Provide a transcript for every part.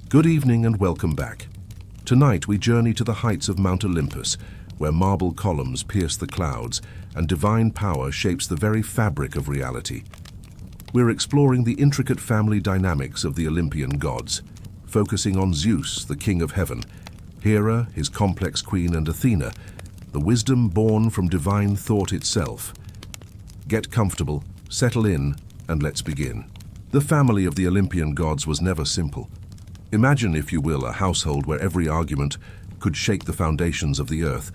Good evening and welcome back. Tonight we journey to the heights of Mount Olympus, where marble columns pierce the clouds and divine power shapes the very fabric of reality. We're exploring the intricate family dynamics of the Olympian gods, focusing on Zeus, the king of heaven, Hera, his complex queen, and Athena, the wisdom born from divine thought itself. Get comfortable, settle in, and let's begin. The family of the Olympian gods was never simple. Imagine, if you will, a household where every argument could shake the foundations of the earth,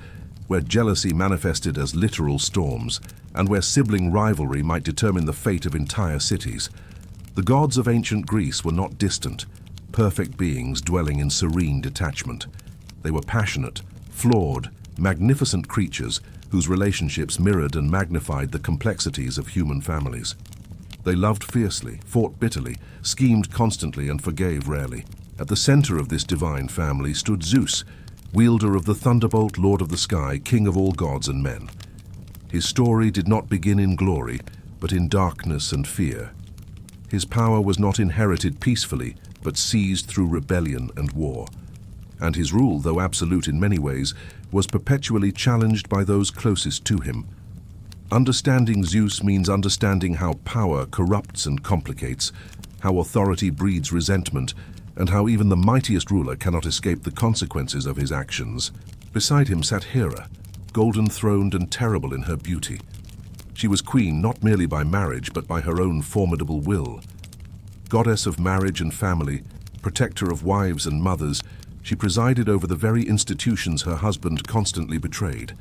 where jealousy manifested as literal storms, and where sibling rivalry might determine the fate of entire cities. The gods of ancient Greece were not distant, perfect beings dwelling in serene detachment. They were passionate, flawed, magnificent creatures whose relationships mirrored and magnified the complexities of human families. They loved fiercely, fought bitterly, schemed constantly, and forgave rarely. At the center of this divine family stood Zeus, wielder of the thunderbolt, lord of the sky, king of all gods and men. His story did not begin in glory, but in darkness and fear. His power was not inherited peacefully, but seized through rebellion and war. And his rule, though absolute in many ways, was perpetually challenged by those closest to him. Understanding Zeus means understanding how power corrupts and complicates, how authority breeds resentment, and how even the mightiest ruler cannot escape the consequences of his actions. Beside him sat Hera, golden-throned and terrible in her beauty. She was queen not merely by marriage, but by her own formidable will. Goddess of marriage and family, protector of wives and mothers, she presided over the very institutions her husband constantly betrayed.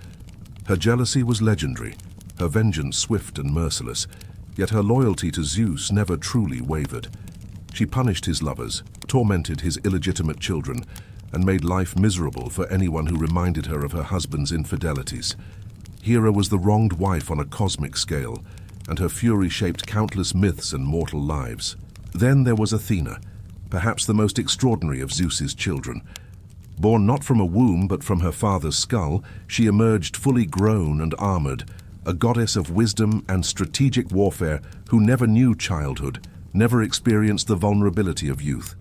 Her jealousy was legendary, her vengeance swift and merciless, yet her loyalty to Zeus never truly wavered. She punished his lovers, tormented his illegitimate children, and made life miserable for anyone who reminded her of her husband's infidelities. Hera was the wronged wife on a cosmic scale, and her fury shaped countless myths and mortal lives. Then there was Athena, perhaps the most extraordinary of Zeus's children. Born not from a womb but from her father's skull, she emerged fully grown and armored, a goddess of wisdom and strategic warfare who never knew childhood, never experienced the vulnerability of youth.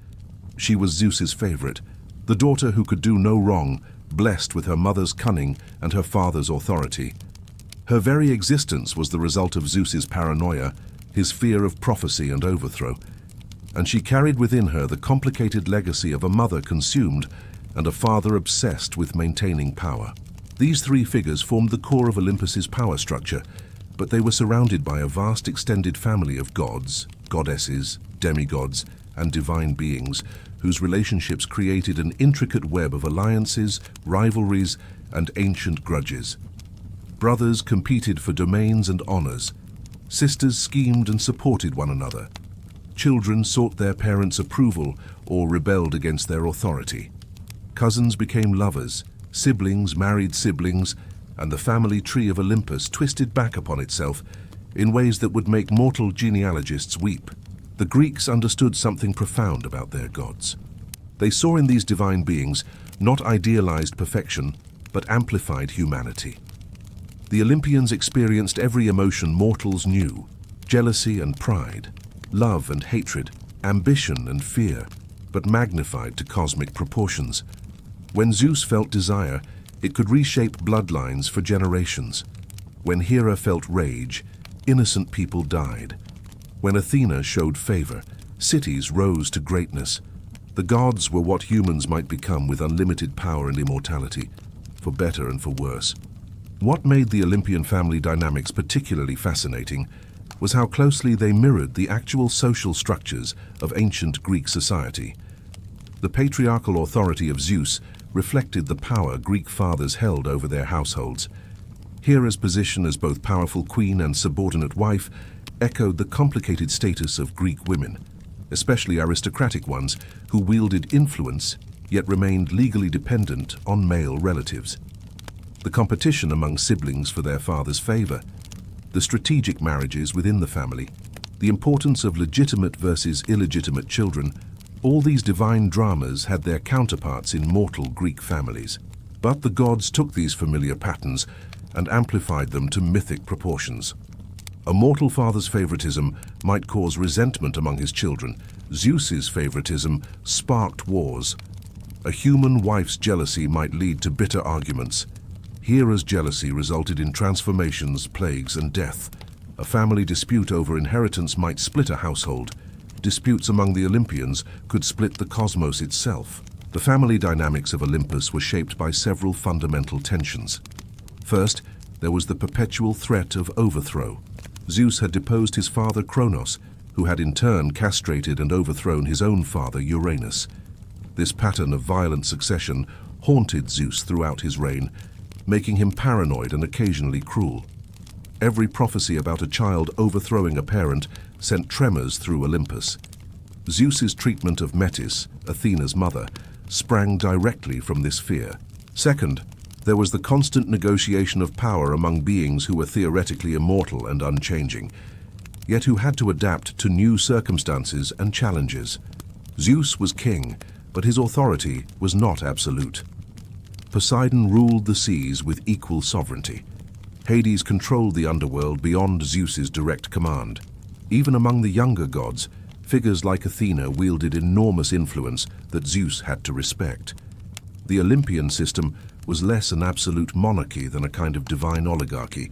She was Zeus's favorite, the daughter who could do no wrong, blessed with her mother's cunning and her father's authority. Her very existence was the result of Zeus's paranoia, his fear of prophecy and overthrow, and she carried within her the complicated legacy of a mother consumed and a father obsessed with maintaining power. These three figures formed the core of Olympus's power structure, but they were surrounded by a vast extended family of gods, goddesses, demigods, and divine beings, whose relationships created an intricate web of alliances, rivalries, and ancient grudges. Brothers competed for domains and honors. Sisters schemed and supported one another. Children sought their parents' approval or rebelled against their authority. Cousins became lovers, siblings married siblings, and the family tree of Olympus twisted back upon itself in ways that would make mortal genealogists weep. The Greeks understood something profound about their gods. They saw in these divine beings not idealized perfection, but amplified humanity. The Olympians experienced every emotion mortals knew: jealousy and pride, love and hatred, ambition and fear, but magnified to cosmic proportions. When Zeus felt desire, it could reshape bloodlines for generations. When Hera felt rage, innocent people died. When Athena showed favor, cities rose to greatness. The gods were what humans might become with unlimited power and immortality, for better and for worse. What made the Olympian family dynamics particularly fascinating was how closely they mirrored the actual social structures of ancient Greek society. The patriarchal authority of Zeus reflected the power Greek fathers held over their households. Hera's position as both powerful queen and subordinate wife echoed the complicated status of Greek women, especially aristocratic ones who wielded influence yet remained legally dependent on male relatives. The competition among siblings for their father's favor, the strategic marriages within the family, the importance of legitimate versus illegitimate children, all these divine dramas had their counterparts in mortal Greek families. But the gods took these familiar patterns and amplified them to mythic proportions. A mortal father's favoritism might cause resentment among his children. Zeus's favoritism sparked wars. A human wife's jealousy might lead to bitter arguments. Hera's jealousy resulted in transformations, plagues, and death. A family dispute over inheritance might split a household. Disputes among the Olympians could split the cosmos itself. The family dynamics of Olympus were shaped by several fundamental tensions. First, there was the perpetual threat of overthrow. Zeus had deposed his father Kronos, who had in turn castrated and overthrown his own father Uranus. This pattern of violent succession haunted Zeus throughout his reign, making him paranoid and occasionally cruel. Every prophecy about a child overthrowing a parent sent tremors through Olympus. Zeus's treatment of Metis, Athena's mother, sprang directly from this fear. Second, there was the constant negotiation of power among beings who were theoretically immortal and unchanging, yet who had to adapt to new circumstances and challenges. Zeus was king, but his authority was not absolute. Poseidon ruled the seas with equal sovereignty. Hades controlled the underworld beyond Zeus's direct command. Even among the younger gods, figures like Athena wielded enormous influence that Zeus had to respect. The Olympian system was less an absolute monarchy than a kind of divine oligarchy,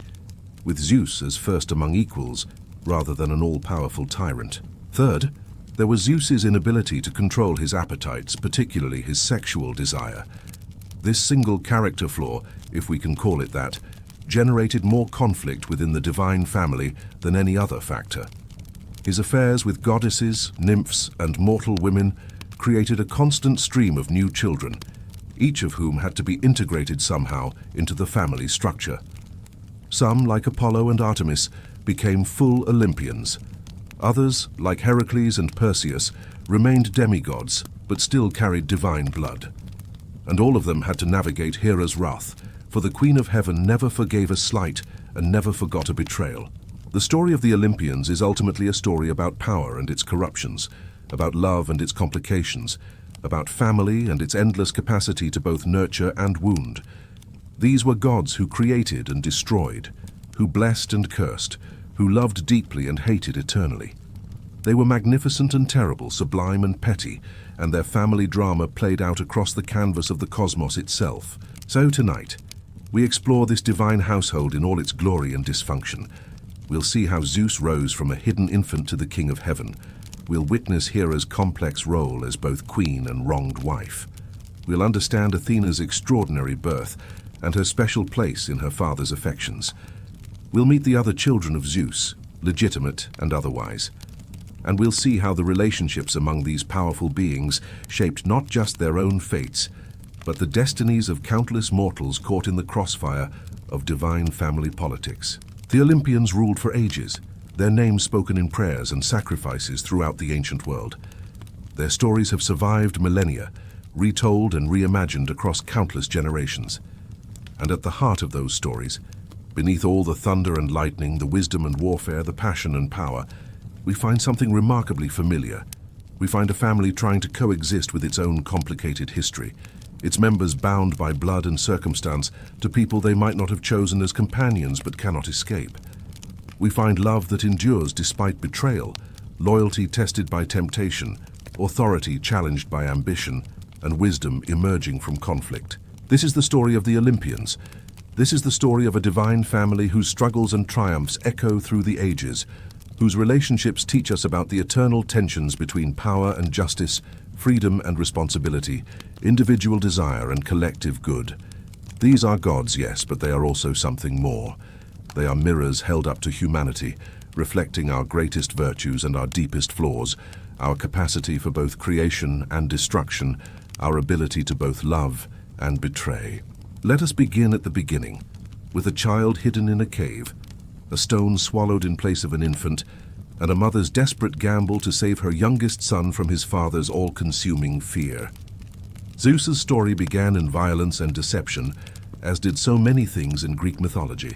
with Zeus as first among equals rather than an all-powerful tyrant. Third, there was Zeus's inability to control his appetites, particularly his sexual desire. This single character flaw, if we can call it that, generated more conflict within the divine family than any other factor. His affairs with goddesses, nymphs, and mortal women created a constant stream of new children, each of whom had to be integrated somehow into the family structure. Some, like Apollo and Artemis, became full Olympians. Others, like Heracles and Perseus, remained demigods, but still carried divine blood. And all of them had to navigate Hera's wrath, for the Queen of Heaven never forgave a slight and never forgot a betrayal. The story of the Olympians is ultimately a story about power and its corruptions, about love and its complications, about family and its endless capacity to both nurture and wound. These were gods who created and destroyed, who blessed and cursed, who loved deeply and hated eternally. They were magnificent and terrible, sublime and petty, and their family drama played out across the canvas of the cosmos itself. So tonight, we explore this divine household in all its glory and dysfunction. We'll see how Zeus rose from a hidden infant to the King of Heaven. We'll witness Hera's complex role as both queen and wronged wife. We'll understand Athena's extraordinary birth and her special place in her father's affections. We'll meet the other children of Zeus, legitimate and otherwise. And we'll see how the relationships among these powerful beings shaped not just their own fates, but the destinies of countless mortals caught in the crossfire of divine family politics. The Olympians ruled for ages, their names spoken in prayers and sacrifices throughout the ancient world. Their stories have survived millennia, retold and reimagined across countless generations. And at the heart of those stories, beneath all the thunder and lightning, the wisdom and warfare, the passion and power, we find something remarkably familiar. We find a family trying to coexist with its own complicated history, its members bound by blood and circumstance to people they might not have chosen as companions but cannot escape. We find love that endures despite betrayal, loyalty tested by temptation, authority challenged by ambition, and wisdom emerging from conflict. This is the story of the Olympians. This is the story of a divine family whose struggles and triumphs echo through the ages, whose relationships teach us about the eternal tensions between power and justice, freedom and responsibility, individual desire and collective good. These are gods, yes, but they are also something more. They are mirrors held up to humanity, reflecting our greatest virtues and our deepest flaws, our capacity for both creation and destruction, our ability to both love and betray. Let us begin at the beginning, with a child hidden in a cave, a stone swallowed in place of an infant, and a mother's desperate gamble to save her youngest son from his father's all-consuming fear. Zeus's story began in violence and deception, as did so many things in Greek mythology.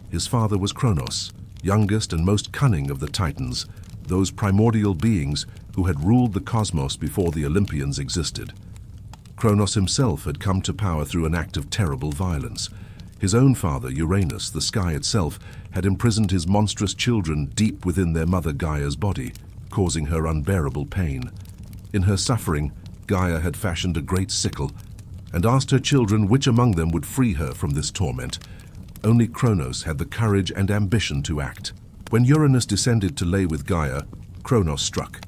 His father was Kronos, youngest and most cunning of the Titans, those primordial beings who had ruled the cosmos before the Olympians existed. Kronos himself had come to power through an act of terrible violence. His own father, Uranus, the sky itself, had imprisoned his monstrous children deep within their mother Gaia's body, causing her unbearable pain. In her suffering, Gaia had fashioned a great sickle and asked her children which among them would free her from this torment. Only Kronos had the courage and ambition to act. When Uranus descended to lay with Gaia, Kronos struck,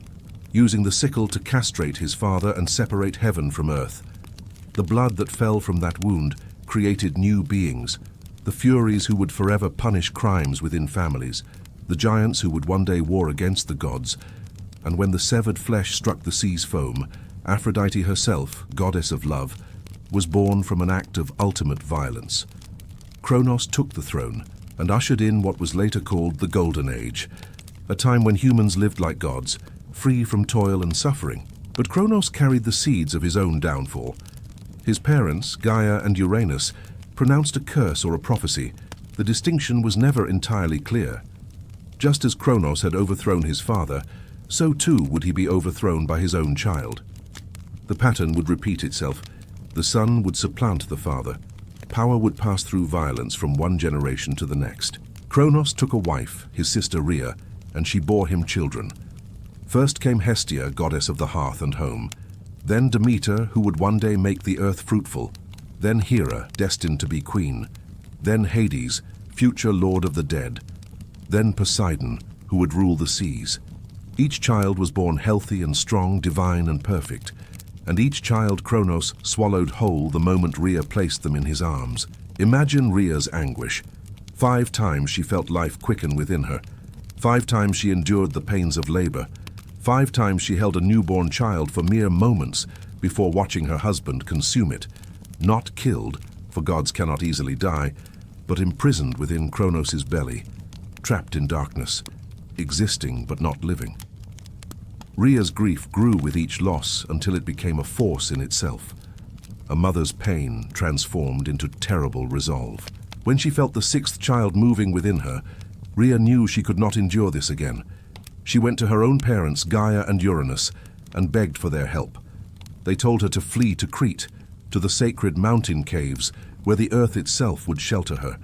using the sickle to castrate his father and separate heaven from earth. The blood that fell from that wound created new beings, the Furies who would forever punish crimes within families, the giants who would one day war against the gods, and when the severed flesh struck the sea's foam, Aphrodite herself, goddess of love, was born from an act of ultimate violence. Kronos took the throne and ushered in what was later called the Golden Age, a time when humans lived like gods, free from toil and suffering. But Kronos carried the seeds of his own downfall. His parents, Gaia and Uranus, pronounced a curse or a prophecy. The distinction was never entirely clear. Just as Kronos had overthrown his father, so too would he be overthrown by his own child. The pattern would repeat itself. The son would supplant the father. Power would pass through violence from one generation to the next. Kronos took a wife, his sister Rhea, and she bore him children. First came Hestia, goddess of the hearth and home. Then Demeter, who would one day make the earth fruitful. Then Hera, destined to be queen. Then Hades, future lord of the dead. Then Poseidon, who would rule the seas. Each child was born healthy and strong, divine and perfect. And each child Kronos swallowed whole the moment Rhea placed them in his arms. Imagine Rhea's anguish. 5 times she felt life quicken within her. 5 times she endured the pains of labor. 5 times she held a newborn child for mere moments before watching her husband consume it. Not killed, for gods cannot easily die, but imprisoned within Kronos' belly, trapped in darkness, existing but not living. Rhea's grief grew with each loss until it became a force in itself. A mother's pain transformed into terrible resolve. When she felt the 6th child moving within her, Rhea knew she could not endure this again. She went to her own parents, Gaia and Uranus, and begged for their help. They told her to flee to Crete, to the sacred mountain caves where the earth itself would shelter her.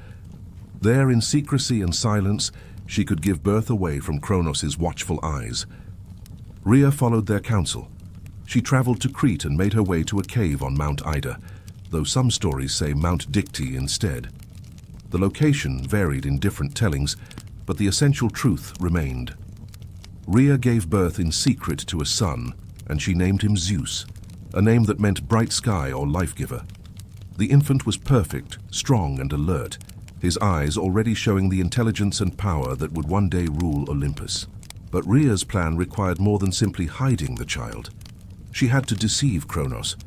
There, in secrecy and silence, she could give birth away from Kronos' watchful eyes. Rhea followed their counsel. She traveled to Crete and made her way to a cave on Mount Ida, though some stories say Mount Dicte instead. The location varied in different tellings, but the essential truth remained. Rhea gave birth in secret to a son, and she named him Zeus, a name that meant bright sky or life-giver. The infant was perfect, strong and alert, his eyes already showing the intelligence and power that would one day rule Olympus. But Rhea's plan required more than simply hiding the child. She had to deceive Kronos,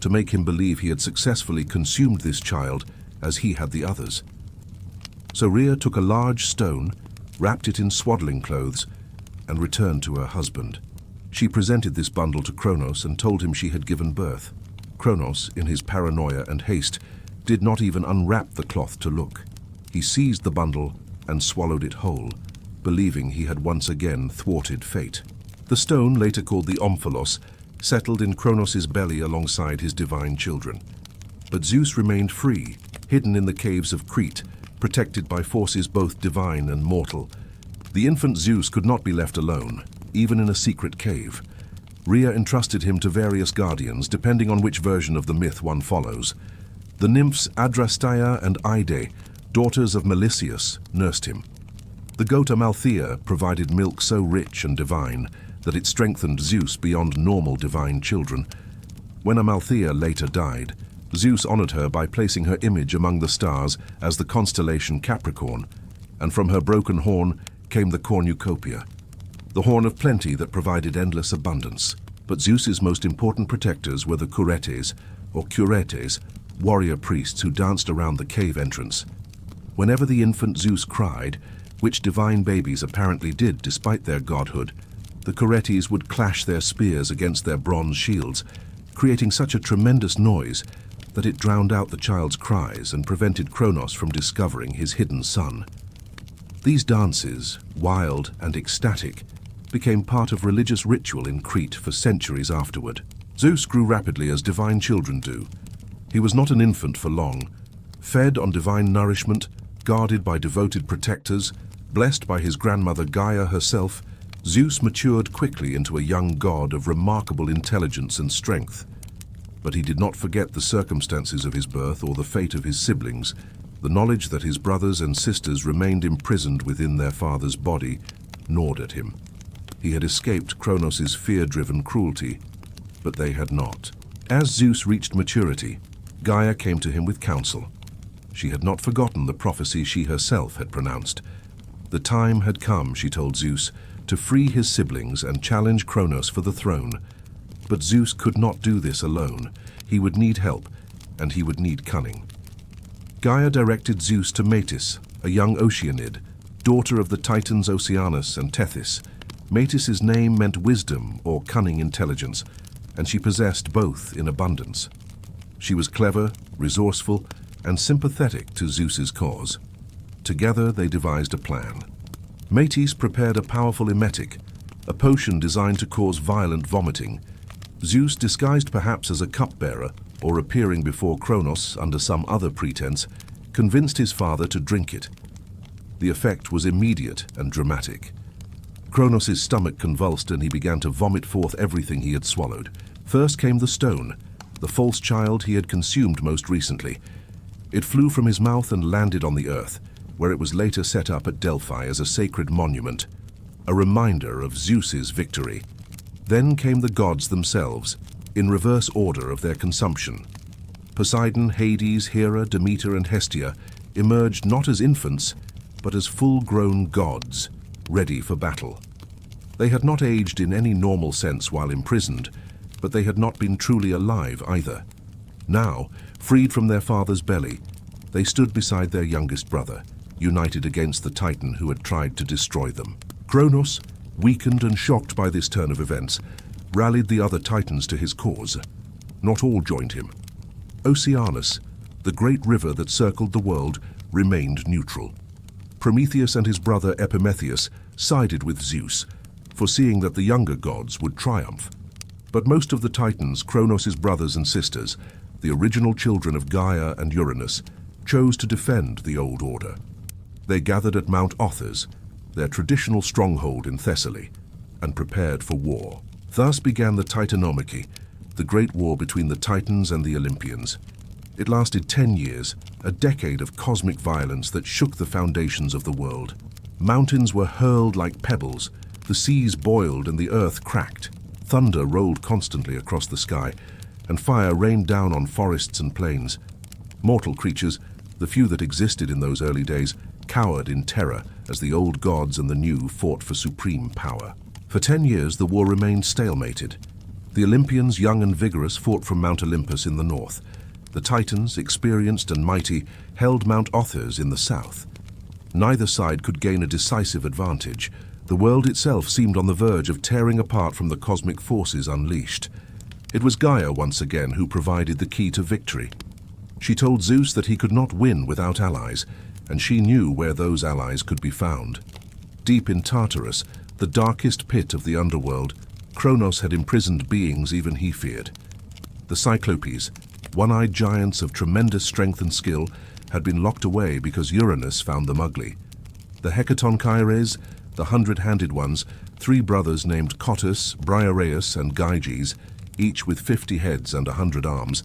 to make him believe he had successfully consumed this child as he had the others. So Rhea took a large stone, wrapped it in swaddling clothes, and returned to her husband. She presented this bundle to Kronos and told him she had given birth. Kronos, in his paranoia and haste, did not even unwrap the cloth to look. He seized the bundle and swallowed it whole, believing he had once again thwarted fate. The stone, later called the Omphalos, settled in Kronos' belly alongside his divine children. But Zeus remained free, hidden in the caves of Crete, protected by forces both divine and mortal. The infant Zeus could not be left alone, even in a secret cave. Rhea entrusted him to various guardians, depending on which version of the myth one follows. The nymphs Adrasteia and Ide, daughters of Melicius, nursed him. The goat Amalthea provided milk so rich and divine that it strengthened Zeus beyond normal divine children. When Amalthea later died, Zeus honored her by placing her image among the stars as the constellation Capricorn, and from her broken horn came the cornucopia, the horn of plenty that provided endless abundance. But Zeus's most important protectors were the Curetes, or Curetes, warrior priests who danced around the cave entrance. Whenever the infant Zeus cried, which divine babies apparently did despite their godhood, the Curetes would clash their spears against their bronze shields, creating such a tremendous noise that it drowned out the child's cries and prevented Kronos from discovering his hidden son. These dances, wild and ecstatic, became part of religious ritual in Crete for centuries afterward. Zeus grew rapidly as divine children do. He was not an infant for long. Fed on divine nourishment, guarded by devoted protectors, blessed by his grandmother Gaia herself, Zeus matured quickly into a young god of remarkable intelligence and strength. But he did not forget the circumstances of his birth or the fate of his siblings. The knowledge that his brothers and sisters remained imprisoned within their father's body gnawed at him. He had escaped Kronos' fear-driven cruelty, but they had not. As Zeus reached maturity, Gaia came to him with counsel. She had not forgotten the prophecy she herself had pronounced. The time had come, she told Zeus, to free his siblings and challenge Kronos for the throne. But Zeus could not do this alone. He would need help, and he would need cunning. Gaia directed Zeus to Metis, a young Oceanid, daughter of the Titans Oceanus and Tethys. Metis's name meant wisdom or cunning intelligence, and she possessed both in abundance. She was clever, resourceful, and sympathetic to Zeus's cause. Together they devised a plan. Metis prepared a powerful emetic, a potion designed to cause violent vomiting. Zeus, disguised perhaps as a cupbearer or appearing before Kronos under some other pretense, convinced his father to drink it. The effect was immediate and dramatic. Kronos' stomach convulsed and he began to vomit forth everything he had swallowed. First came the stone, the false child he had consumed most recently. It flew from his mouth and landed on the earth, where it was later set up at Delphi as a sacred monument, a reminder of Zeus's victory. Then came the gods themselves, in reverse order of their consumption. Poseidon, Hades, Hera, Demeter, and Hestia emerged not as infants, but as full-grown gods, ready for battle. They had not aged in any normal sense while imprisoned, but they had not been truly alive either. Now, freed from their father's belly, they stood beside their youngest brother, united against the Titan who had tried to destroy them. Kronos, weakened and shocked by this turn of events, rallied the other Titans to his cause. Not all joined him. Oceanus, the great river that circled the world, remained neutral. Prometheus and his brother Epimetheus sided with Zeus, foreseeing that the younger gods would triumph. But most of the Titans, Kronos' brothers and sisters, the original children of Gaia and Uranus, chose to defend the old order. They gathered at Mount Others, their traditional stronghold in Thessaly, and prepared for war. Thus began the Titanomachy, the great war between the Titans and the Olympians. It lasted 10 years, a decade of cosmic violence that shook the foundations of the world. Mountains were hurled like pebbles, the seas boiled and the earth cracked. Thunder rolled constantly across the sky, and fire rained down on forests and plains. Mortal creatures, the few that existed in those early days, cowered in terror as the old gods and the new fought for supreme power. For 10 years, the war remained stalemated. The Olympians, young and vigorous, fought from Mount Olympus in the north. The Titans, experienced and mighty, held Mount Others in the south. Neither side could gain a decisive advantage. The world itself seemed on the verge of tearing apart from the cosmic forces unleashed. It was Gaia once again who provided the key to victory. She told Zeus that he could not win without allies, and she knew where those allies could be found. Deep in Tartarus, the darkest pit of the underworld, Kronos had imprisoned beings even he feared. The Cyclopes, one-eyed giants of tremendous strength and skill, had been locked away because Uranus found them ugly. The Hecatonchires, the hundred-handed ones, 3 brothers named Cottus, Briareus, and Gyges, each with 50 heads and 100 arms,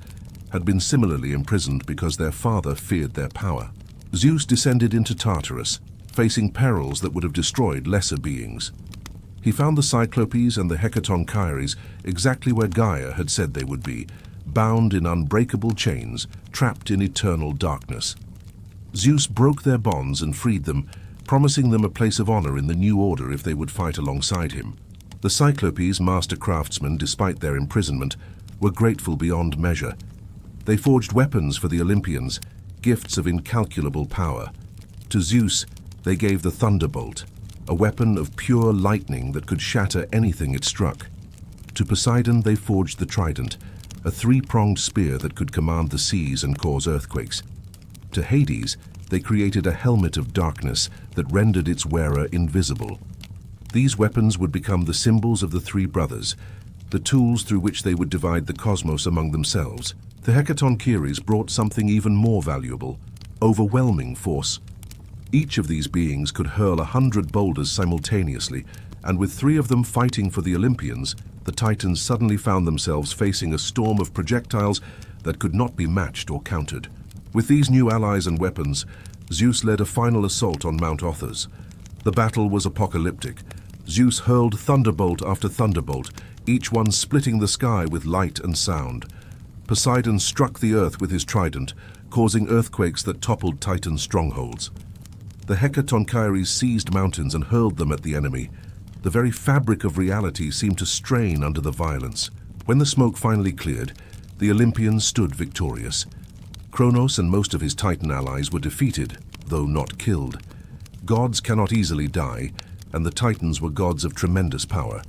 had been similarly imprisoned because their father feared their power. Zeus descended into Tartarus, facing perils that would have destroyed lesser beings. He found the Cyclopes and the Hecatonchires exactly where Gaia had said they would be, bound in unbreakable chains, trapped in eternal darkness. Zeus broke their bonds and freed them, promising them a place of honor in the new order if they would fight alongside him. The Cyclopes, master craftsmen despite their imprisonment, were grateful beyond measure. They forged weapons for the Olympians, gifts of incalculable power. To Zeus, they gave the thunderbolt, a weapon of pure lightning that could shatter anything it struck. To Poseidon, they forged the trident, a 3-pronged spear that could command the seas and cause earthquakes. To Hades, they created a helmet of darkness that rendered its wearer invisible. These weapons would become the symbols of the 3 brothers, the tools through which they would divide the cosmos among themselves. The Hecatonchires brought something even more valuable, overwhelming force. Each of these beings could hurl 100 boulders simultaneously, and with 3 of them fighting for the Olympians, the Titans suddenly found themselves facing a storm of projectiles that could not be matched or countered. With these new allies and weapons, Zeus led a final assault on Mount Others. The battle was apocalyptic. Zeus hurled thunderbolt after thunderbolt, each one splitting the sky with light and sound. Poseidon struck the earth with his trident, causing earthquakes that toppled Titan strongholds. The Hecatonchires seized mountains and hurled them at the enemy. The very fabric of reality seemed to strain under the violence. When the smoke finally cleared, the Olympians stood victorious. Kronos and most of his Titan allies were defeated, though not killed. Gods cannot easily die, and the Titans were gods of tremendous power.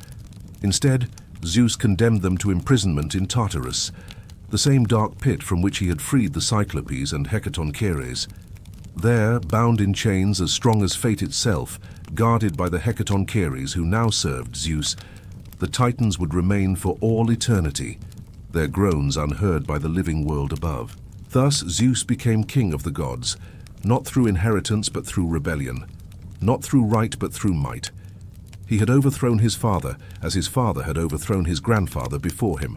Instead, Zeus condemned them to imprisonment in Tartarus, the same dark pit from which he had freed the Cyclopes and Hecatonchires. There, bound in chains as strong as fate itself, guarded by the Hecatonchires who now served Zeus, the Titans would remain for all eternity, their groans unheard by the living world above. Thus Zeus became king of the gods, not through inheritance but through rebellion, not through right but through might. He had overthrown his father, as his father had overthrown his grandfather before him.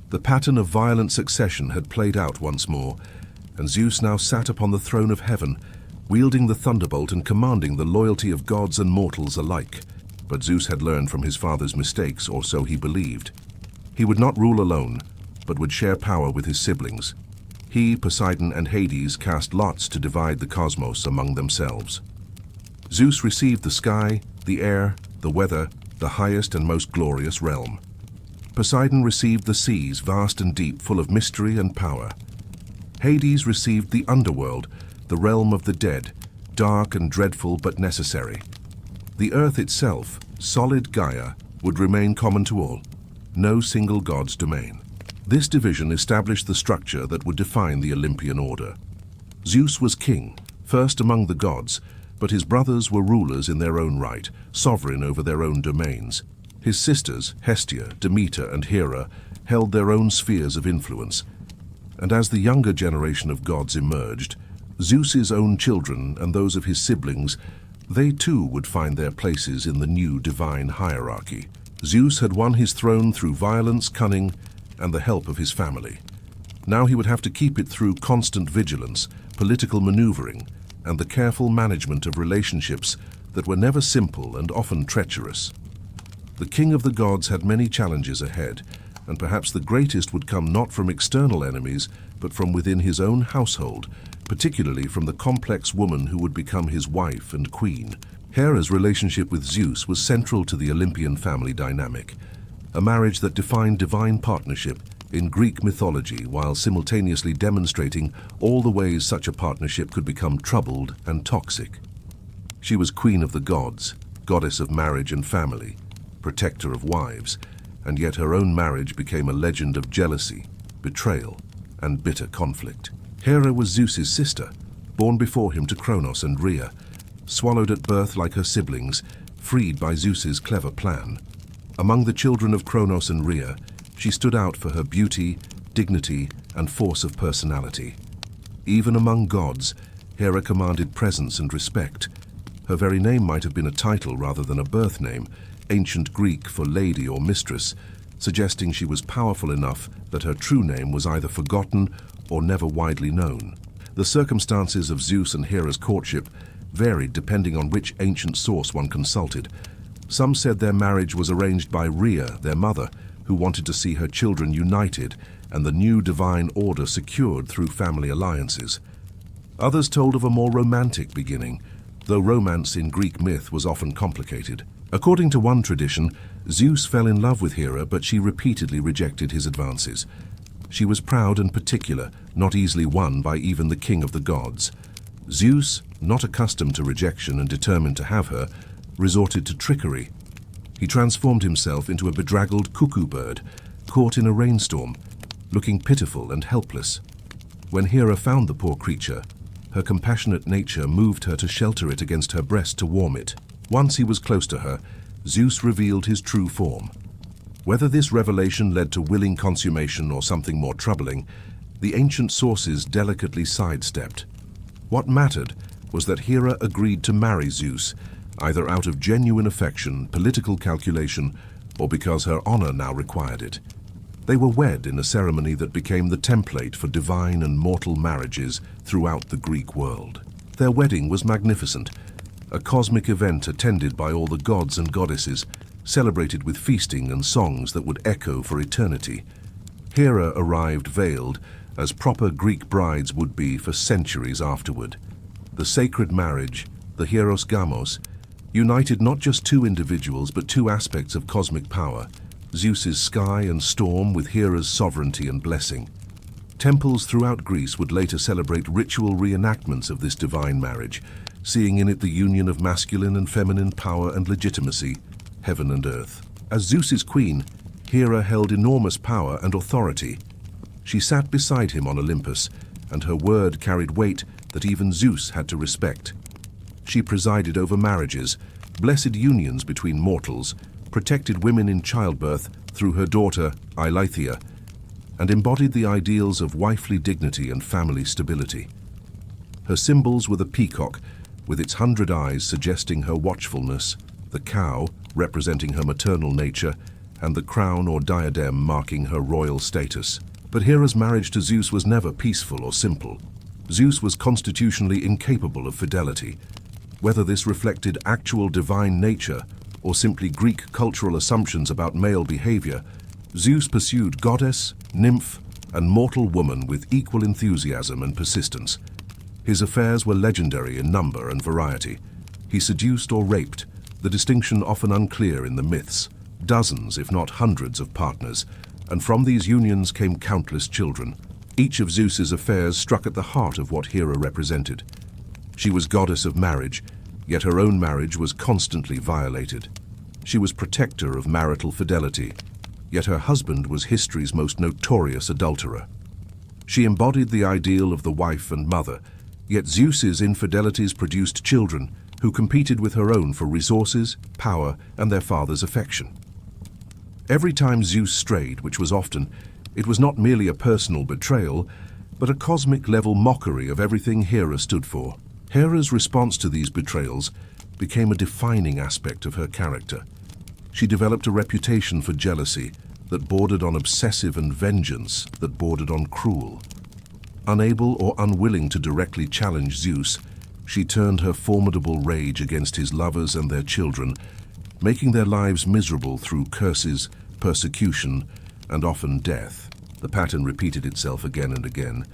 The pattern of violent succession had played out once more, and Zeus now sat upon the throne of heaven, wielding the thunderbolt and commanding the loyalty of gods and mortals alike. But Zeus had learned from his father's mistakes, or so he believed. He would not rule alone, but would share power with his siblings. He, Poseidon, and Hades cast lots to divide the cosmos among themselves. Zeus received the sky, the air, the weather, the highest and most glorious realm. Poseidon received the seas, vast and deep, full of mystery and power. Hades received the underworld, the realm of the dead, dark and dreadful but necessary. The earth itself, solid Gaia, would remain common to all, no single god's domain. This division established the structure that would define the Olympian order. Zeus was king, first among the gods, but his brothers were rulers in their own right, sovereign over their own domains. His sisters, Hestia, Demeter, and Hera, held their own spheres of influence. And as the younger generation of gods emerged, Zeus's own children and those of his siblings, they too would find their places in the new divine hierarchy. Zeus had won his throne through violence, cunning, and the help of his family. Now he would have to keep it through constant vigilance, political maneuvering, and the careful management of relationships that were never simple and often treacherous. The king of the gods had many challenges ahead, and perhaps the greatest would come not from external enemies, but from within his own household, particularly from the complex woman who would become his wife and queen. Hera's relationship with Zeus was central to the Olympian family dynamic, a marriage that defined divine partnership in Greek mythology while simultaneously demonstrating all the ways such a partnership could become troubled and toxic. She was queen of the gods, goddess of marriage and family, protector of wives, and yet her own marriage became a legend of jealousy, betrayal, and bitter conflict. Hera was Zeus's sister, born before him to Kronos and Rhea, swallowed at birth like her siblings, freed by Zeus's clever plan. Among the children of Kronos and Rhea, she stood out for her beauty, dignity, and force of personality. Even among gods, Hera commanded presence and respect. Her very name might have been a title rather than a birth name, ancient Greek for lady or mistress, suggesting she was powerful enough that her true name was either forgotten or never widely known. The circumstances of Zeus and Hera's courtship varied depending on which ancient source one consulted. Some said their marriage was arranged by Rhea, their mother, who wanted to see her children united and the new divine order secured through family alliances. Others told of a more romantic beginning, though romance in Greek myth was often complicated. According to one tradition, Zeus fell in love with Hera, but she repeatedly rejected his advances. She was proud and particular, not easily won by even the king of the gods. Zeus, not accustomed to rejection and determined to have her, resorted to trickery. He transformed himself into a bedraggled cuckoo bird, caught in a rainstorm, looking pitiful and helpless. When Hera found the poor creature, her compassionate nature moved her to shelter it against her breast to warm it. Once he was close to her, Zeus revealed his true form. Whether this revelation led to willing consummation or something more troubling, the ancient sources delicately sidestepped. What mattered was that Hera agreed to marry Zeus, either out of genuine affection, political calculation, or because her honor now required it. They were wed in a ceremony that became the template for divine and mortal marriages throughout the Greek world. Their wedding was magnificent, a cosmic event attended by all the gods and goddesses, celebrated with feasting and songs that would echo for eternity. Hera arrived veiled, as proper Greek brides would be for centuries afterward. The sacred marriage, the Hieros Gamos, united not just two individuals but two aspects of cosmic power, Zeus's sky and storm with Hera's sovereignty and blessing. Temples throughout Greece would later celebrate ritual reenactments of this divine marriage, seeing in it the union of masculine and feminine power and legitimacy, heaven and earth. As Zeus's queen, Hera held enormous power and authority. She sat beside him on Olympus, and her word carried weight that even Zeus had to respect. She presided over marriages, blessed unions between mortals, protected women in childbirth through her daughter, Eileithyia, and embodied the ideals of wifely dignity and family stability. Her symbols were the peacock, with its 100 eyes suggesting her watchfulness, the cow, representing her maternal nature, and the crown or diadem marking her royal status. But Hera's marriage to Zeus was never peaceful or simple. Zeus was constitutionally incapable of fidelity. Whether this reflected actual divine nature or simply Greek cultural assumptions about male behavior, Zeus pursued goddess, nymph, and mortal woman with equal enthusiasm and persistence. His affairs were legendary in number and variety. He seduced or raped, the distinction often unclear in the myths, dozens if not hundreds of partners, and from these unions came countless children. Each of Zeus's affairs struck at the heart of what Hera represented. She was goddess of marriage, yet her own marriage was constantly violated. She was protector of marital fidelity, yet her husband was history's most notorious adulterer. She embodied the ideal of the wife and mother, yet Zeus's infidelities produced children who competed with her own for resources, power, and their father's affection. Every time Zeus strayed, which was often, it was not merely a personal betrayal, but a cosmic-level mockery of everything Hera stood for. Hera's response to these betrayals became a defining aspect of her character. She developed a reputation for jealousy that bordered on obsessive and vengeance that bordered on cruel. Unable or unwilling to directly challenge Zeus, she turned her formidable rage against his lovers and their children, making their lives miserable through curses, persecution, and often death. The pattern repeated itself again and again.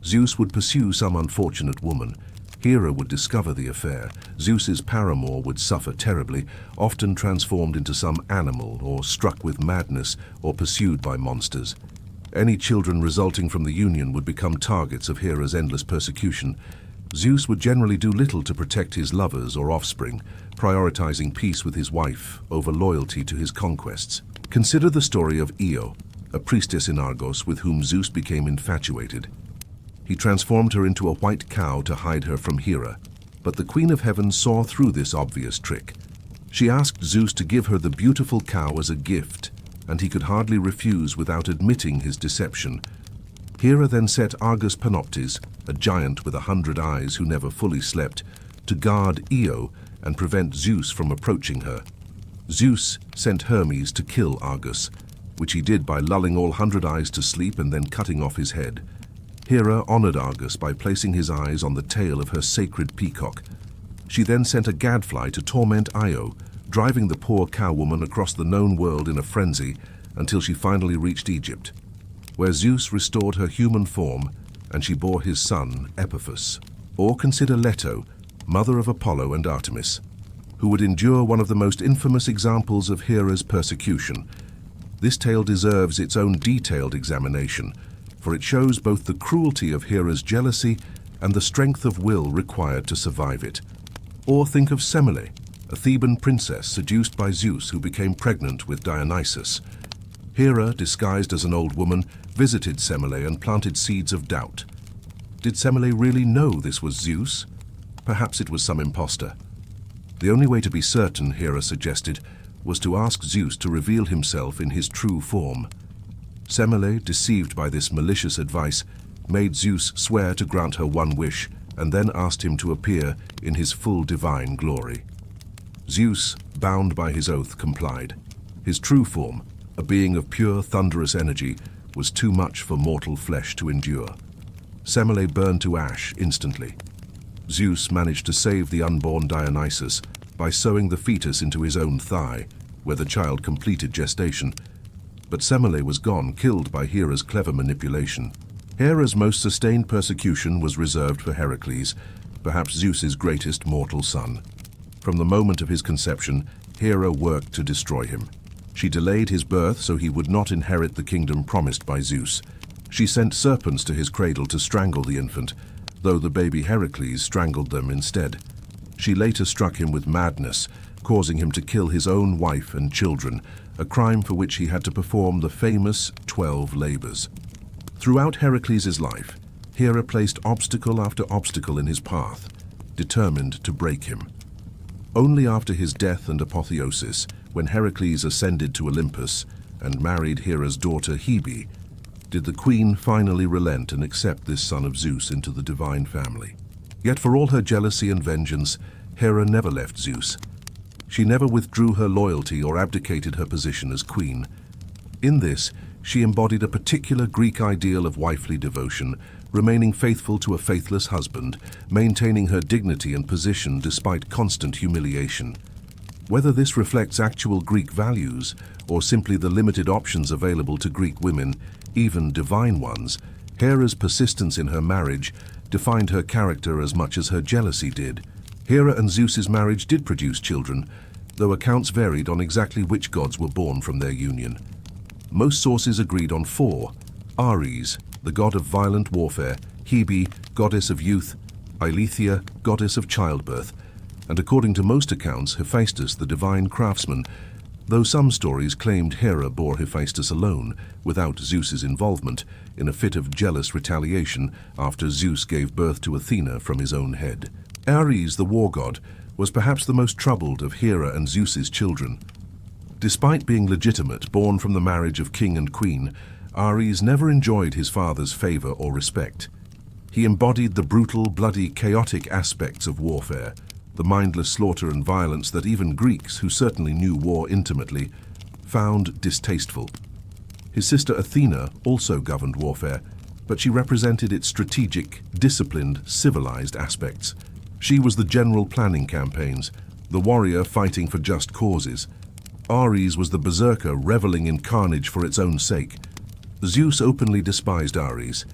Zeus would pursue some unfortunate woman. Hera would discover the affair. Zeus's paramour would suffer terribly, often transformed into some animal or struck with madness or pursued by monsters. Any children resulting from the union would become targets of Hera's endless persecution. Zeus would generally do little to protect his lovers or offspring, prioritizing peace with his wife over loyalty to his conquests. Consider the story of Io, a priestess in Argos with whom Zeus became infatuated. He transformed her into a white cow to hide her from Hera, but the Queen of Heaven saw through this obvious trick. She asked Zeus to give her the beautiful cow as a gift, and he could hardly refuse without admitting his deception. Hera then set Argus Panoptes, a giant with 100 eyes who never fully slept, to guard Io and prevent Zeus from approaching her. Zeus sent Hermes to kill Argus, which he did by lulling all 100 eyes to sleep and then cutting off his head. Hera honored Argus by placing his eyes on the tail of her sacred peacock. She then sent a gadfly to torment Io, driving the poor cowwoman across the known world in a frenzy until she finally reached Egypt, where Zeus restored her human form and she bore his son, Epiphus. Or consider Leto, mother of Apollo and Artemis, who would endure one of the most infamous examples of Hera's persecution. This tale deserves its own detailed examination, for it shows both the cruelty of Hera's jealousy and the strength of will required to survive it. Or think of Semele, a Theban princess seduced by Zeus who became pregnant with Dionysus. Hera, disguised as an old woman, visited Semele and planted seeds of doubt. Did Semele really know this was Zeus? Perhaps it was some impostor. The only way to be certain, Hera suggested, was to ask Zeus to reveal himself in his true form. Semele, deceived by this malicious advice, made Zeus swear to grant her one wish, and then asked him to appear in his full divine glory. Zeus, bound by his oath, complied. His true form, a being of pure thunderous energy, was too much for mortal flesh to endure. Semele burned to ash instantly. Zeus managed to save the unborn Dionysus by sewing the fetus into his own thigh, where the child completed gestation. But Semele was gone, killed by Hera's clever manipulation. Hera's most sustained persecution was reserved for Heracles, perhaps Zeus's greatest mortal son. From the moment of his conception, Hera worked to destroy him. She delayed his birth so he would not inherit the kingdom promised by Zeus. She sent serpents to his cradle to strangle the infant, though the baby Heracles strangled them instead. She later struck him with madness, causing him to kill his own wife and children, a crime for which he had to perform the famous 12 labors. Throughout Heracles' life, Hera placed obstacle after obstacle in his path, determined to break him. Only after his death and apotheosis, when Heracles ascended to Olympus and married Hera's daughter Hebe, did the queen finally relent and accept this son of Zeus into the divine family. Yet for all her jealousy and vengeance, Hera never left Zeus. She never withdrew her loyalty or abdicated her position as queen. In this, she embodied a particular Greek ideal of wifely devotion, remaining faithful to a faithless husband, maintaining her dignity and position despite constant humiliation. Whether this reflects actual Greek values or simply the limited options available to Greek women, even divine ones, Hera's persistence in her marriage defined her character as much as her jealousy did. Hera and Zeus's marriage did produce children, though accounts varied on exactly which gods were born from their union. Most sources agreed on 4: Ares, the god of violent warfare; Hebe, goddess of youth; Eileithyia, goddess of childbirth; and according to most accounts, Hephaestus, the divine craftsman, though some stories claimed Hera bore Hephaestus alone, without Zeus's involvement, in a fit of jealous retaliation after Zeus gave birth to Athena from his own head. Ares, the war god, was perhaps the most troubled of Hera and Zeus's children. Despite being legitimate, born from the marriage of king and queen, Ares never enjoyed his father's favor or respect. He embodied the brutal, bloody, chaotic aspects of warfare, the mindless slaughter and violence that even Greeks, who certainly knew war intimately, found distasteful. His sister Athena also governed warfare, but she represented its strategic, disciplined, civilized aspects. She was the general planning campaigns, the warrior fighting for just causes. Ares was the berserker reveling in carnage for its own sake. Zeus openly despised Ares.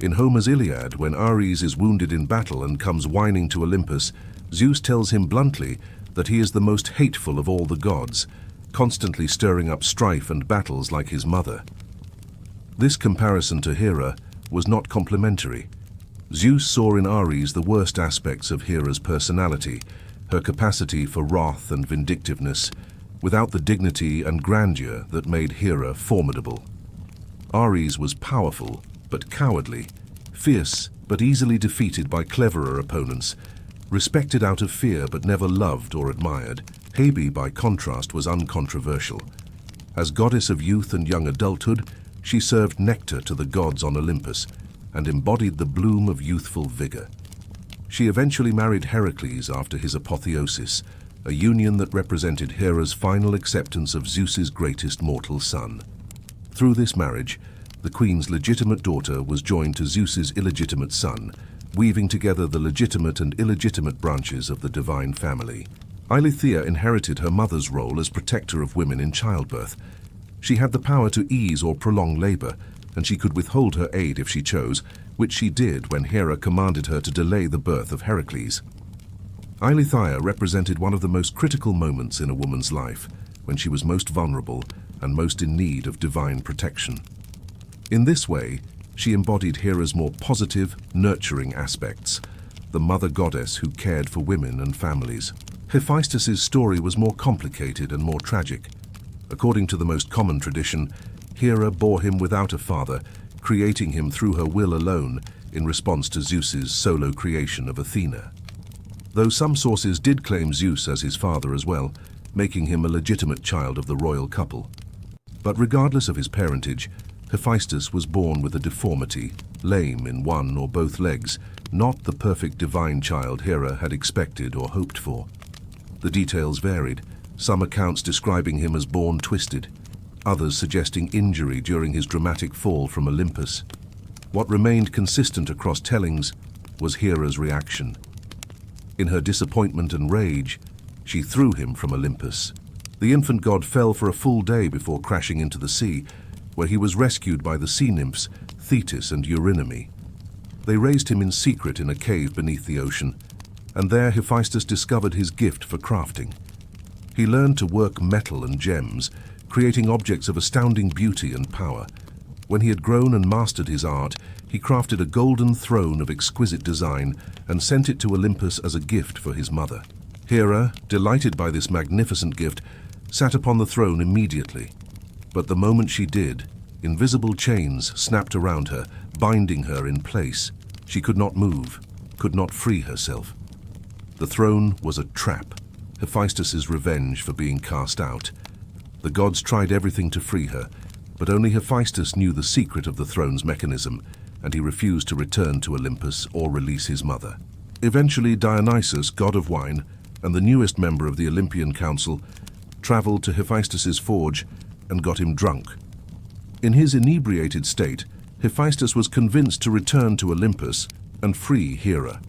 In Homer's Iliad, when Ares is wounded in battle and comes whining to Olympus, Zeus tells him bluntly that he is the most hateful of all the gods, constantly stirring up strife and battles like his mother. This comparison to Hera was not complimentary. Zeus saw in Ares the worst aspects of Hera's personality, her capacity for wrath and vindictiveness, without the dignity and grandeur that made Hera formidable. Ares was powerful but cowardly, fierce but easily defeated by cleverer opponents, respected out of fear but never loved or admired. Hebe, by contrast, was uncontroversial. As goddess of youth and young adulthood, she served nectar to the gods on Olympus and embodied the bloom of youthful vigor. She eventually married Heracles after his apotheosis, a union that represented Hera's final acceptance of Zeus's greatest mortal son. Through this marriage, the queen's legitimate daughter was joined to Zeus's illegitimate son, weaving together the legitimate and illegitimate branches of the divine family. Eileithyia inherited her mother's role as protector of women in childbirth. She had the power to ease or prolong labor, and she could withhold her aid if she chose, which she did when Hera commanded her to delay the birth of Heracles. Eileithyia represented one of the most critical moments in a woman's life, when she was most vulnerable and most in need of divine protection. In this way, she embodied Hera's more positive, nurturing aspects, the mother goddess who cared for women and families. Hephaestus's story was more complicated and more tragic. According to the most common tradition, Hera bore him without a father, creating him through her will alone in response to Zeus's solo creation of Athena. Though some sources did claim Zeus as his father as well, making him a legitimate child of the royal couple. But regardless of his parentage, Hephaestus was born with a deformity, lame in one or both legs, not the perfect divine child Hera had expected or hoped for. The details varied, some accounts describing him as born twisted, others suggesting injury during his dramatic fall from Olympus. What remained consistent across tellings was Hera's reaction. In her disappointment and rage, she threw him from Olympus. The infant god fell for a full day before crashing into the sea, where he was rescued by the sea nymphs Thetis and Eurynome. They raised him in secret in a cave beneath the ocean, and there Hephaestus discovered his gift for crafting. He learned to work metal and gems, creating objects of astounding beauty and power. When he had grown and mastered his art, he crafted a golden throne of exquisite design and sent it to Olympus as a gift for his mother. Hera, delighted by this magnificent gift, sat upon the throne immediately. But the moment she did, invisible chains snapped around her, binding her in place. She could not move, could not free herself. The throne was a trap, Hephaestus's revenge for being cast out. The gods tried everything to free her, but only Hephaestus knew the secret of the throne's mechanism, and he refused to return to Olympus or release his mother. Eventually, Dionysus, god of wine, and the newest member of the Olympian council, traveled to Hephaestus's forge and got him drunk. In his inebriated state, Hephaestus was convinced to return to Olympus and free Hera.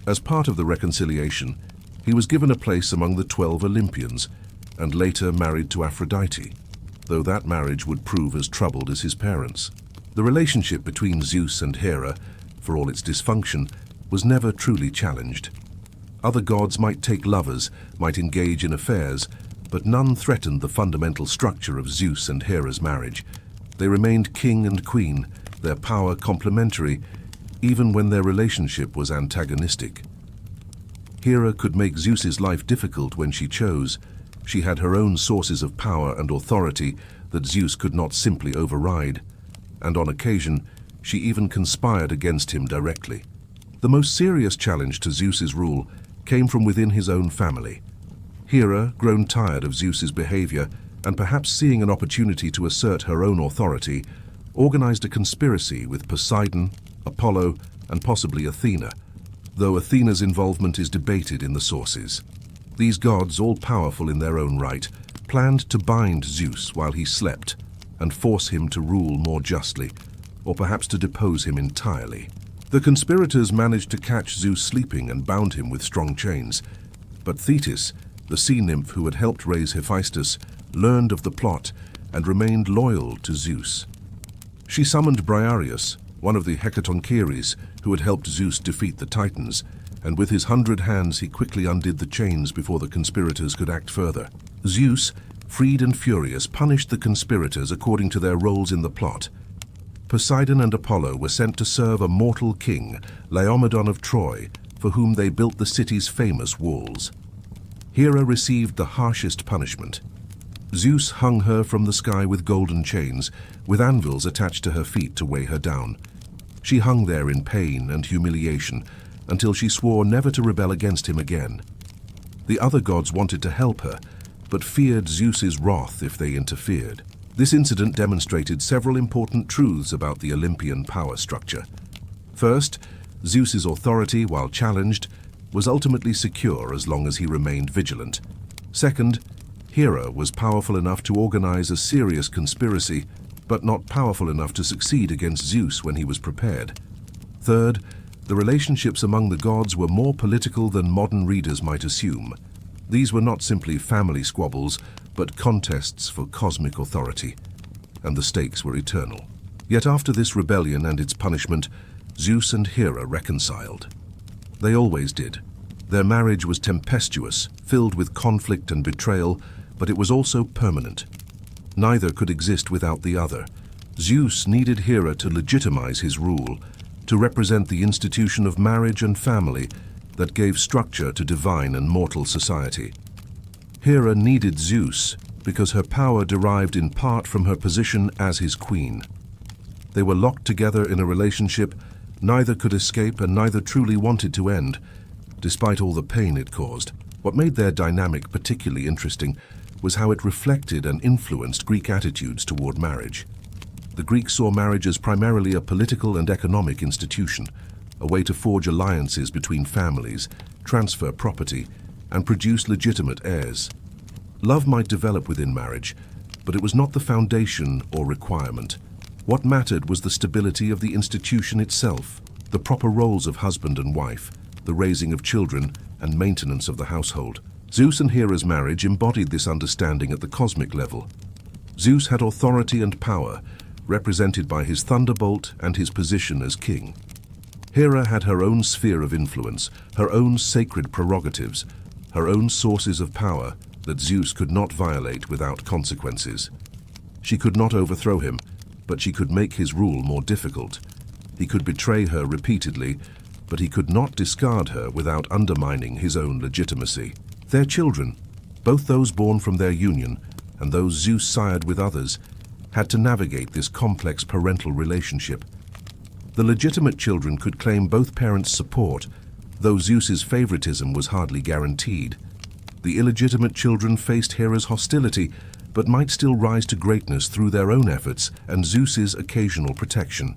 As part of the reconciliation, he was given a place among the 12 Olympians and later married to Aphrodite, though that marriage would prove as troubled as his parents. The relationship between Zeus and Hera, for all its dysfunction, was never truly challenged. Other gods might take lovers, might engage in affairs, but none threatened the fundamental structure of Zeus and Hera's marriage. They remained king and queen, their power complementary, even when their relationship was antagonistic. Hera could make Zeus's life difficult when she chose. She had her own sources of power and authority that Zeus could not simply override, and on occasion, she even conspired against him directly. The most serious challenge to Zeus's rule came from within his own family. Hera, grown tired of Zeus's behavior and perhaps seeing an opportunity to assert her own authority, organized a conspiracy with Poseidon, Apollo, and possibly Athena, though Athena's involvement is debated in the sources. These gods, all powerful in their own right, planned to bind Zeus while he slept and force him to rule more justly, or perhaps to depose him entirely. The conspirators managed to catch Zeus sleeping and bound him with strong chains, but Thetis, the sea nymph who had helped raise Hephaestus, learned of the plot and remained loyal to Zeus. She summoned Briareus, one of the Hecatoncheires who had helped Zeus defeat the Titans, and with his 100 hands he quickly undid the chains before the conspirators could act further. Zeus, freed and furious, punished the conspirators according to their roles in the plot. Poseidon and Apollo were sent to serve a mortal king, Laomedon of Troy, for whom they built the city's famous walls. Hera received the harshest punishment. Zeus hung her from the sky with golden chains, with anvils attached to her feet to weigh her down. She hung there in pain and humiliation until she swore never to rebel against him again. The other gods wanted to help her, but feared Zeus's wrath if they interfered. This incident demonstrated several important truths about the Olympian power structure. First, Zeus's authority, while challenged, was ultimately secure as long as he remained vigilant. Second, Hera was powerful enough to organize a serious conspiracy, but not powerful enough to succeed against Zeus when he was prepared. Third, the relationships among the gods were more political than modern readers might assume. These were not simply family squabbles, but contests for cosmic authority, and the stakes were eternal. Yet after this rebellion and its punishment, Zeus and Hera reconciled. They always did. Their marriage was tempestuous, filled with conflict and betrayal, but it was also permanent. Neither could exist without the other. Zeus needed Hera to legitimize his rule, to represent the institution of marriage and family that gave structure to divine and mortal society. Hera needed Zeus because her power derived in part from her position as his queen. They were locked together in a relationship neither could escape and neither truly wanted to end, despite all the pain it caused. What made their dynamic particularly interesting was how it reflected and influenced Greek attitudes toward marriage. The Greeks saw marriage as primarily a political and economic institution, a way to forge alliances between families, transfer property, and produce legitimate heirs. Love might develop within marriage, but it was not the foundation or requirement. What mattered was the stability of the institution itself, the proper roles of husband and wife, the raising of children, and maintenance of the household. Zeus and Hera's marriage embodied this understanding at the cosmic level. Zeus had authority and power, represented by his thunderbolt and his position as king. Hera had her own sphere of influence, her own sacred prerogatives, her own sources of power that Zeus could not violate without consequences. She could not overthrow him, but she could make his rule more difficult. He could betray her repeatedly, but he could not discard her without undermining his own legitimacy. Their children, both those born from their union and those Zeus sired with others, had to navigate this complex parental relationship. The legitimate children could claim both parents' support, though Zeus's favoritism was hardly guaranteed. The illegitimate children faced Hera's hostility, but might still rise to greatness through their own efforts and Zeus's occasional protection.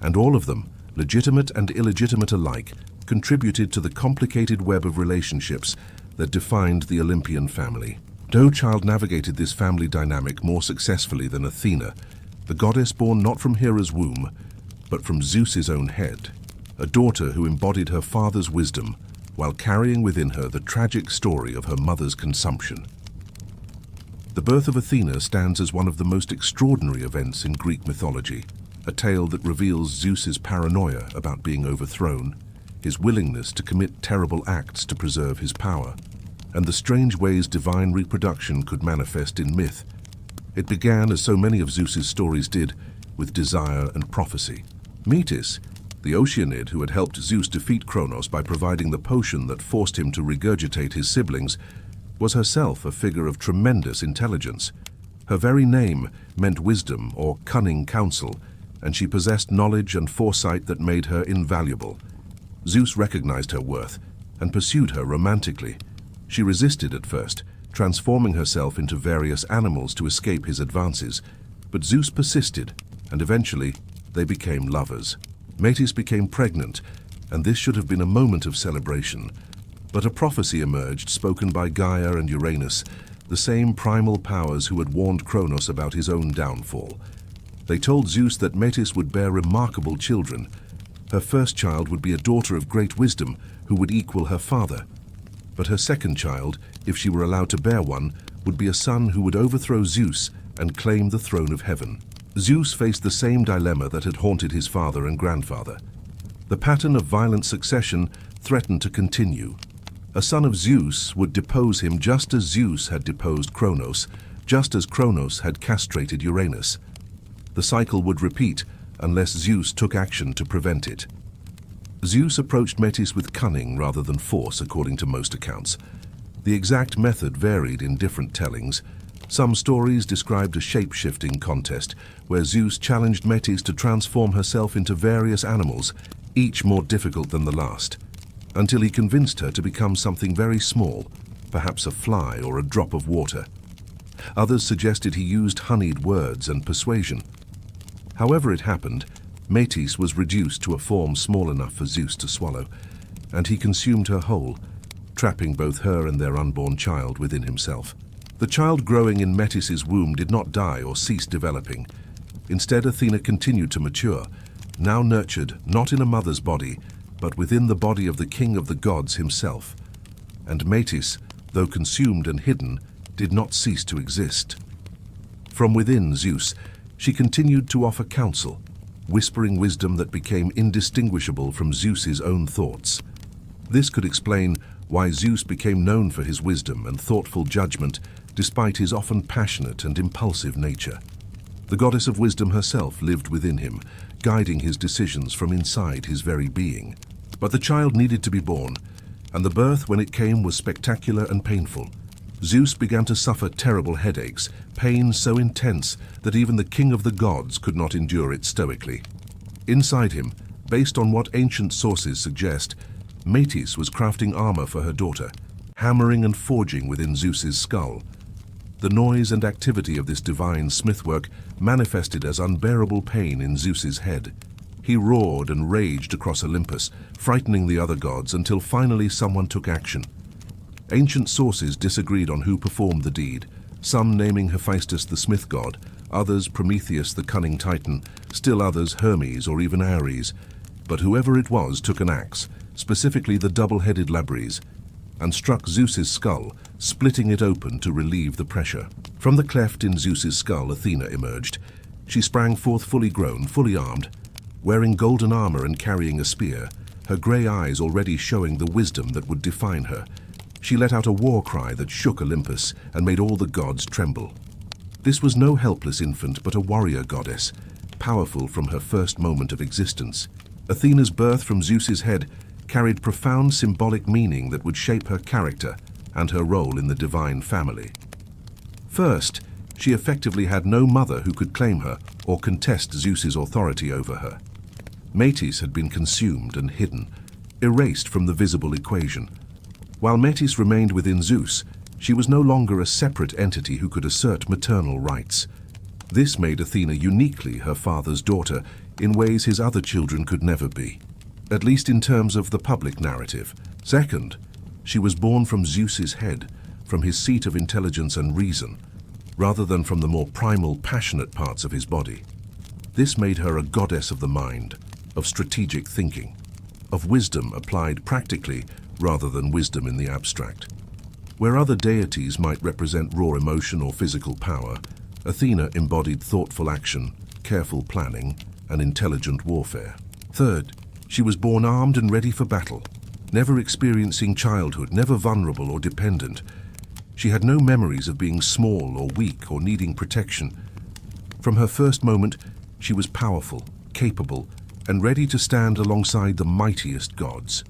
And all of them, legitimate and illegitimate alike, contributed to the complicated web of relationships that defined the Olympian family. No child navigated this family dynamic more successfully than Athena, the goddess born not from Hera's womb, but from Zeus's own head, a daughter who embodied her father's wisdom while carrying within her the tragic story of her mother's consumption. The birth of Athena stands as one of the most extraordinary events in Greek mythology, a tale that reveals Zeus's paranoia about being overthrown, his willingness to commit terrible acts to preserve his power, and the strange ways divine reproduction could manifest in myth. It began, as so many of Zeus's stories did, with desire and prophecy. Metis, the Oceanid who had helped Zeus defeat Kronos by providing the potion that forced him to regurgitate his siblings, was herself a figure of tremendous intelligence. Her very name meant wisdom or cunning counsel, and she possessed knowledge and foresight that made her invaluable. Zeus recognized her worth and pursued her romantically. She resisted at first, transforming herself into various animals to escape his advances, but Zeus persisted, and eventually they became lovers. Metis became pregnant, and this should have been a moment of celebration, but a prophecy emerged spoken by Gaia and Uranus, the same primal powers who had warned Kronos about his own downfall. They told Zeus that Metis would bear remarkable children. Her first child would be a daughter of great wisdom who would equal her father. But her second child, if she were allowed to bear one, would be a son who would overthrow Zeus and claim the throne of heaven. Zeus faced the same dilemma that had haunted his father and grandfather. The pattern of violent succession threatened to continue. A son of Zeus would depose him just as Zeus had deposed Kronos, just as Kronos had castrated Uranus. The cycle would repeat unless Zeus took action to prevent it. Zeus approached Metis with cunning rather than force, according to most accounts. The exact method varied in different tellings. Some stories described a shape-shifting contest where Zeus challenged Metis to transform herself into various animals, each more difficult than the last, until he convinced her to become something very small, perhaps a fly or a drop of water. Others suggested he used honeyed words and persuasion. However it happened, Metis was reduced to a form small enough for Zeus to swallow, and he consumed her whole, trapping both her and their unborn child within himself. The child growing in Metis's womb did not die or cease developing. Instead, Athena continued to mature, now nurtured not in a mother's body, but within the body of the king of the gods himself. And Metis, though consumed and hidden, did not cease to exist. From within Zeus, she continued to offer counsel, whispering wisdom that became indistinguishable from Zeus's own thoughts. This could explain why Zeus became known for his wisdom and thoughtful judgment, despite his often passionate and impulsive nature. The goddess of wisdom herself lived within him, guiding his decisions from inside his very being. But the child needed to be born, and the birth, when it came, was spectacular and painful. Zeus began to suffer terrible headaches, pain so intense that even the king of the gods could not endure it stoically. Inside him, based on what ancient sources suggest, Metis was crafting armor for her daughter, hammering and forging within Zeus's skull. The noise and activity of this divine smithwork manifested as unbearable pain in Zeus's head. He roared and raged across Olympus, frightening the other gods until finally someone took action. Ancient sources disagreed on who performed the deed, some naming Hephaestus the smith god, others Prometheus the cunning titan, still others Hermes or even Ares. But whoever it was took an axe, specifically the double-headed Labres, and struck Zeus's skull, splitting it open to relieve the pressure. From the cleft in Zeus's skull, Athena emerged. She sprang forth fully grown, fully armed, wearing golden armor and carrying a spear, her grey eyes already showing the wisdom that would define her. She let out a war cry that shook Olympus and made all the gods tremble. This was no helpless infant, but a warrior goddess, powerful from her first moment of existence. Athena's birth from Zeus's head carried profound symbolic meaning that would shape her character and her role in the divine family. First, she effectively had no mother who could claim her or contest Zeus's authority over her. Metis had been consumed and hidden, erased from the visible equation. While Metis remained within Zeus, she was no longer a separate entity who could assert maternal rights. This made Athena uniquely her father's daughter in ways his other children could never be, at least in terms of the public narrative. Second, she was born from Zeus's head, from his seat of intelligence and reason, rather than from the more primal, passionate parts of his body. This made her a goddess of the mind, of strategic thinking, of wisdom applied practically rather than wisdom in the abstract. Where other deities might represent raw emotion or physical power, Athena embodied thoughtful action, careful planning, and intelligent warfare. Third, she was born armed and ready for battle, never experiencing childhood, never vulnerable or dependent. She had no memories of being small or weak or needing protection. From her first moment, she was powerful, capable, and ready to stand alongside the mightiest gods.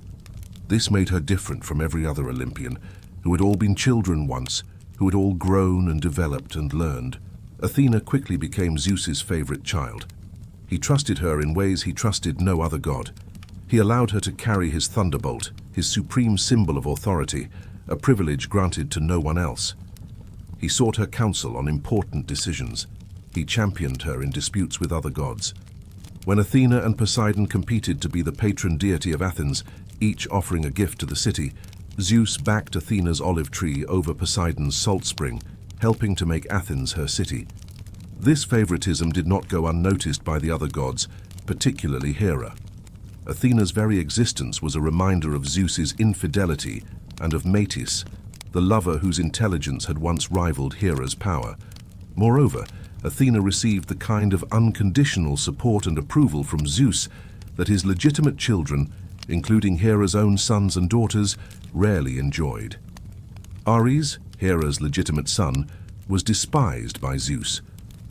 This made her different from every other Olympian, who had all been children once, who had all grown and developed and learned. Athena quickly became Zeus's favorite child. He trusted her in ways he trusted no other god. He allowed her to carry his thunderbolt, his supreme symbol of authority, a privilege granted to no one else. He sought her counsel on important decisions. He championed her in disputes with other gods. When Athena and Poseidon competed to be the patron deity of Athens, each offering a gift to the city, Zeus backed Athena's olive tree over Poseidon's salt spring, helping to make Athens her city. This favoritism did not go unnoticed by the other gods, particularly Hera. Athena's very existence was a reminder of Zeus's infidelity and of Metis, the lover whose intelligence had once rivaled Hera's power. Moreover, Athena received the kind of unconditional support and approval from Zeus that his legitimate children, including Hera's own sons and daughters, rarely enjoyed. Ares, Hera's legitimate son, was despised by Zeus,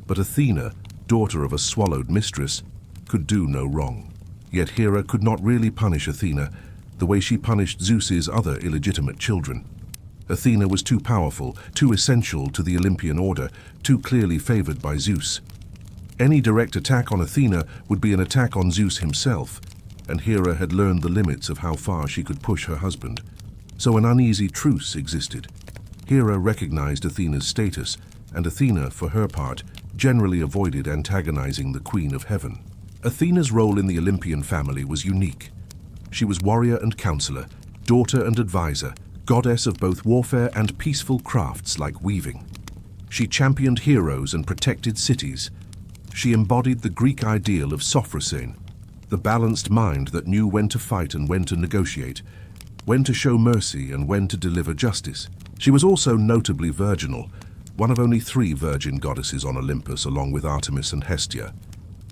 but Athena, daughter of a swallowed mistress, could do no wrong. Yet Hera could not really punish Athena the way she punished Zeus's other illegitimate children. Athena was too powerful, too essential to the Olympian order, too clearly favored by Zeus. Any direct attack on Athena would be an attack on Zeus himself, and Hera had learned the limits of how far she could push her husband. So an uneasy truce existed. Hera recognized Athena's status, and Athena, for her part, generally avoided antagonizing the Queen of Heaven. Athena's role in the Olympian family was unique. She was warrior and counselor, daughter and advisor, goddess of both warfare and peaceful crafts like weaving. She championed heroes and protected cities. She embodied the Greek ideal of sophrosane, the balanced mind that knew when to fight and when to negotiate, when to show mercy and when to deliver justice. She was also notably virginal, one of only 3 virgin goddesses on Olympus along with Artemis and Hestia.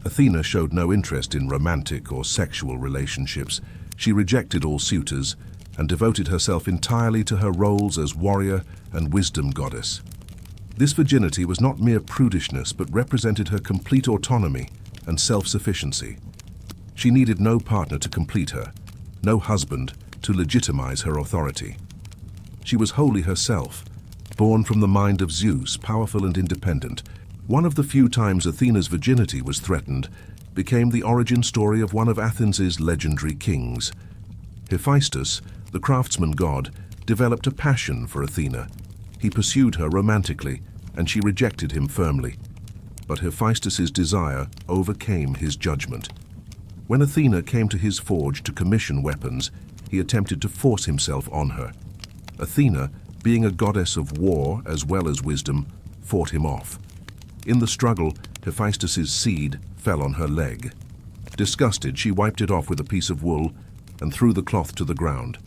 Athena showed no interest in romantic or sexual relationships. She rejected all suitors and devoted herself entirely to her roles as warrior and wisdom goddess. This virginity was not mere prudishness, but represented her complete autonomy and self-sufficiency. She needed no partner to complete her, no husband to legitimize her authority. She was wholly herself, born from the mind of Zeus, powerful and independent. One of the few times Athena's virginity was threatened became the origin story of one of Athens' legendary kings. Hephaestus, the craftsman god, developed a passion for Athena. He pursued her romantically, and she rejected him firmly. But Hephaestus's desire overcame his judgment. When Athena came to his forge to commission weapons, he attempted to force himself on her. Athena, being a goddess of war as well as wisdom, fought him off. In the struggle, Hephaestus's seed fell on her leg. Disgusted, she wiped it off with a piece of wool and threw the cloth to the ground.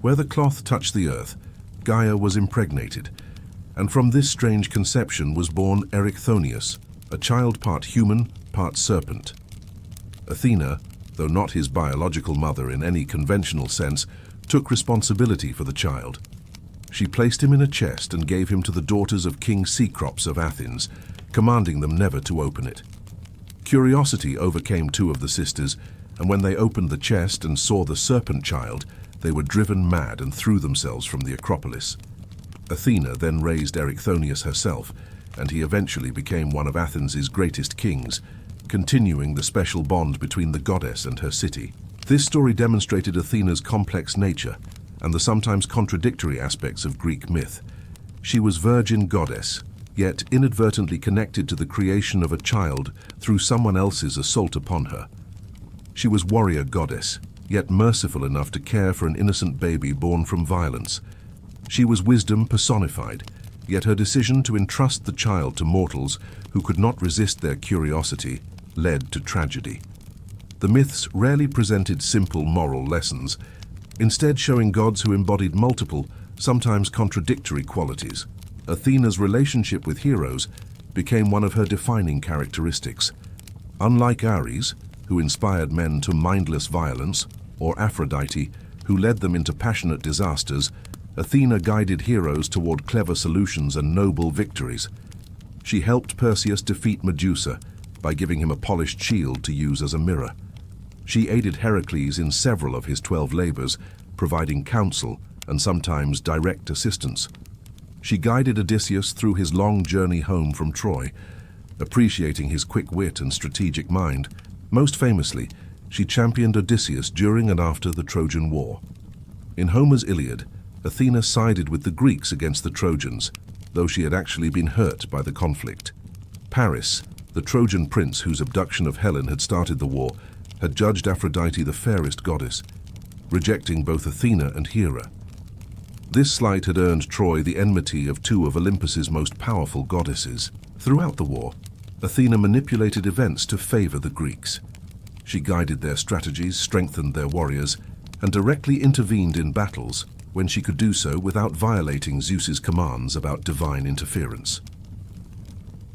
Where the cloth touched the earth, Gaia was impregnated, and from this strange conception was born Erichthonius, a child part human, part serpent. Athena, though not his biological mother in any conventional sense, took responsibility for the child. She placed him in a chest and gave him to the daughters of King Cecrops of Athens, commanding them never to open it. Curiosity overcame two of the sisters, and when they opened the chest and saw the serpent child, they were driven mad and threw themselves from the Acropolis. Athena then raised Erichthonius herself, and he eventually became one of Athens' greatest kings, continuing the special bond between the goddess and her city. This story demonstrated Athena's complex nature and the sometimes contradictory aspects of Greek myth. She was virgin goddess, yet inadvertently connected to the creation of a child through someone else's assault upon her. She was warrior goddess, yet merciful enough to care for an innocent baby born from violence. She was wisdom personified, yet her decision to entrust the child to mortals who could not resist their curiosity led to tragedy. The myths rarely presented simple moral lessons, instead showing gods who embodied multiple, sometimes contradictory qualities. Athena's relationship with heroes became one of her defining characteristics. Unlike Ares, who inspired men to mindless violence, or Aphrodite, who led them into passionate disasters, Athena guided heroes toward clever solutions and noble victories. She helped Perseus defeat Medusa by giving him a polished shield to use as a mirror. She aided Heracles in several of his 12 labors, providing counsel and sometimes direct assistance. She guided Odysseus through his long journey home from Troy, appreciating his quick wit and strategic mind. Most famously, she championed Odysseus during and after the Trojan War. In Homer's Iliad, Athena sided with the Greeks against the Trojans, though she had actually been hurt by the conflict. Paris, the Trojan prince whose abduction of Helen had started the war, had judged Aphrodite the fairest goddess, rejecting both Athena and Hera. This slight had earned Troy the enmity of two of Olympus's most powerful goddesses. Throughout the war, Athena manipulated events to favor the Greeks. She guided their strategies, strengthened their warriors, and directly intervened in battles when she could do so without violating Zeus's commands about divine interference.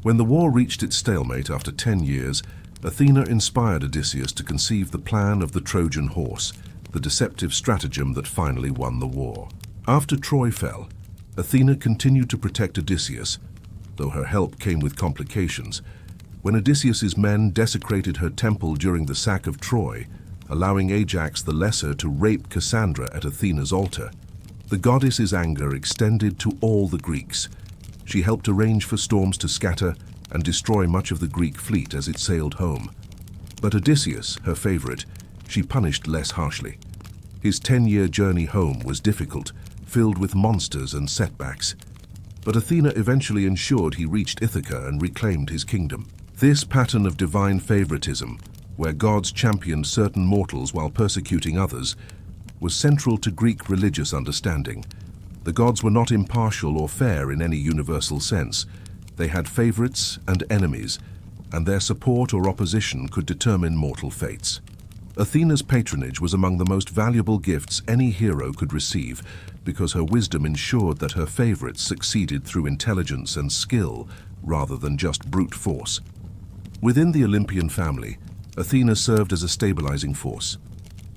When the war reached its stalemate after 10 years, Athena inspired Odysseus to conceive the plan of the Trojan horse, the deceptive stratagem that finally won the war. After Troy fell, Athena continued to protect Odysseus, though her help came with complications. When Odysseus's men desecrated her temple during the sack of Troy, allowing Ajax the Lesser to rape Cassandra at Athena's altar, the goddess's anger extended to all the Greeks. She helped arrange for storms to scatter and destroy much of the Greek fleet as it sailed home. But Odysseus, her favorite, she punished less harshly. His 10-year journey home was difficult, filled with monsters and setbacks. But Athena eventually ensured he reached Ithaca and reclaimed his kingdom. This pattern of divine favoritism, where gods championed certain mortals while persecuting others, was central to Greek religious understanding. The gods were not impartial or fair in any universal sense. They had favorites and enemies, and their support or opposition could determine mortal fates. Athena's patronage was among the most valuable gifts any hero could receive, because her wisdom ensured that her favorites succeeded through intelligence and skill rather than just brute force. Within the Olympian family, Athena served as a stabilizing force.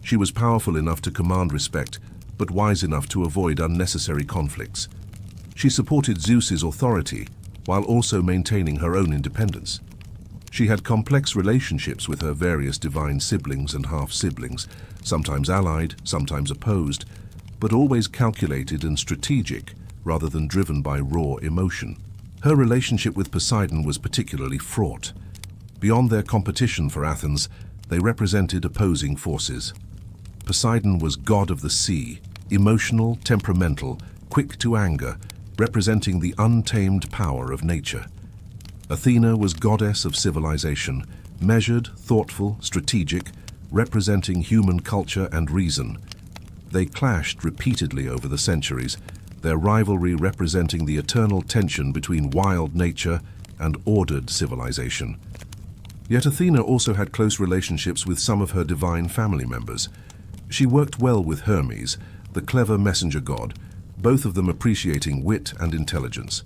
She was powerful enough to command respect, but wise enough to avoid unnecessary conflicts. She supported Zeus's authority while also maintaining her own independence. She had complex relationships with her various divine siblings and half-siblings, sometimes allied, sometimes opposed, but always calculated and strategic rather than driven by raw emotion. Her relationship with Poseidon was particularly fraught. Beyond their competition for Athens, they represented opposing forces. Poseidon was god of the sea, emotional, temperamental, quick to anger, representing the untamed power of nature. Athena was goddess of civilization, measured, thoughtful, strategic, representing human culture and reason. They clashed repeatedly over the centuries, their rivalry representing the eternal tension between wild nature and ordered civilization. Yet Athena also had close relationships with some of her divine family members. She worked well with Hermes, the clever messenger god, both of them appreciating wit and intelligence.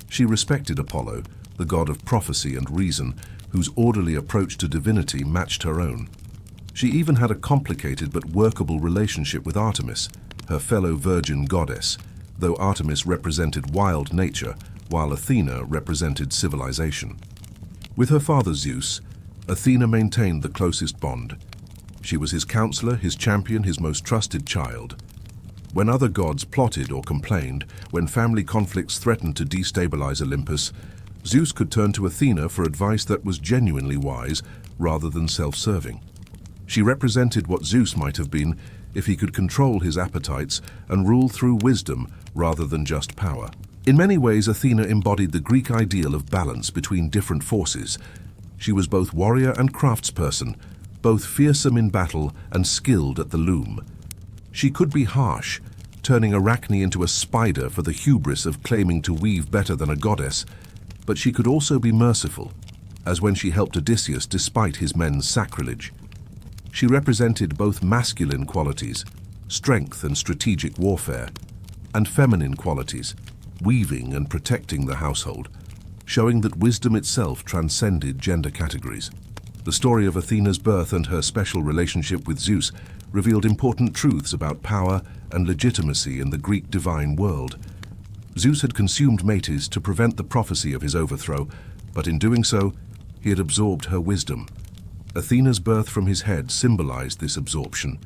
She respected Apollo, the god of prophecy and reason, whose orderly approach to divinity matched her own. She even had a complicated but workable relationship with Artemis, her fellow virgin goddess, though Artemis represented wild nature, while Athena represented civilization. With her father Zeus, Athena maintained the closest bond. She was his counselor, his champion, his most trusted child. When other gods plotted or complained, when family conflicts threatened to destabilize Olympus, Zeus could turn to Athena for advice that was genuinely wise rather than self-serving. She represented what Zeus might have been if he could control his appetites and rule through wisdom rather than just power. In many ways, Athena embodied the Greek ideal of balance between different forces. She was both warrior and craftsperson, both fearsome in battle and skilled at the loom. She could be harsh, turning Arachne into a spider for the hubris of claiming to weave better than a goddess, but she could also be merciful, as when she helped Odysseus despite his men's sacrilege. She represented both masculine qualities, strength and strategic warfare, and feminine qualities, weaving and protecting the household, showing that wisdom itself transcended gender categories. The story of Athena's birth and her special relationship with Zeus revealed important truths about power and legitimacy in the Greek divine world. Zeus had consumed Metis to prevent the prophecy of his overthrow, but in doing so, he had absorbed her wisdom. Athena's birth from his head symbolized this absorption.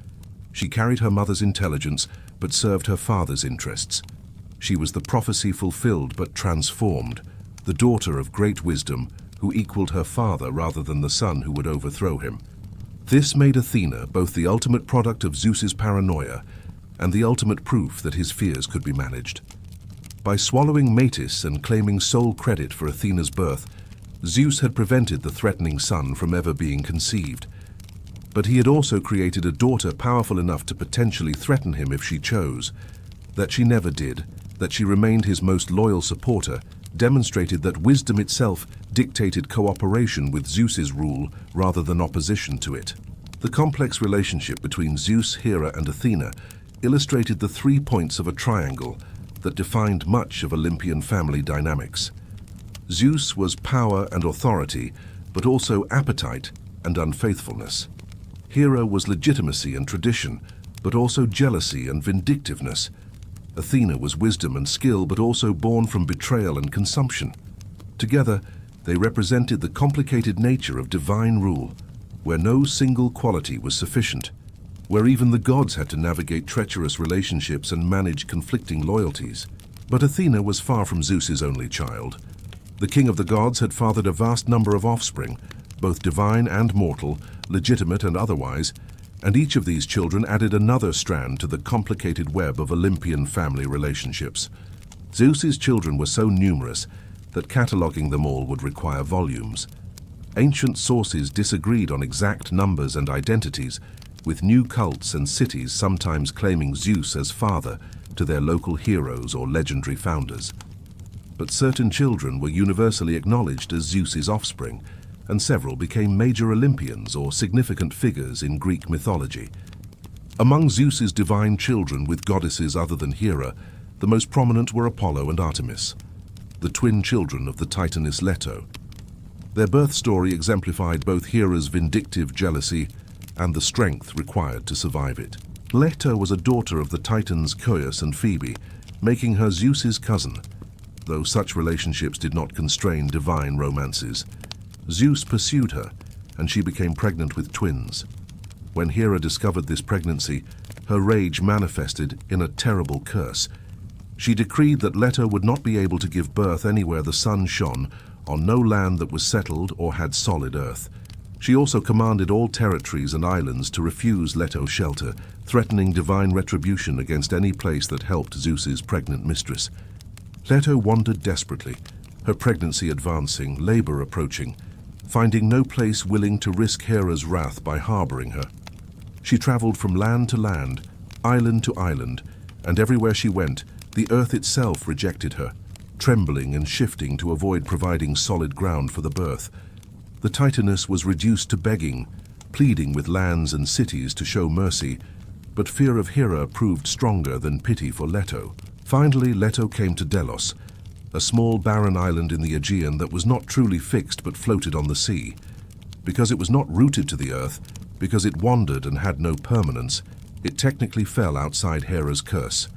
She carried her mother's intelligence, but served her father's interests. She was the prophecy fulfilled but transformed, the daughter of great wisdom who equaled her father rather than the son who would overthrow him. This made Athena both the ultimate product of Zeus's paranoia and the ultimate proof that his fears could be managed. By swallowing Metis and claiming sole credit for Athena's birth, Zeus had prevented the threatening son from ever being conceived. But he had also created a daughter powerful enough to potentially threaten him if she chose. That she never did, that she remained his most loyal supporter, demonstrated that wisdom itself dictated cooperation with Zeus's rule rather than opposition to it. The complex relationship between Zeus, Hera, and Athena illustrated the 3 points of a triangle that defined much of Olympian family dynamics. Zeus was power and authority, but also appetite and unfaithfulness. Hera was legitimacy and tradition, but also jealousy and vindictiveness. Athena was wisdom and skill, but also born from betrayal and consumption. Together, they represented the complicated nature of divine rule, where no single quality was sufficient, where even the gods had to navigate treacherous relationships and manage conflicting loyalties. But Athena was far from Zeus's only child. The king of the gods had fathered a vast number of offspring, both divine and mortal, legitimate and otherwise, and each of these children added another strand to the complicated web of Olympian family relationships. Zeus's children were so numerous that cataloguing them all would require volumes. Ancient sources disagreed on exact numbers and identities, with new cults and cities sometimes claiming Zeus as father to their local heroes or legendary founders. But certain children were universally acknowledged as Zeus's offspring, and several became major Olympians or significant figures in Greek mythology. Among Zeus's divine children with goddesses other than Hera, the most prominent were Apollo and Artemis, the twin children of the Titaness Leto. Their birth story exemplified both Hera's vindictive jealousy and the strength required to survive it. Leto was a daughter of the Titans Coeus and Phoebe, making her Zeus's cousin, though such relationships did not constrain divine romances. Zeus pursued her, and she became pregnant with twins. When Hera discovered this pregnancy, her rage manifested in a terrible curse. She decreed that Leto would not be able to give birth anywhere the sun shone, on no land that was settled or had solid earth. She also commanded all territories and islands to refuse Leto shelter, threatening divine retribution against any place that helped Zeus's pregnant mistress. Leto wandered desperately, her pregnancy advancing, labor approaching, finding no place willing to risk Hera's wrath by harboring her. She traveled from land to land, island to island, and everywhere she went, the earth itself rejected her, trembling and shifting to avoid providing solid ground for the birth. The Titaness was reduced to begging, pleading with lands and cities to show mercy, but fear of Hera proved stronger than pity for Leto. Finally, Leto came to Delos, a small barren island in the Aegean that was not truly fixed but floated on the sea. Because it was not rooted to the earth, because it wandered and had no permanence, it technically fell outside Hera's curse.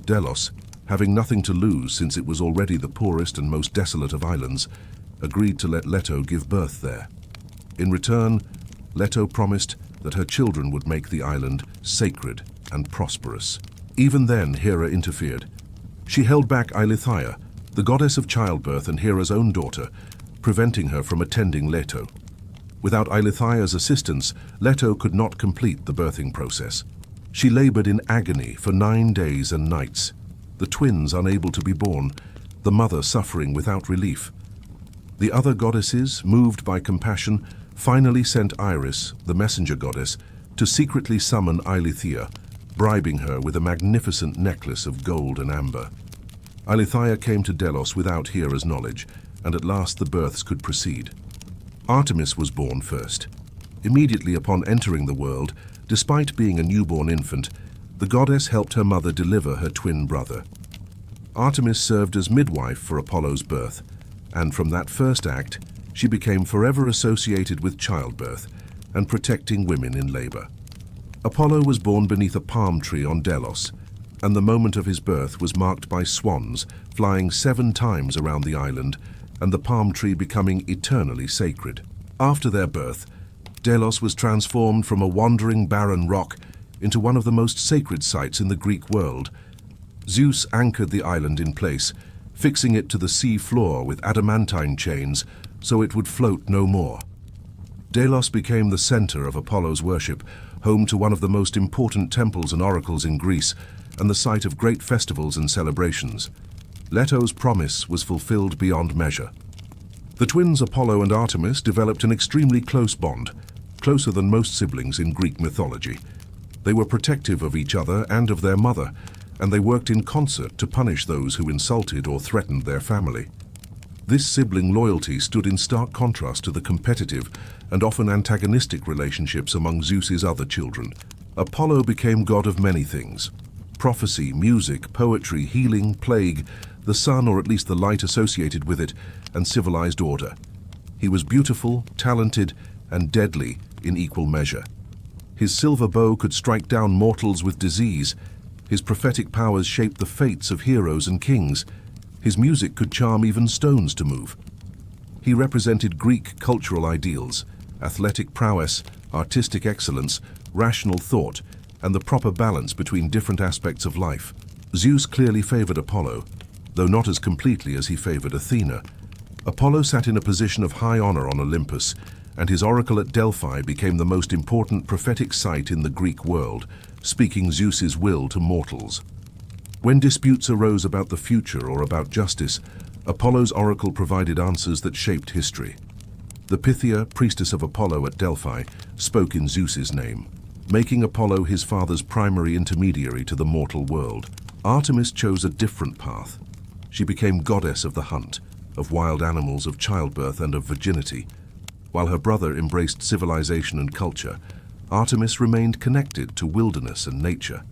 Delos, having nothing to lose since it was already the poorest and most desolate of islands, agreed to let Leto give birth there. In return, Leto promised that her children would make the island sacred and prosperous. Even then, Hera interfered. She held back Eileithyia, the goddess of childbirth and Hera's own daughter, preventing her from attending Leto. Without Eileithyia's assistance, Leto could not complete the birthing process. She labored in agony for 9 days and nights, the twins unable to be born, the mother suffering without relief. The other goddesses, moved by compassion, finally sent Iris, the messenger goddess, to secretly summon Eileithyia, bribing her with a magnificent necklace of gold and amber. Eileithyia came to Delos without Hera's knowledge, and at last the births could proceed. Artemis was born first. Immediately upon entering the world, despite being a newborn infant, the goddess helped her mother deliver her twin brother. Artemis served as midwife for Apollo's birth, and from that first act, she became forever associated with childbirth and protecting women in labor. Apollo was born beneath a palm tree on Delos, and the moment of his birth was marked by swans flying 7 times around the island and the palm tree becoming eternally sacred. After their birth, Delos was transformed from a wandering barren rock into one of the most sacred sites in the Greek world. Zeus anchored the island in place, fixing it to the sea floor with adamantine chains so it would float no more. Delos became the center of Apollo's worship, home to one of the most important temples and oracles in Greece, and the site of great festivals and celebrations. Leto's promise was fulfilled beyond measure. The twins Apollo and Artemis developed an extremely close bond, closer than most siblings in Greek mythology. They were protective of each other and of their mother, and they worked in concert to punish those who insulted or threatened their family. This sibling loyalty stood in stark contrast to the competitive and often antagonistic relationships among Zeus's other children. Apollo became god of many things: prophecy, music, poetry, healing, plague, the sun or at least the light associated with it, and civilized order. He was beautiful, talented, and deadly in equal measure. His silver bow could strike down mortals with disease. His prophetic powers shaped the fates of heroes and kings. His music could charm even stones to move. He represented Greek cultural ideals: athletic prowess, artistic excellence, rational thought, and the proper balance between different aspects of life. Zeus clearly favored Apollo, though not as completely as he favored Athena. Apollo sat in a position of high honor on Olympus, and his oracle at Delphi became the most important prophetic site in the Greek world, speaking Zeus's will to mortals. When disputes arose about the future or about justice, Apollo's oracle provided answers that shaped history. The Pythia, priestess of Apollo at Delphi, spoke in Zeus's name, making Apollo his father's primary intermediary to the mortal world. Artemis chose a different path. She became goddess of the hunt, of wild animals, of childbirth, and of virginity. While her brother embraced civilization and culture, Artemis remained connected to wilderness and nature.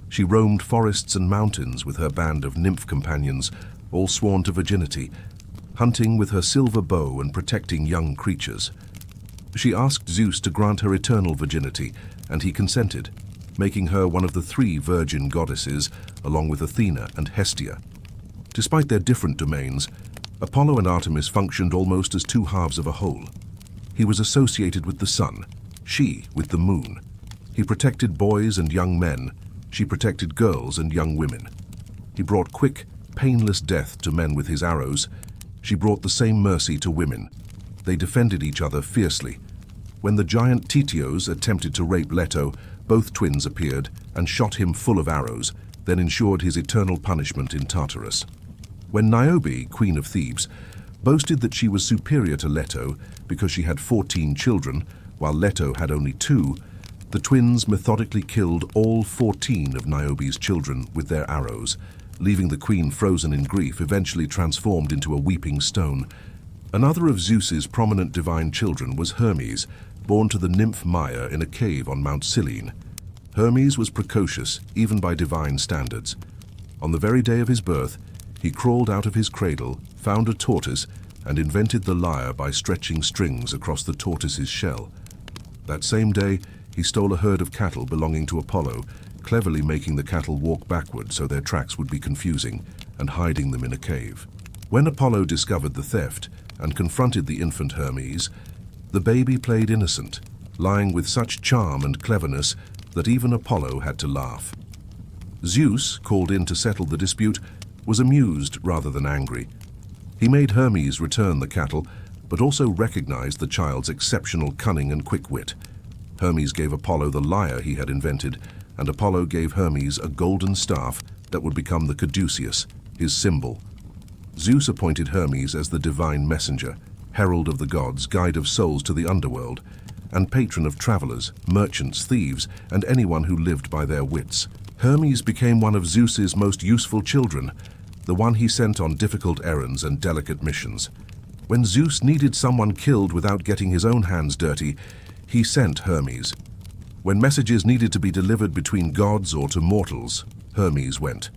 She roamed forests and mountains with her band of nymph companions, all sworn to virginity, hunting with her silver bow and protecting young creatures. She asked Zeus to grant her eternal virginity, and he consented, making her one of the 3 virgin goddesses, along with Athena and Hestia. Despite their different domains, Apollo and Artemis functioned almost as 2 halves of a whole. He was associated with the sun, she with the moon. He protected boys and young men, she protected girls and young women. He brought quick, painless death to men with his arrows. She brought the same mercy to women. They defended each other fiercely. When the giant Tityos attempted to rape Leto, both twins appeared and shot him full of arrows, then ensured his eternal punishment in Tartarus. When Niobe, queen of Thebes, boasted that she was superior to Leto because she had 14 children, while Leto had only 2, the twins methodically killed all 14 of Niobe's children with their arrows, leaving the queen frozen in grief, eventually transformed into a weeping stone. Another of Zeus's prominent divine children was Hermes, born to the nymph Maia in a cave on Mount Cyllene. Hermes was precocious, even by divine standards. On the very day of his birth, he crawled out of his cradle, found a tortoise, and invented the lyre by stretching strings across the tortoise's shell. That same day, he stole a herd of cattle belonging to Apollo, cleverly making the cattle walk backward so their tracks would be confusing, and hiding them in a cave. When Apollo discovered the theft and confronted the infant Hermes, the baby played innocent, lying with such charm and cleverness that even Apollo had to laugh. Zeus, called in to settle the dispute, was amused rather than angry. He made Hermes return the cattle, but also recognized the child's exceptional cunning and quick wit. Hermes gave Apollo the lyre he had invented, and Apollo gave Hermes a golden staff that would become the caduceus, his symbol. Zeus appointed Hermes as the divine messenger, herald of the gods, guide of souls to the underworld, and patron of travelers, merchants, thieves, and anyone who lived by their wits. Hermes became one of Zeus's most useful children, the one he sent on difficult errands and delicate missions. When Zeus needed someone killed without getting his own hands dirty, he sent Hermes. When messages needed to be delivered between gods or to mortals, Hermes went.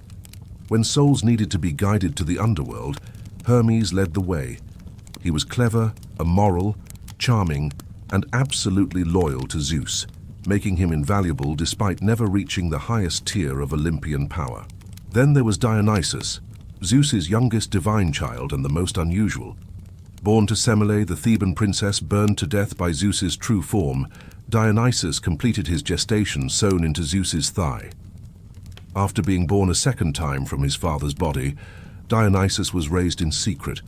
When souls needed to be guided to the underworld, Hermes led the way. He was clever, immoral, charming, and absolutely loyal to Zeus, making him invaluable despite never reaching the highest tier of Olympian power. Then there was Dionysus, Zeus's youngest divine child and the most unusual. Born to Semele, the Theban princess burned to death by Zeus's true form, Dionysus completed his gestation sewn into Zeus's thigh. After being born a second time from his father's body, Dionysus was raised in secret,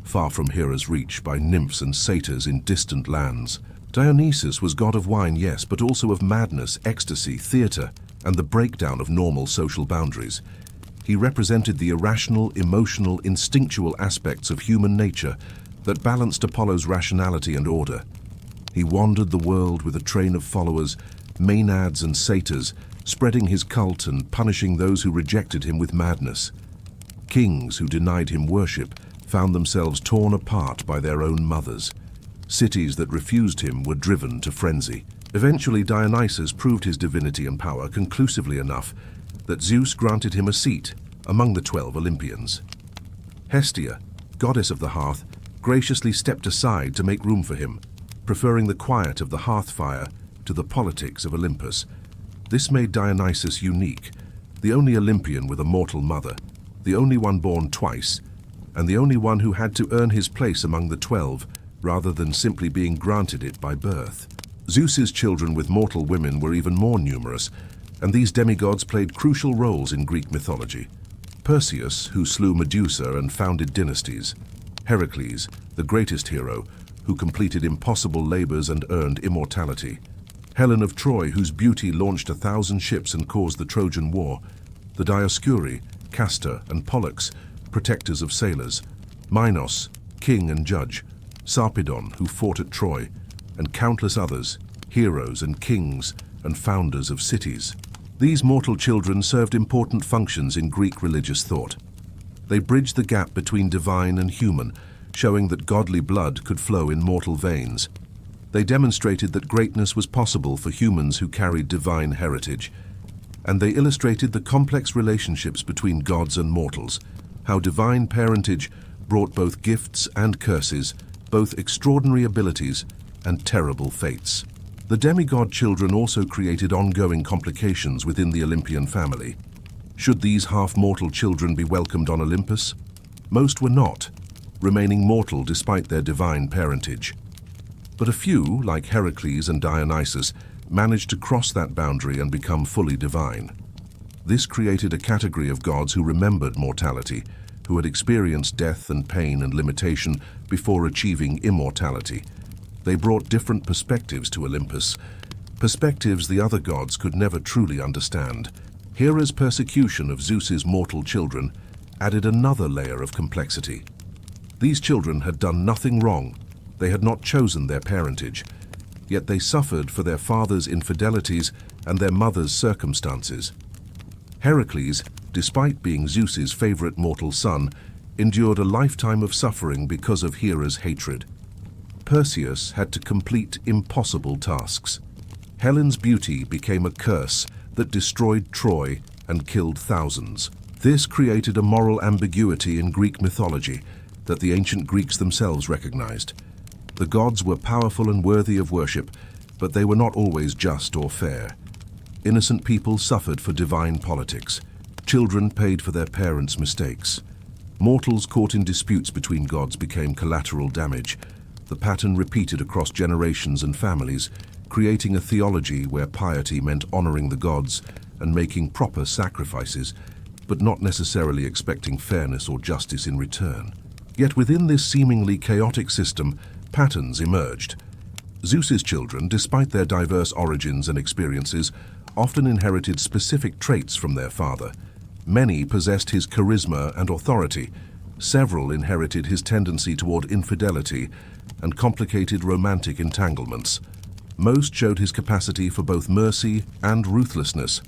far from Hera's reach, by nymphs and satyrs in distant lands. Dionysus was god of wine, yes, but also of madness, ecstasy, theater, and the breakdown of normal social boundaries. He represented the irrational, emotional, instinctual aspects of human nature that balanced Apollo's rationality and order. He wandered the world with a train of followers, maenads and satyrs, spreading his cult and punishing those who rejected him with madness. Kings who denied him worship found themselves torn apart by their own mothers. Cities that refused him were driven to frenzy. Eventually, Dionysus proved his divinity and power conclusively enough that Zeus granted him a seat among the 12 Olympians. Hestia, goddess of the hearth, graciously stepped aside to make room for him, preferring the quiet of the hearth fire to the politics of Olympus. This made Dionysus unique, the only Olympian with a mortal mother, the only one born twice, and the only one who had to earn his place among the 12 rather than simply being granted it by birth. Zeus's children with mortal women were even more numerous, and these demigods played crucial roles in Greek mythology. Perseus, who slew Medusa and founded dynasties. Heracles, the greatest hero, who completed impossible labors and earned immortality. Helen of Troy, whose beauty launched 1,000 ships and caused the Trojan War. The Dioscuri, Castor, and Pollux, protectors of sailors. Minos, king and judge. Sarpedon, who fought at Troy, and countless others, heroes and kings and founders of cities. These mortal children served important functions in Greek religious thought. They bridged the gap between divine and human, showing that godly blood could flow in mortal veins. They demonstrated that greatness was possible for humans who carried divine heritage, and they illustrated the complex relationships between gods and mortals, how divine parentage brought both gifts and curses, both extraordinary abilities and terrible fates. The demigod children also created ongoing complications within the Olympian family. Should these half-mortal children be welcomed on Olympus? Most were not, remaining mortal despite their divine parentage. But a few, like Heracles and Dionysus, managed to cross that boundary and become fully divine. This created a category of gods who remembered mortality, who had experienced death and pain and limitation before achieving immortality. They brought different perspectives to Olympus, perspectives the other gods could never truly understand. Hera's persecution of Zeus's mortal children, added another layer of complexity. These children had done nothing wrong. They had not chosen their parentage, yet they suffered for their father's infidelities and their mother's circumstances. Heracles, despite being Zeus's favorite mortal son, endured a lifetime of suffering because of Hera's hatred. Perseus had to complete impossible tasks. Helen's beauty became a curse that destroyed Troy and killed thousands. This created a moral ambiguity in Greek mythology that the ancient Greeks themselves recognized. The gods were powerful and worthy of worship, but they were not always just or fair. Innocent people suffered for divine politics. Children paid for their parents' mistakes. Mortals caught in disputes between gods became collateral damage. The pattern repeated across generations and families, creating a theology where piety meant honoring the gods and making proper sacrifices, but not necessarily expecting fairness or justice in return. Yet within this seemingly chaotic system, patterns emerged. Zeus's children, despite their diverse origins and experiences, often inherited specific traits from their father. Many possessed his charisma and authority. Several inherited his tendency toward infidelity and complicated romantic entanglements. Most showed his capacity for both mercy and ruthlessness,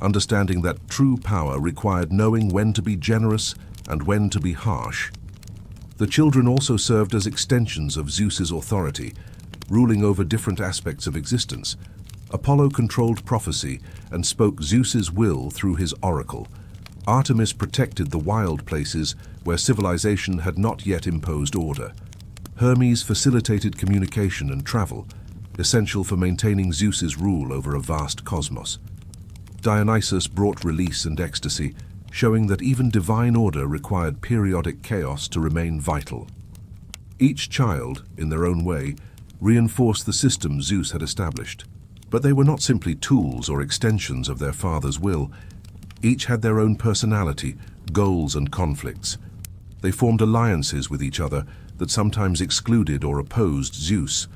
understanding that true power required knowing when to be generous and when to be harsh. The children also served as extensions of Zeus's authority, ruling over different aspects of existence. Apollo controlled prophecy and spoke Zeus's will through his oracle. Artemis protected the wild places where civilization had not yet imposed order. Hermes facilitated communication and travel, essential for maintaining Zeus's rule over a vast cosmos. Dionysus brought release and ecstasy, showing that even divine order required periodic chaos to remain vital. Each child, in their own way, reinforced the system Zeus had established. But they were not simply tools or extensions of their father's will. Each had their own personality, goals and conflicts. They formed alliances with each other that sometimes excluded or opposed Zeus.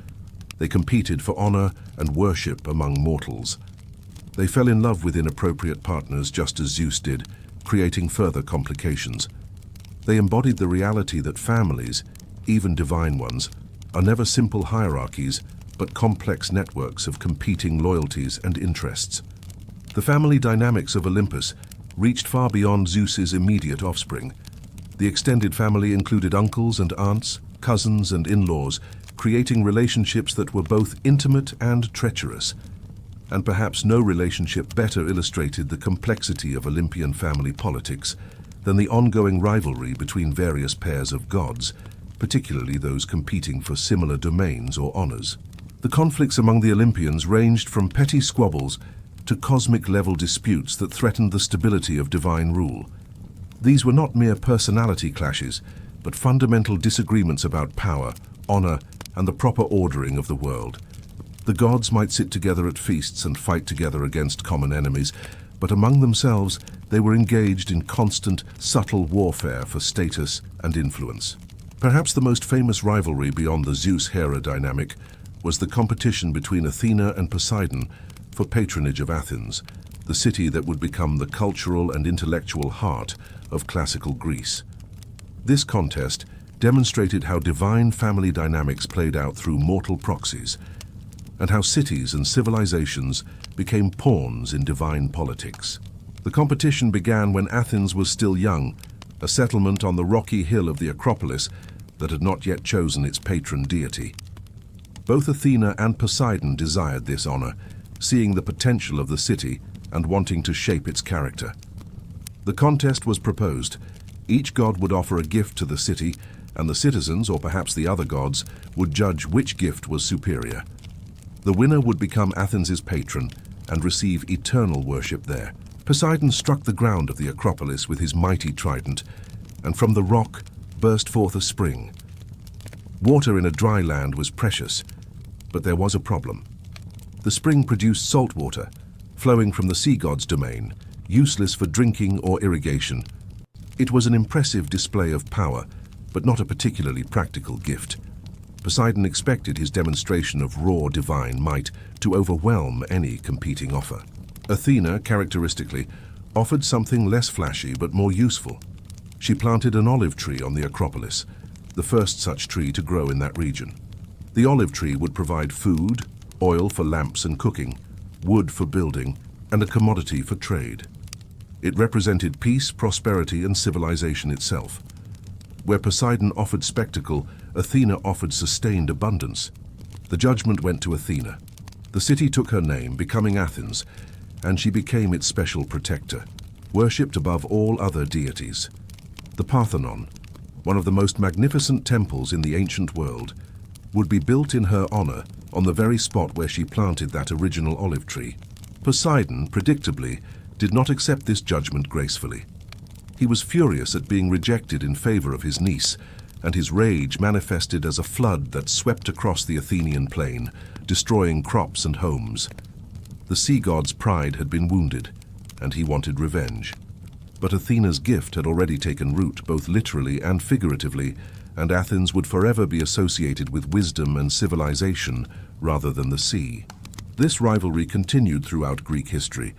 They competed for honor and worship among mortals. They fell in love with inappropriate partners just as Zeus did, creating further complications. They embodied the reality that families, even divine ones, are never simple hierarchies, but complex networks of competing loyalties and interests. The family dynamics of Olympus reached far beyond Zeus's immediate offspring. The extended family included uncles and aunts, cousins and in-laws, creating relationships that were both intimate and treacherous. And perhaps no relationship better illustrated the complexity of Olympian family politics than the ongoing rivalry between various pairs of gods, particularly those competing for similar domains or honors. The conflicts among the Olympians ranged from petty squabbles to cosmic-level disputes that threatened the stability of divine rule. These were not mere personality clashes, but fundamental disagreements about power, honor, and the proper ordering of the world. The gods might sit together at feasts and fight together against common enemies, but among themselves they were engaged in constant, subtle warfare for status and influence. Perhaps the most famous rivalry beyond the Zeus-Hera dynamic was the competition between Athena and Poseidon for patronage of Athens, the city that would become the cultural and intellectual heart of classical Greece. This contest demonstrated how divine family dynamics played out through mortal proxies, and how cities and civilizations became pawns in divine politics. The competition began when Athens was still young, a settlement on the rocky hill of the Acropolis that had not yet chosen its patron deity. Both Athena and Poseidon desired this honor, seeing the potential of the city and wanting to shape its character. The contest was proposed. Each god would offer a gift to the city, and the citizens, or perhaps the other gods, would judge which gift was superior. The winner would become Athens' patron and receive eternal worship there. Poseidon struck the ground of the Acropolis with his mighty trident, and from the rock burst forth a spring. Water in a dry land was precious, but there was a problem. The spring produced salt water, flowing from the sea god's domain, useless for drinking or irrigation. It was an impressive display of power, but not a particularly practical gift. Poseidon expected his demonstration of raw divine might to overwhelm any competing offer. Athena, characteristically, offered something less flashy but more useful. She planted an olive tree on the Acropolis, the first such tree to grow in that region. The olive tree would provide food, oil for lamps and cooking, wood for building, and a commodity for trade. It represented peace, prosperity, and civilization itself. Where Poseidon offered spectacle, Athena offered sustained abundance. The judgment went to Athena. The city took her name, becoming Athens, and she became its special protector, worshipped above all other deities. The Parthenon, one of the most magnificent temples in the ancient world, would be built in her honor on the very spot where she planted that original olive tree. Poseidon, predictably, did not accept this judgment gracefully. He was furious at being rejected in favor of his niece, and his rage manifested as a flood that swept across the Athenian plain, destroying crops and homes. The sea god's pride had been wounded, and he wanted revenge. But Athena's gift had already taken root, both literally and figuratively, and Athens would forever be associated with wisdom and civilization rather than the sea. This rivalry continued throughout Greek history.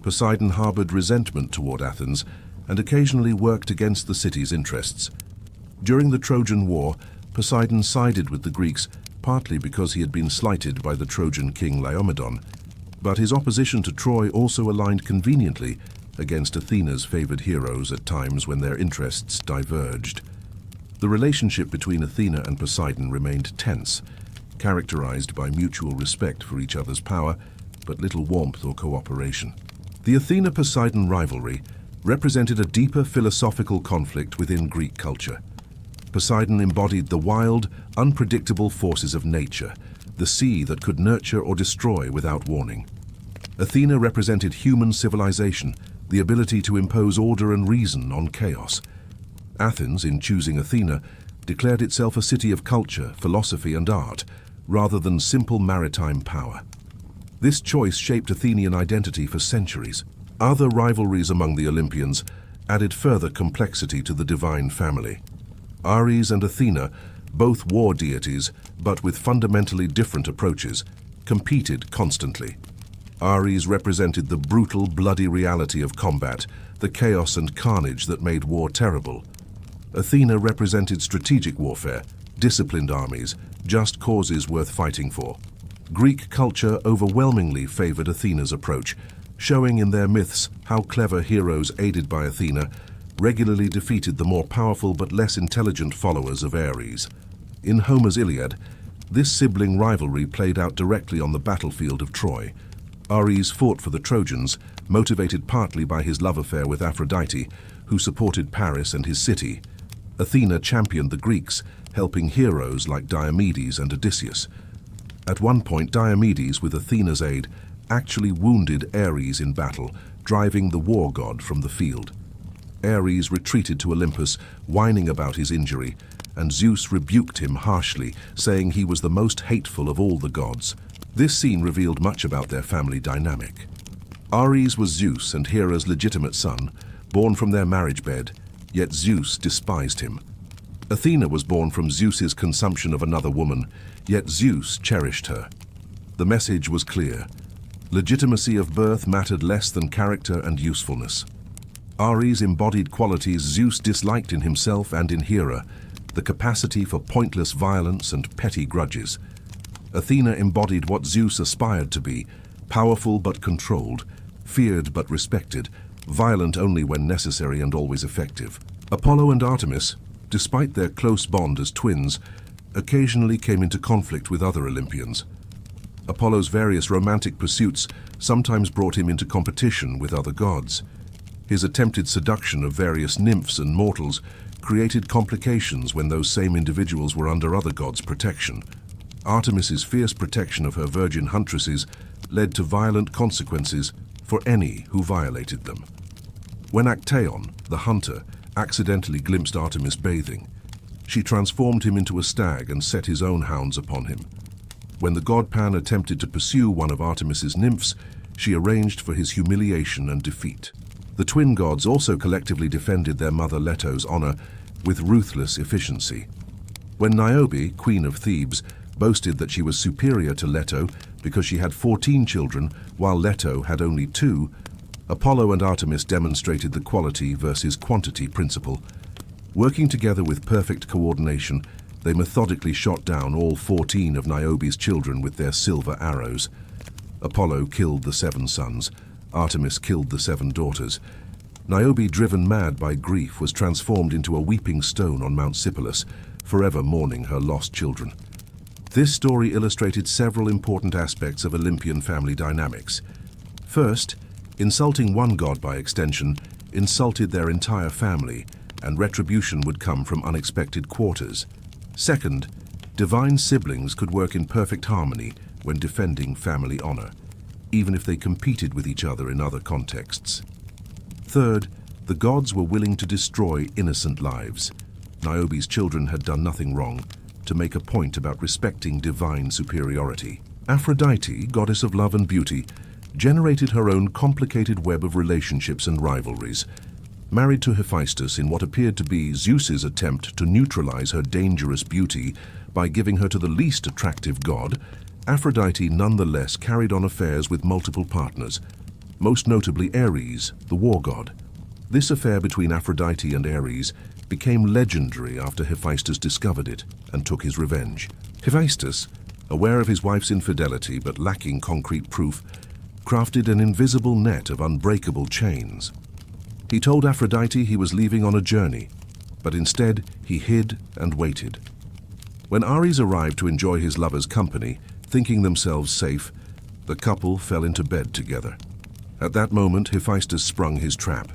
Poseidon harbored resentment toward Athens and occasionally worked against the city's interests. During the Trojan War, Poseidon sided with the Greeks partly because he had been slighted by the Trojan king Laomedon, but his opposition to Troy also aligned conveniently against Athena's favored heroes at times when their interests diverged. The relationship between Athena and Poseidon remained tense, characterized by mutual respect for each other's power, but little warmth or cooperation. The Athena-Poseidon rivalry represented a deeper philosophical conflict within Greek culture. Poseidon embodied the wild, unpredictable forces of nature, the sea that could nurture or destroy without warning. Athena represented human civilization, the ability to impose order and reason on chaos. Athens, in choosing Athena, declared itself a city of culture, philosophy, and art, rather than simple maritime power. This choice shaped Athenian identity for centuries. Other rivalries among the Olympians added further complexity to the divine family. Ares and Athena, both war deities, but with fundamentally different approaches, competed constantly. Ares represented the brutal, bloody reality of combat, the chaos and carnage that made war terrible. Athena represented strategic warfare, disciplined armies, just causes worth fighting for. Greek culture overwhelmingly favored Athena's approach, showing in their myths how clever heroes aided by Athena regularly defeated the more powerful but less intelligent followers of Ares. In Homer's Iliad, this sibling rivalry played out directly on the battlefield of Troy. Ares fought for the Trojans, motivated partly by his love affair with Aphrodite, who supported Paris and his city. Athena championed the Greeks, helping heroes like Diomedes and Odysseus. At one point, Diomedes, with Athena's aid, actually wounded Ares in battle, driving the war god from the field. Ares retreated to Olympus, whining about his injury, and Zeus rebuked him harshly, saying he was the most hateful of all the gods. This scene revealed much about their family dynamic. Ares was Zeus and Hera's legitimate son, born from their marriage bed, yet Zeus despised him. Athena was born from Zeus's consumption of another woman, yet Zeus cherished her. The message was clear. Legitimacy of birth mattered less than character and usefulness. Ares embodied qualities Zeus disliked in himself and in Hera, the capacity for pointless violence and petty grudges. Athena embodied what Zeus aspired to be, powerful but controlled, feared but respected, violent only when necessary and always effective. Apollo and Artemis, despite their close bond as twins, occasionally came into conflict with other Olympians. Apollo's various romantic pursuits sometimes brought him into competition with other gods. His attempted seduction of various nymphs and mortals created complications when those same individuals were under other gods' protection. Artemis's fierce protection of her virgin huntresses led to violent consequences for any who violated them. When Actaeon, the hunter, accidentally glimpsed Artemis bathing, she transformed him into a stag and set his own hounds upon him. When the god Pan attempted to pursue one of Artemis's nymphs, she arranged for his humiliation and defeat. The twin gods also collectively defended their mother Leto's honor with ruthless efficiency. When Niobe, queen of Thebes, boasted that she was superior to Leto because she had 14 children while Leto had only 2, Apollo and Artemis demonstrated the quality versus quantity principle, Working together with perfect coordination, they methodically shot down all 14 of Niobe's children with their silver arrows. Apollo killed the 7 sons, Artemis killed the 7 daughters. Niobe, driven mad by grief, was transformed into a weeping stone on Mount Sipylus, forever mourning her lost children. This story illustrated several important aspects of Olympian family dynamics. First, insulting one god by extension insulted their entire family, and retribution would come from unexpected quarters. Second, divine siblings could work in perfect harmony when defending family honor, even if they competed with each other in other contexts. Third, the gods were willing to destroy innocent lives. Niobe's children had done nothing wrong, to make a point about respecting divine superiority. Aphrodite, goddess of love and beauty, generated her own complicated web of relationships and rivalries. Married to Hephaestus in what appeared to be Zeus's attempt to neutralize her dangerous beauty by giving her to the least attractive god, Aphrodite nonetheless carried on affairs with multiple partners, most notably Ares, the war god. This affair between Aphrodite and Ares became legendary after Hephaestus discovered it and took his revenge. Hephaestus, aware of his wife's infidelity but lacking concrete proof, crafted an invisible net of unbreakable chains. He told Aphrodite he was leaving on a journey, but instead he hid and waited. When Ares arrived to enjoy his lover's company, thinking themselves safe, the couple fell into bed together. At that moment, Hephaestus sprung his trap.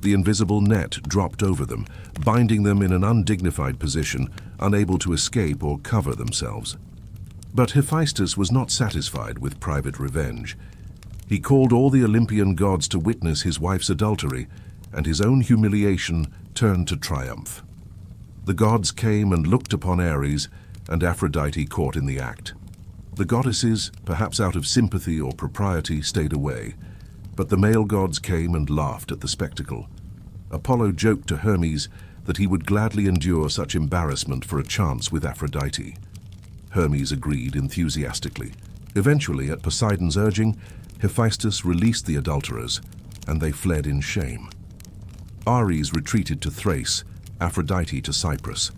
The invisible net dropped over them, binding them in an undignified position, unable to escape or cover themselves. But Hephaestus was not satisfied with private revenge. He called all the Olympian gods to witness his wife's adultery, and his own humiliation turned to triumph. The gods came and looked upon Ares, and Aphrodite caught in the act. The goddesses, perhaps out of sympathy or propriety, stayed away. But the male gods came and laughed at the spectacle. Apollo joked to Hermes that he would gladly endure such embarrassment for a chance with Aphrodite. Hermes agreed enthusiastically. Eventually, at Poseidon's urging, Hephaestus released the adulterers, and they fled in shame. Ares retreated to Thrace, Aphrodite to Cyprus.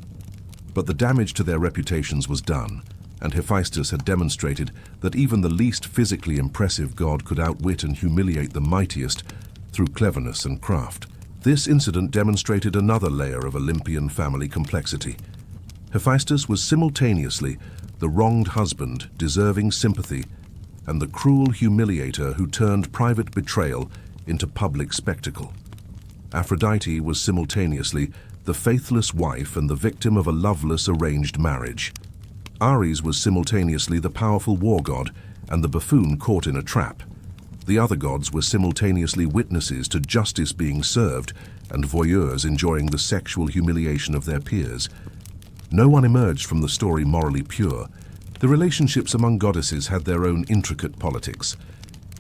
But the damage to their reputations was done, and Hephaestus had demonstrated that even the least physically impressive god could outwit and humiliate the mightiest through cleverness and craft. This incident demonstrated another layer of Olympian family complexity. Hephaestus was simultaneously the wronged husband deserving sympathy and the cruel humiliator who turned private betrayal into public spectacle. Aphrodite was simultaneously the faithless wife and the victim of a loveless arranged marriage. Ares was simultaneously the powerful war god and the buffoon caught in a trap. The other gods were simultaneously witnesses to justice being served and voyeurs enjoying the sexual humiliation of their peers. No one emerged from the story morally pure. The relationships among goddesses had their own intricate politics.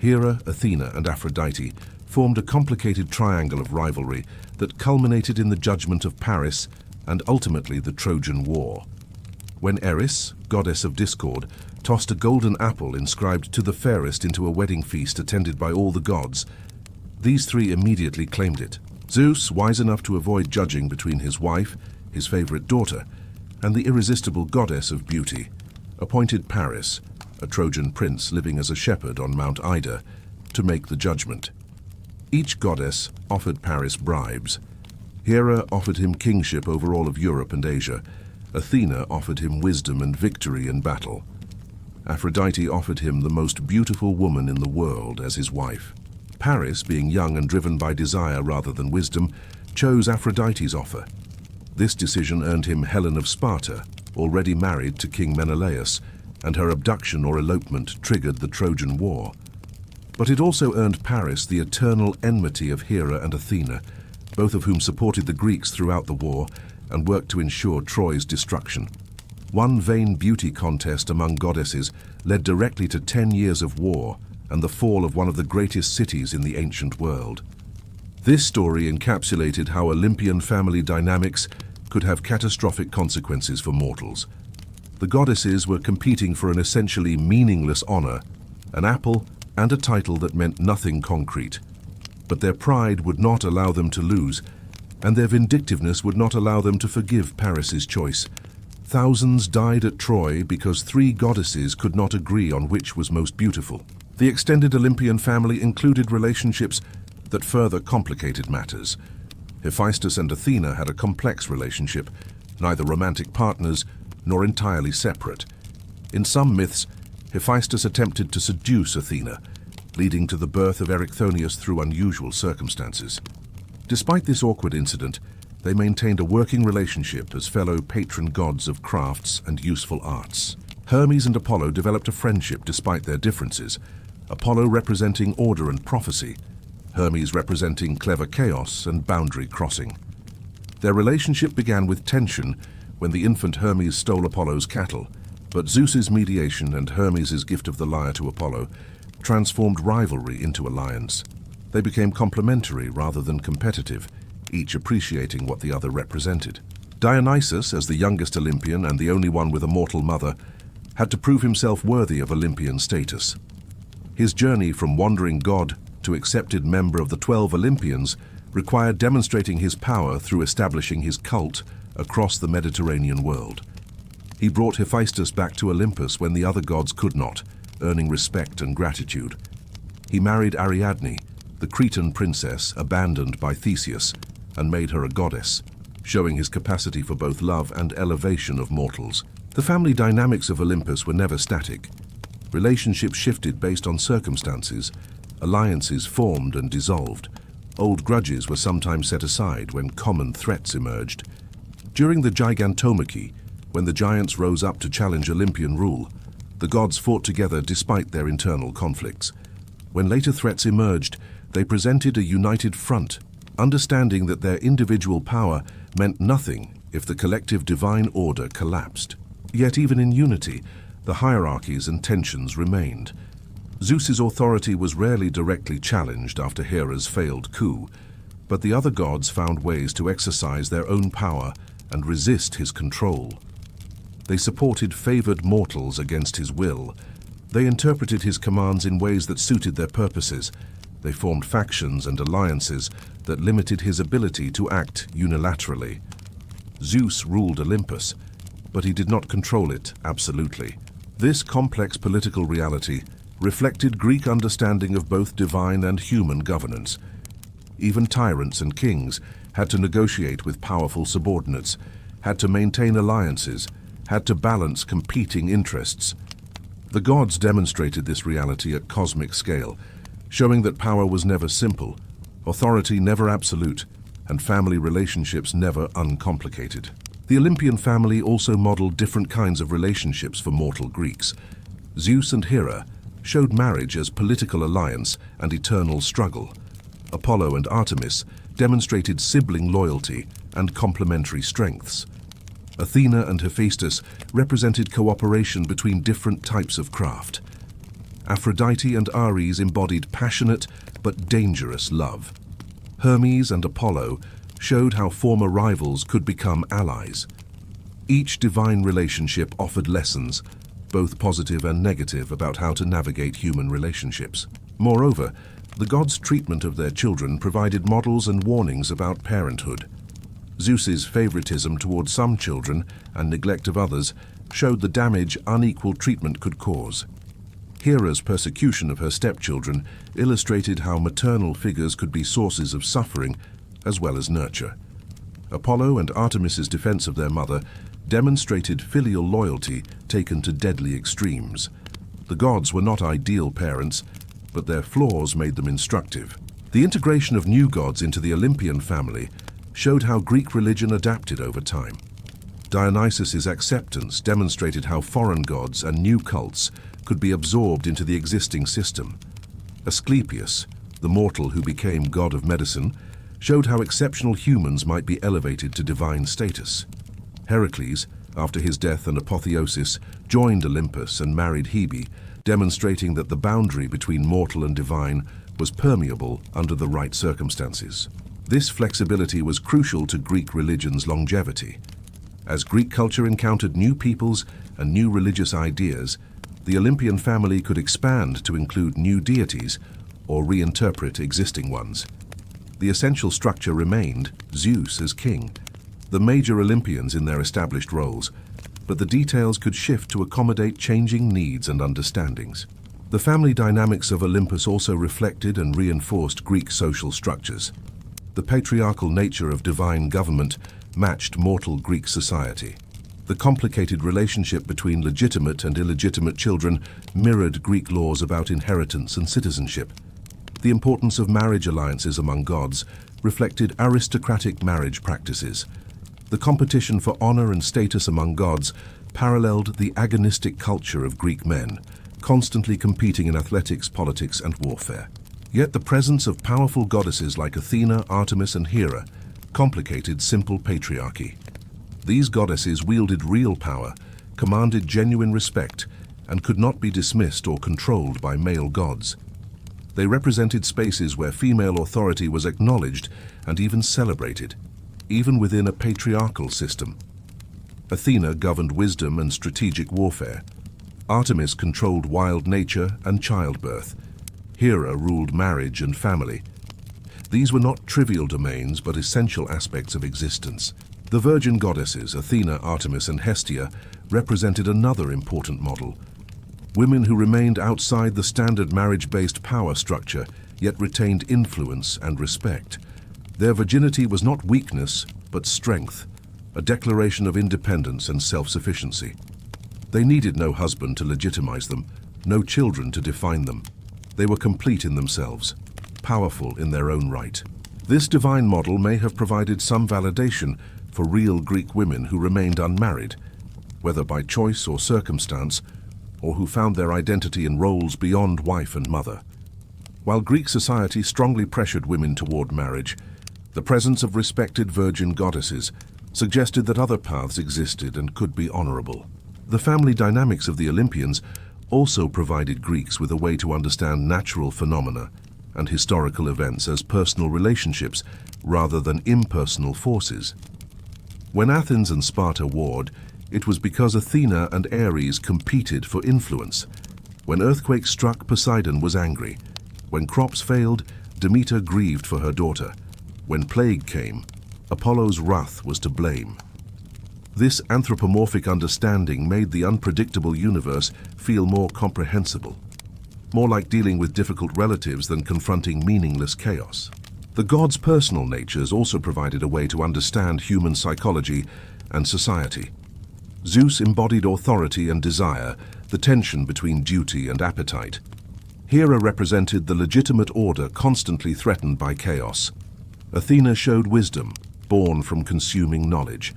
Hera, Athena, and Aphrodite formed a complicated triangle of rivalry that culminated in the judgment of Paris and ultimately the Trojan War. When Eris, goddess of discord, tossed a golden apple inscribed "To the fairest" into a wedding feast attended by all the gods, these 3 immediately claimed it. Zeus, wise enough to avoid judging between his wife, his favorite daughter, and the irresistible goddess of beauty, appointed Paris, a Trojan prince living as a shepherd on Mount Ida, to make the judgment. Each goddess offered Paris bribes. Hera offered him kingship over all of Europe and Asia. Athena offered him wisdom and victory in battle. Aphrodite offered him the most beautiful woman in the world as his wife. Paris, being young and driven by desire rather than wisdom, chose Aphrodite's offer. This decision earned him Helen of Sparta, already married to King Menelaus, and her abduction or elopement triggered the Trojan War. But it also earned Paris the eternal enmity of Hera and Athena, both of whom supported the Greeks throughout the war and worked to ensure Troy's destruction. One vain beauty contest among goddesses led directly to 10 years of war and the fall of one of the greatest cities in the ancient world. This story encapsulated how Olympian family dynamics could have catastrophic consequences for mortals. The goddesses were competing for an essentially meaningless honor, an apple and a title that meant nothing concrete. But their pride would not allow them to lose. and their vindictiveness would not allow them to forgive Paris's choice. Thousands died at Troy because three goddesses could not agree on which was most beautiful. The extended Olympian family included relationships that further complicated matters. Hephaestus and Athena had a complex relationship, neither romantic partners nor entirely separate. In some myths, Hephaestus attempted to seduce Athena, leading to the birth of Erichthonius through unusual circumstances. Despite this awkward incident, they maintained a working relationship as fellow patron gods of crafts and useful arts. Hermes and Apollo developed a friendship despite their differences, Apollo representing order and prophecy, Hermes representing clever chaos and boundary crossing. Their relationship began with tension when the infant Hermes stole Apollo's cattle, but Zeus's mediation and Hermes's gift of the lyre to Apollo transformed rivalry into alliance. They became complementary rather than competitive, each appreciating what the other represented. Dionysus, as the youngest Olympian and the only one with a mortal mother, had to prove himself worthy of Olympian status. His journey from wandering god to accepted member of the 12 Olympians required demonstrating his power through establishing his cult across the Mediterranean world. He brought Hephaestus back to Olympus when the other gods could not, earning respect and gratitude. He married Ariadne, the Cretan princess abandoned by Theseus, and made her a goddess, showing his capacity for both love and elevation of mortals. The family dynamics of Olympus were never static. Relationships shifted based on circumstances, alliances formed and dissolved. Old grudges were sometimes set aside when common threats emerged. During the Gigantomachy, when the giants rose up to challenge Olympian rule, the gods fought together despite their internal conflicts. When later threats emerged, they presented a united front, understanding that their individual power meant nothing if the collective divine order collapsed. Yet even in unity, the hierarchies and tensions remained. Zeus's authority was rarely directly challenged after Hera's failed coup, but the other gods found ways to exercise their own power and resist his control. They supported favored mortals against his will. They interpreted his commands in ways that suited their purposes. They formed factions and alliances that limited his ability to act unilaterally. Zeus ruled Olympus, but he did not control it absolutely. This complex political reality reflected Greek understanding of both divine and human governance. Even tyrants and kings had to negotiate with powerful subordinates, had to maintain alliances, had to balance competing interests. The gods demonstrated this reality at cosmic scale, showing that power was never simple, authority never absolute, and family relationships never uncomplicated. The Olympian family also modeled different kinds of relationships for mortal Greeks. Zeus and Hera showed marriage as political alliance and eternal struggle. Apollo and Artemis demonstrated sibling loyalty and complementary strengths. Athena and Hephaestus represented cooperation between different types of craft. Aphrodite and Ares embodied passionate but dangerous love. Hermes and Apollo showed how former rivals could become allies. Each divine relationship offered lessons, both positive and negative, about how to navigate human relationships. Moreover, the gods' treatment of their children provided models and warnings about parenthood. Zeus's favoritism towards some children and neglect of others showed the damage unequal treatment could cause. Hera's persecution of her stepchildren illustrated how maternal figures could be sources of suffering as well as nurture. Apollo and Artemis's defense of their mother demonstrated filial loyalty taken to deadly extremes. The gods were not ideal parents, but their flaws made them instructive. The integration of new gods into the Olympian family showed how Greek religion adapted over time. Dionysus's acceptance demonstrated how foreign gods and new cults could be absorbed into the existing system. Asclepius, the mortal who became god of medicine, showed how exceptional humans might be elevated to divine status. Heracles, after his death and apotheosis, joined Olympus and married Hebe, demonstrating that the boundary between mortal and divine was permeable under the right circumstances. This flexibility was crucial to Greek religion's longevity. As Greek culture encountered new peoples and new religious ideas, the Olympian family could expand to include new deities or reinterpret existing ones. The essential structure remained: Zeus as king, the major Olympians in their established roles, but the details could shift to accommodate changing needs and understandings. The family dynamics of Olympus also reflected and reinforced Greek social structures. The patriarchal nature of divine government matched mortal Greek society. The complicated relationship between legitimate and illegitimate children mirrored Greek laws about inheritance and citizenship. The importance of marriage alliances among gods reflected aristocratic marriage practices. The competition for honor and status among gods paralleled the agonistic culture of Greek men, constantly competing in athletics, politics, and warfare. Yet the presence of powerful goddesses like Athena, Artemis, and Hera complicated simple patriarchy. These goddesses wielded real power, commanded genuine respect, and could not be dismissed or controlled by male gods. They represented spaces where female authority was acknowledged and even celebrated, even within a patriarchal system. Athena governed wisdom and strategic warfare. Artemis controlled wild nature and childbirth. Hera ruled marriage and family. These were not trivial domains, but essential aspects of existence. The virgin goddesses, Athena, Artemis, and Hestia, represented another important model. Women who remained outside the standard marriage-based power structure, yet retained influence and respect. Their virginity was not weakness, but strength, a declaration of independence and self-sufficiency. They needed no husband to legitimize them, no children to define them. They were complete in themselves, powerful in their own right. This divine model may have provided some validation for real Greek women who remained unmarried, whether by choice or circumstance, or who found their identity in roles beyond wife and mother. While Greek society strongly pressured women toward marriage, the presence of respected virgin goddesses suggested that other paths existed and could be honorable. The family dynamics of the Olympians also provided Greeks with a way to understand natural phenomena and historical events as personal relationships rather than impersonal forces. When Athens and Sparta warred, it was because Athena and Ares competed for influence. When earthquakes struck, Poseidon was angry. When crops failed, Demeter grieved for her daughter. When plague came, Apollo's wrath was to blame. This anthropomorphic understanding made the unpredictable universe feel more comprehensible, more like dealing with difficult relatives than confronting meaningless chaos. The gods' personal natures also provided a way to understand human psychology and society. Zeus embodied authority and desire, the tension between duty and appetite. Hera represented the legitimate order constantly threatened by chaos. Athena showed wisdom, born from consuming knowledge.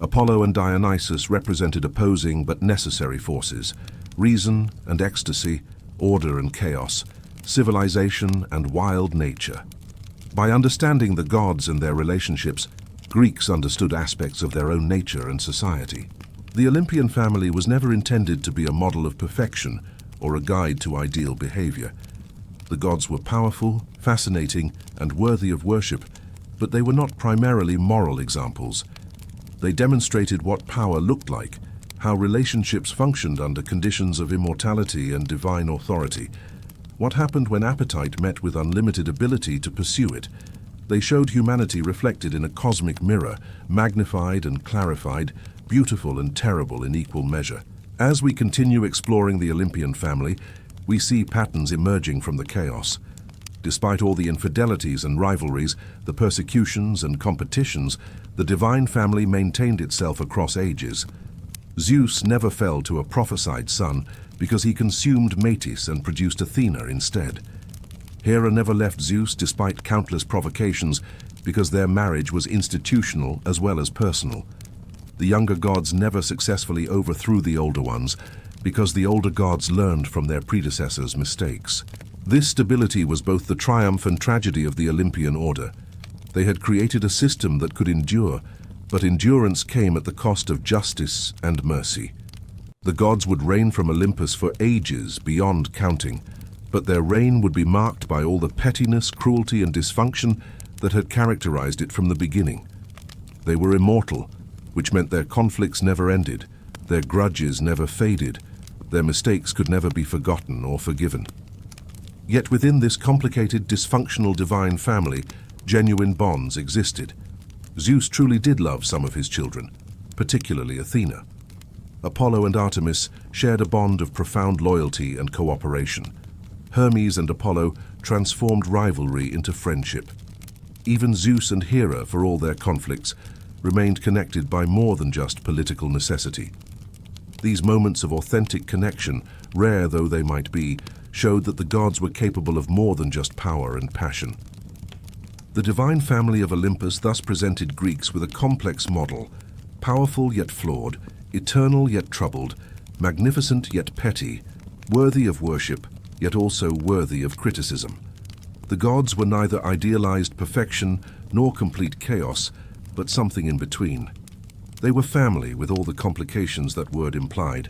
Apollo and Dionysus represented opposing but necessary forces: reason and ecstasy, order and chaos, civilization and wild nature. By understanding the gods and their relationships, Greeks understood aspects of their own nature and society. The Olympian family was never intended to be a model of perfection or a guide to ideal behavior. The gods were powerful, fascinating, and worthy of worship, but they were not primarily moral examples. They demonstrated what power looked like, how relationships functioned under conditions of immortality and divine authority, what happened when appetite met with unlimited ability to pursue it. They showed humanity reflected in a cosmic mirror, magnified and clarified, beautiful and terrible in equal measure. As we continue exploring the Olympian family, we see patterns emerging from the chaos. Despite all the infidelities and rivalries, the persecutions and competitions, the divine family maintained itself across ages. Zeus never fell to a prophesied son because he consumed Metis and produced Athena instead. Hera never left Zeus despite countless provocations because their marriage was institutional as well as personal. The younger gods never successfully overthrew the older ones because the older gods learned from their predecessors' mistakes. This stability was both the triumph and tragedy of the Olympian order. They had created a system that could endure, but endurance came at the cost of justice and mercy. The gods would reign from Olympus for ages beyond counting, but their reign would be marked by all the pettiness, cruelty, and dysfunction that had characterized it from the beginning. They were immortal, which meant their conflicts never ended, their grudges never faded, their mistakes could never be forgotten or forgiven. Yet within this complicated, dysfunctional divine family, Genuine bonds existed. Zeus truly did love some of his children, particularly Athena. Apollo and Artemis shared a bond of profound loyalty and cooperation. Hermes and Apollo transformed rivalry into friendship. Even Zeus and Hera, for all their conflicts, remained connected by more than just political necessity. These moments of authentic connection, rare though they might be, showed that the gods were capable of more than just power and passion. The divine family of Olympus thus presented Greeks with a complex model, powerful yet flawed, eternal yet troubled, magnificent yet petty, worthy of worship, yet also worthy of criticism. The gods were neither idealized perfection nor complete chaos, but something in between. They were family with all the complications that word implied,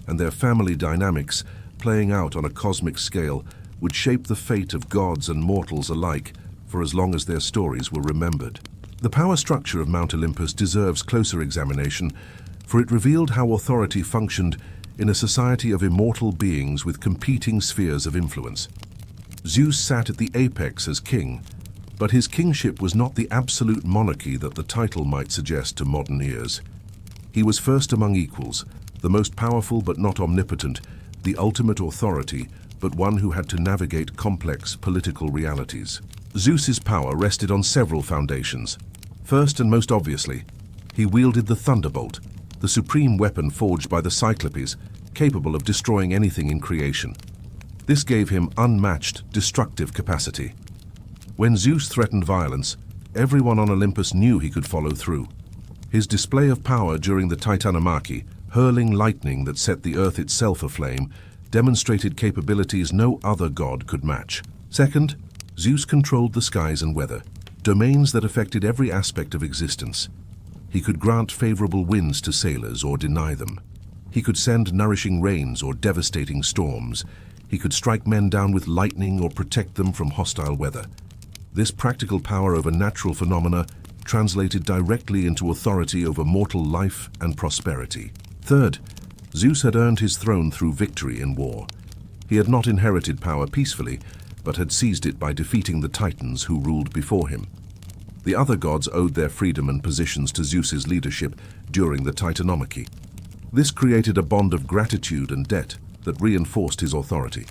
and their family dynamics, playing out on a cosmic scale, would shape the fate of gods and mortals alike for as long as their stories were remembered. The power structure of Mount Olympus deserves closer examination, for it revealed how authority functioned in a society of immortal beings with competing spheres of influence. Zeus sat at the apex as king, but his kingship was not the absolute monarchy that the title might suggest to modern ears. He was first among equals, the most powerful but not omnipotent, the ultimate authority, but one who had to navigate complex political realities. Zeus's power rested on several foundations. First and most obviously, he wielded the thunderbolt, the supreme weapon forged by the Cyclopes, capable of destroying anything in creation. This gave him unmatched destructive capacity. When Zeus threatened violence, everyone on Olympus knew he could follow through. His display of power during the Titanomachy, hurling lightning that set the earth itself aflame, demonstrated capabilities no other god could match. Second, Zeus controlled the skies and weather, domains that affected every aspect of existence. He could grant favorable winds to sailors or deny them. He could send nourishing rains or devastating storms. He could strike men down with lightning or protect them from hostile weather. This practical power over natural phenomena translated directly into authority over mortal life and prosperity. Third, Zeus had earned his throne through victory in war. He had not inherited power peacefully, but had seized it by defeating the Titans who ruled before him. The other gods owed their freedom and positions to Zeus's leadership during the Titanomachy. This created a bond of gratitude and debt that reinforced his authority.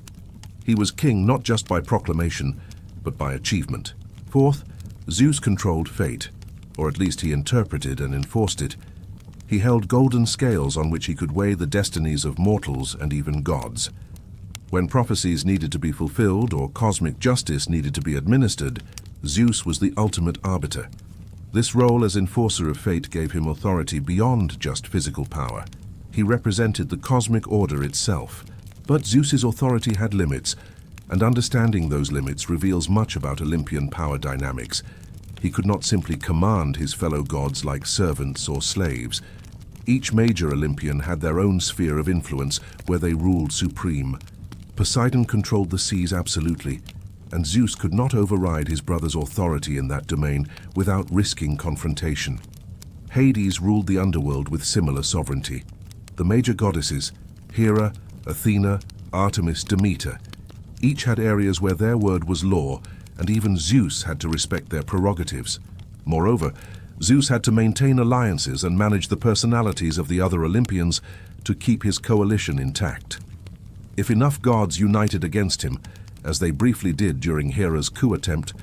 He was king not just by proclamation, but by achievement. Fourth, Zeus controlled fate, or at least he interpreted and enforced it. He held golden scales on which he could weigh the destinies of mortals and even gods. When prophecies needed to be fulfilled or cosmic justice needed to be administered, Zeus was the ultimate arbiter. This role as enforcer of fate gave him authority beyond just physical power. He represented the cosmic order itself. But Zeus's authority had limits, and understanding those limits reveals much about Olympian power dynamics. He could not simply command his fellow gods like servants or slaves. Each major Olympian had their own sphere of influence where they ruled supreme. Poseidon controlled the seas absolutely, and Zeus could not override his brother's authority in that domain without risking confrontation. Hades ruled the underworld with similar sovereignty. The major goddesses, Hera, Athena, Artemis, Demeter, each had areas where their word was law, and even Zeus had to respect their prerogatives. Moreover, Zeus had to maintain alliances and manage the personalities of the other Olympians to keep his coalition intact. If enough gods united against him, as they briefly did during Hera's coup attempt,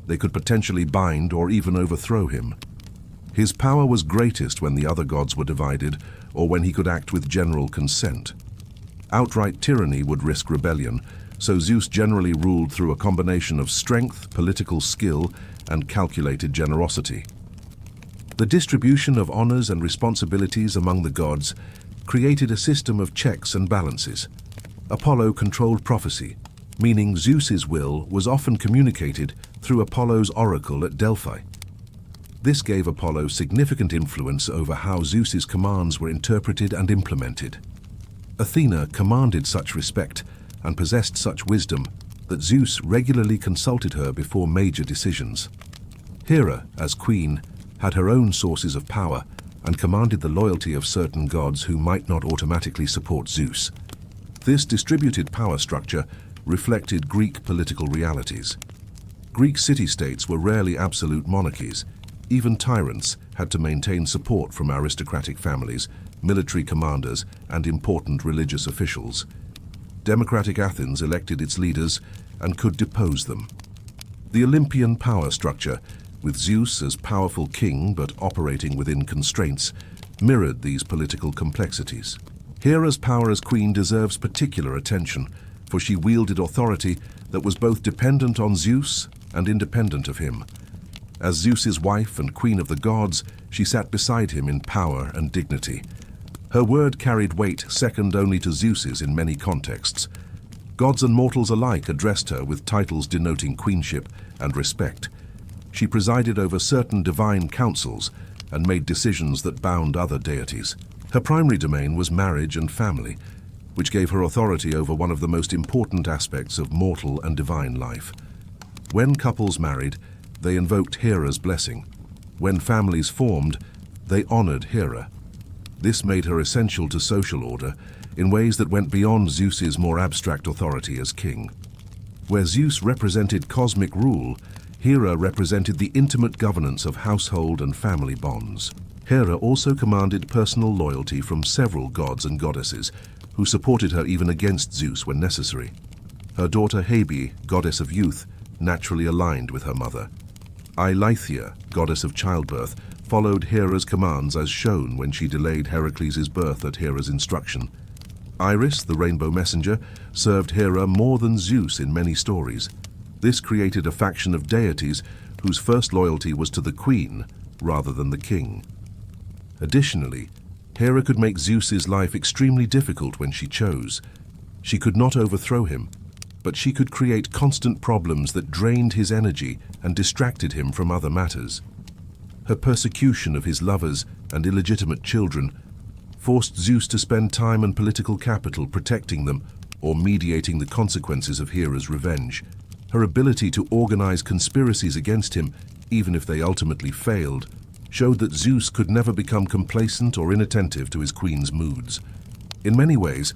they could potentially bind or even overthrow him. His power was greatest when the other gods were divided, or when he could act with general consent. Outright tyranny would risk rebellion, so Zeus generally ruled through a combination of strength, political skill, and calculated generosity. The distribution of honors and responsibilities among the gods created a system of checks and balances. Apollo controlled prophecy, meaning Zeus's will was often communicated through Apollo's oracle at Delphi. This gave Apollo significant influence over how Zeus's commands were interpreted and implemented. Athena commanded such respect and possessed such wisdom that Zeus regularly consulted her before major decisions. Hera, as queen, had her own sources of power and commanded the loyalty of certain gods who might not automatically support Zeus. This distributed power structure reflected Greek political realities. Greek city-states were rarely absolute monarchies. Even tyrants had to maintain support from aristocratic families, military commanders, and important religious officials. Democratic Athens elected its leaders and could depose them. The Olympian power structure, with Zeus as powerful king but operating within constraints, mirrored these political complexities. Hera's power as queen deserves particular attention, for she wielded authority that was both dependent on Zeus and independent of him. As Zeus's wife and queen of the gods, she sat beside him in power and dignity. Her word carried weight second only to Zeus's in many contexts. Gods and mortals alike addressed her with titles denoting queenship and respect. She presided over certain divine councils and made decisions that bound other deities. Her primary domain was marriage and family, which gave her authority over one of the most important aspects of mortal and divine life. When couples married, they invoked Hera's blessing. When families formed, they honored Hera. This made her essential to social order in ways that went beyond Zeus's more abstract authority as king. Where Zeus represented cosmic rule, Hera represented the intimate governance of household and family bonds. Hera also commanded personal loyalty from several gods and goddesses, who supported her even against Zeus when necessary. Her daughter Hebe, goddess of youth, naturally aligned with her mother. Eileithyia, goddess of childbirth, followed Hera's commands as shown when she delayed Heracles' birth at Hera's instruction. Iris, the rainbow messenger, served Hera more than Zeus in many stories. This created a faction of deities whose first loyalty was to the queen rather than the king. Additionally, Hera could make Zeus's life extremely difficult when she chose. She could not overthrow him, but she could create constant problems that drained his energy and distracted him from other matters. Her persecution of his lovers and illegitimate children forced Zeus to spend time and political capital protecting them or mediating the consequences of Hera's revenge. Her ability to organize conspiracies against him, even if they ultimately failed, showed that Zeus could never become complacent or inattentive to his queen's moods. In many ways,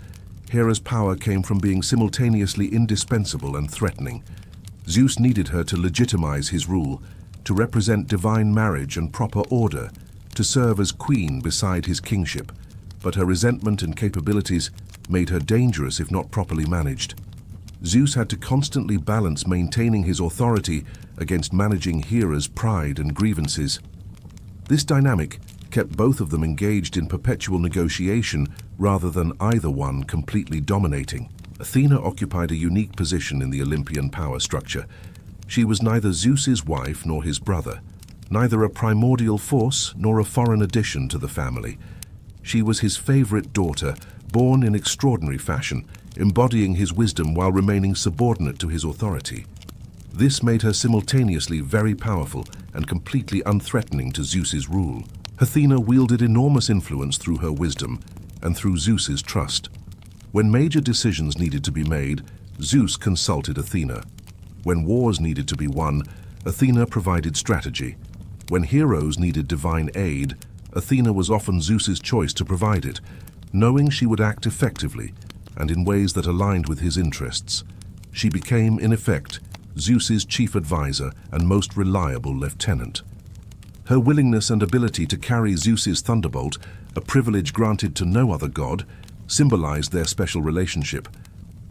Hera's power came from being simultaneously indispensable and threatening. Zeus needed her to legitimize his rule, to represent divine marriage and proper order, to serve as queen beside his kingship, but her resentment and capabilities made her dangerous if not properly managed. Zeus had to constantly balance maintaining his authority against managing Hera's pride and grievances. This dynamic kept both of them engaged in perpetual negotiation rather than either one completely dominating. Athena occupied a unique position in the Olympian power structure. She was neither Zeus's wife nor his brother, neither a primordial force nor a foreign addition to the family. She was his favorite daughter, born in extraordinary fashion, embodying his wisdom while remaining subordinate to his authority. This made her simultaneously very powerful and completely unthreatening to Zeus's rule. Athena wielded enormous influence through her wisdom and through Zeus's trust. When major decisions needed to be made, Zeus consulted Athena. When wars needed to be won, Athena provided strategy. When heroes needed divine aid, Athena was often Zeus's choice to provide it, knowing she would act effectively and in ways that aligned with his interests. She became, in effect, Zeus's chief advisor and most reliable lieutenant. Her willingness and ability to carry Zeus's thunderbolt, a privilege granted to no other god, symbolized their special relationship.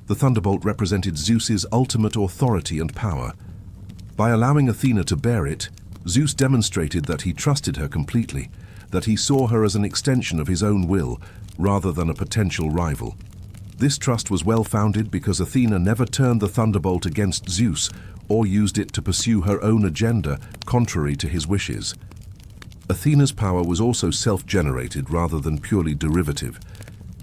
The thunderbolt represented Zeus's ultimate authority and power. By allowing Athena to bear it, Zeus demonstrated that he trusted her completely, that he saw her as an extension of his own will rather than a potential rival. This trust was well-founded because Athena never turned the thunderbolt against Zeus or used it to pursue her own agenda contrary to his wishes. Athena's power was also self-generated rather than purely derivative.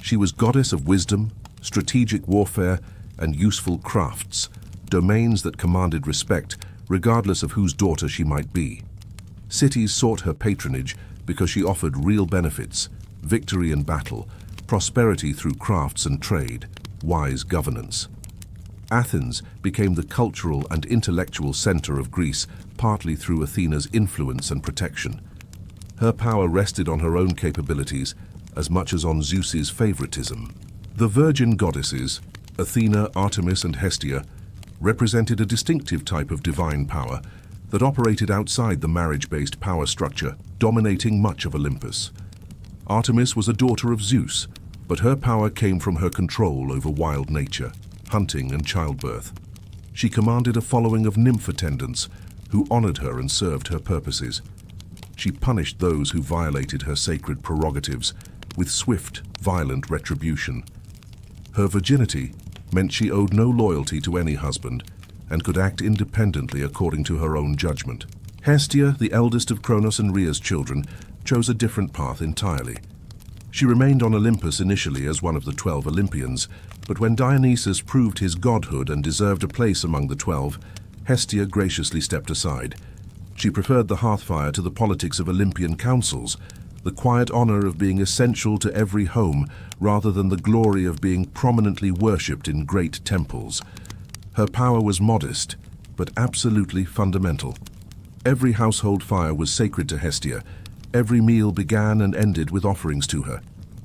She was goddess of wisdom, strategic warfare, and useful crafts, domains that commanded respect regardless of whose daughter she might be. Cities sought her patronage because she offered real benefits, victory in battle, prosperity through crafts and trade, wise governance. Athens became the cultural and intellectual center of Greece, partly through Athena's influence and protection. Her power rested on her own capabilities as much as on Zeus's favoritism. The virgin goddesses, Athena, Artemis, and Hestia, represented a distinctive type of divine power that operated outside the marriage-based power structure dominating much of Olympus. Artemis was a daughter of Zeus, but her power came from her control over wild nature, hunting and childbirth. She commanded a following of nymph attendants who honored her and served her purposes. She punished those who violated her sacred prerogatives with swift, violent retribution. Her virginity meant she owed no loyalty to any husband and could act independently according to her own judgment. Hestia, the eldest of Cronos and Rhea's children, chose a different path entirely. She remained on Olympus initially as one of the 12 Olympians, but when Dionysus proved his godhood and deserved a place among the 12, Hestia graciously stepped aside. She preferred the hearthfire to the politics of Olympian councils, the quiet honor of being essential to every home rather than the glory of being prominently worshipped in great temples. Her power was modest, but absolutely fundamental. Every household fire was sacred to Hestia. Every meal began and ended with offerings to her.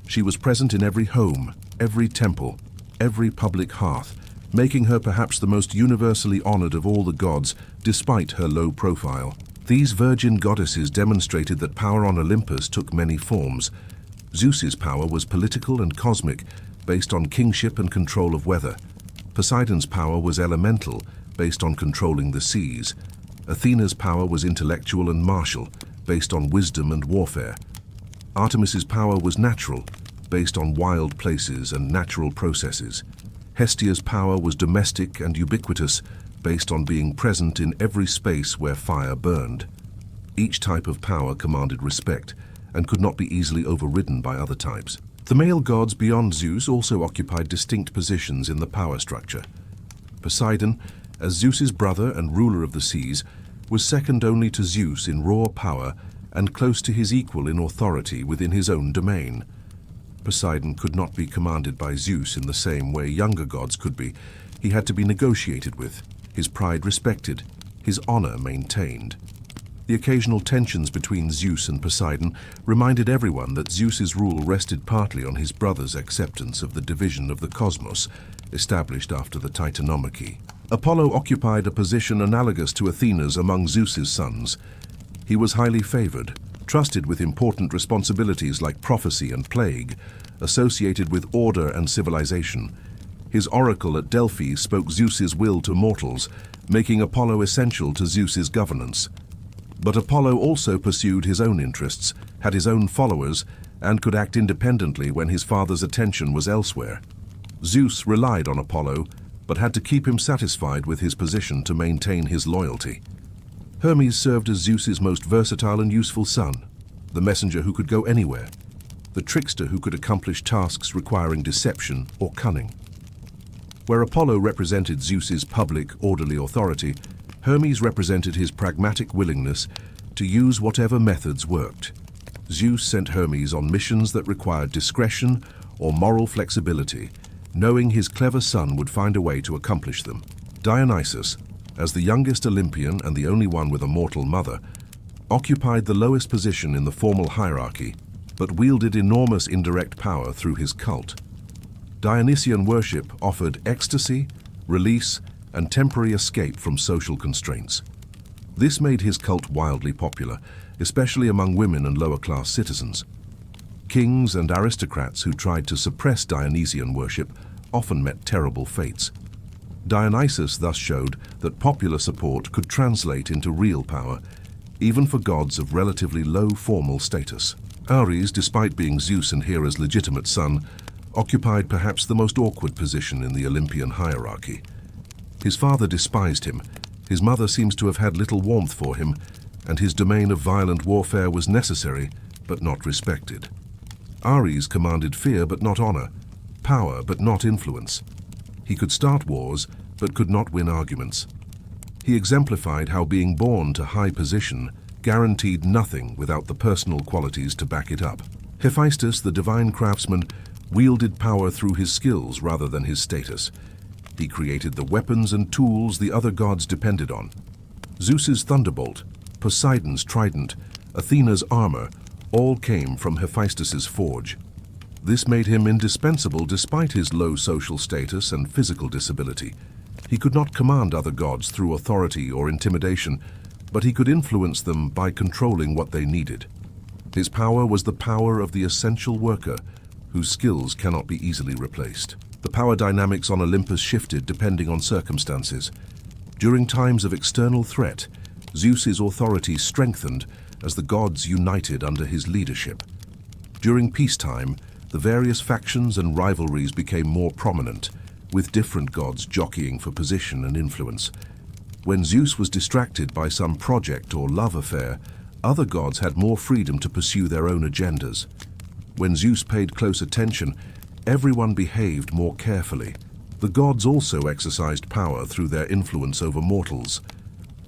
She was present in every home, every temple, every public hearth, making her perhaps the most universally honored of all the gods, despite her low profile. These virgin goddesses demonstrated that power on Olympus took many forms. Zeus's power was political and cosmic, based on kingship and control of weather. Poseidon's power was elemental, based on controlling the seas. Athena's power was intellectual and martial, based on wisdom and warfare. Artemis's power was natural, based on wild places and natural processes. Hestia's power was domestic and ubiquitous, based on being present in every space where fire burned. Each type of power commanded respect and could not be easily overridden by other types. The male gods beyond Zeus also occupied distinct positions in the power structure. Poseidon, as Zeus's brother and ruler of the seas, was second only to Zeus in raw power and close to his equal in authority within his own domain. Poseidon could not be commanded by Zeus in the same way younger gods could be. He had to be negotiated with, his pride respected, his honor maintained. The occasional tensions between Zeus and Poseidon reminded everyone that Zeus's rule rested partly on his brother's acceptance of the division of the cosmos, established after the Titanomachy. Apollo occupied a position analogous to Athena's among Zeus's sons. He was highly favored, trusted with important responsibilities like prophecy and plague, associated with order and civilization. His oracle at Delphi spoke Zeus's will to mortals, making Apollo essential to Zeus's governance. But Apollo also pursued his own interests, had his own followers, and could act independently when his father's attention was elsewhere. Zeus relied on Apollo, but had to keep him satisfied with his position to maintain his loyalty. Hermes served as Zeus's most versatile and useful son, the messenger who could go anywhere, the trickster who could accomplish tasks requiring deception or cunning. Where Apollo represented Zeus's public, orderly authority, Hermes represented his pragmatic willingness to use whatever methods worked. Zeus sent Hermes on missions that required discretion or moral flexibility, knowing his clever son would find a way to accomplish them. Dionysus, as the youngest Olympian and the only one with a mortal mother, occupied the lowest position in the formal hierarchy, but wielded enormous indirect power through his cult. Dionysian worship offered ecstasy, release, and temporary escape from social constraints. This made his cult wildly popular, especially among women and lower-class citizens. Kings and aristocrats who tried to suppress Dionysian worship often met terrible fates. Dionysus thus showed that popular support could translate into real power, even for gods of relatively low formal status. Ares, despite being Zeus and Hera's legitimate son, occupied perhaps the most awkward position in the Olympian hierarchy. His father despised him, his mother seems to have had little warmth for him, and his domain of violent warfare was necessary but not respected. Ares commanded fear but not honor, power but not influence. He could start wars but could not win arguments. He exemplified how being born to high position guaranteed nothing without the personal qualities to back it up. Hephaestus, the divine craftsman, wielded power through his skills rather than his status. He created the weapons and tools the other gods depended on. Zeus's thunderbolt, Poseidon's trident, Athena's armor, all came from Hephaestus's forge. This made him indispensable despite his low social status and physical disability. He could not command other gods through authority or intimidation, but he could influence them by controlling what they needed. His power was the power of the essential worker, whose skills cannot be easily replaced. The power dynamics on Olympus shifted depending on circumstances. During times of external threat, Zeus's authority strengthened as the gods united under his leadership. During peacetime, the various factions and rivalries became more prominent, with different gods jockeying for position and influence. When Zeus was distracted by some project or love affair, other gods had more freedom to pursue their own agendas. When Zeus paid close attention, everyone behaved more carefully. The gods also exercised power through their influence over mortals.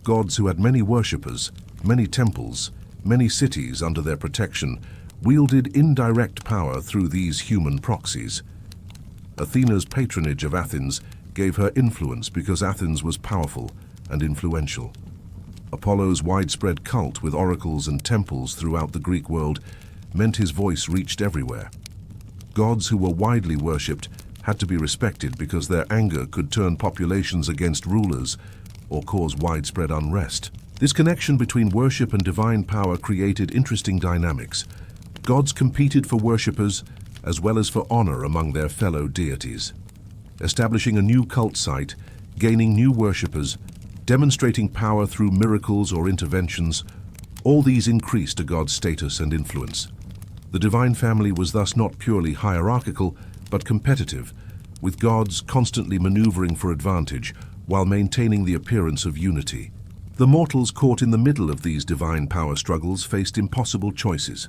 Gods who had many worshippers, many temples, many cities under their protection, wielded indirect power through these human proxies. Athena's patronage of Athens gave her influence because Athens was powerful and influential. Apollo's widespread cult with oracles and temples throughout the Greek world meant his voice reached everywhere. Gods who were widely worshipped had to be respected because their anger could turn populations against rulers or cause widespread unrest. This connection between worship and divine power created interesting dynamics. Gods competed for worshippers as well as for honor among their fellow deities, establishing a new cult site, gaining new worshippers, demonstrating power through miracles or interventions. All these increased a god's status and influence. The divine family was thus not purely hierarchical, but competitive, with gods constantly maneuvering for advantage while maintaining the appearance of unity. The mortals caught in the middle of these divine power struggles faced impossible choices.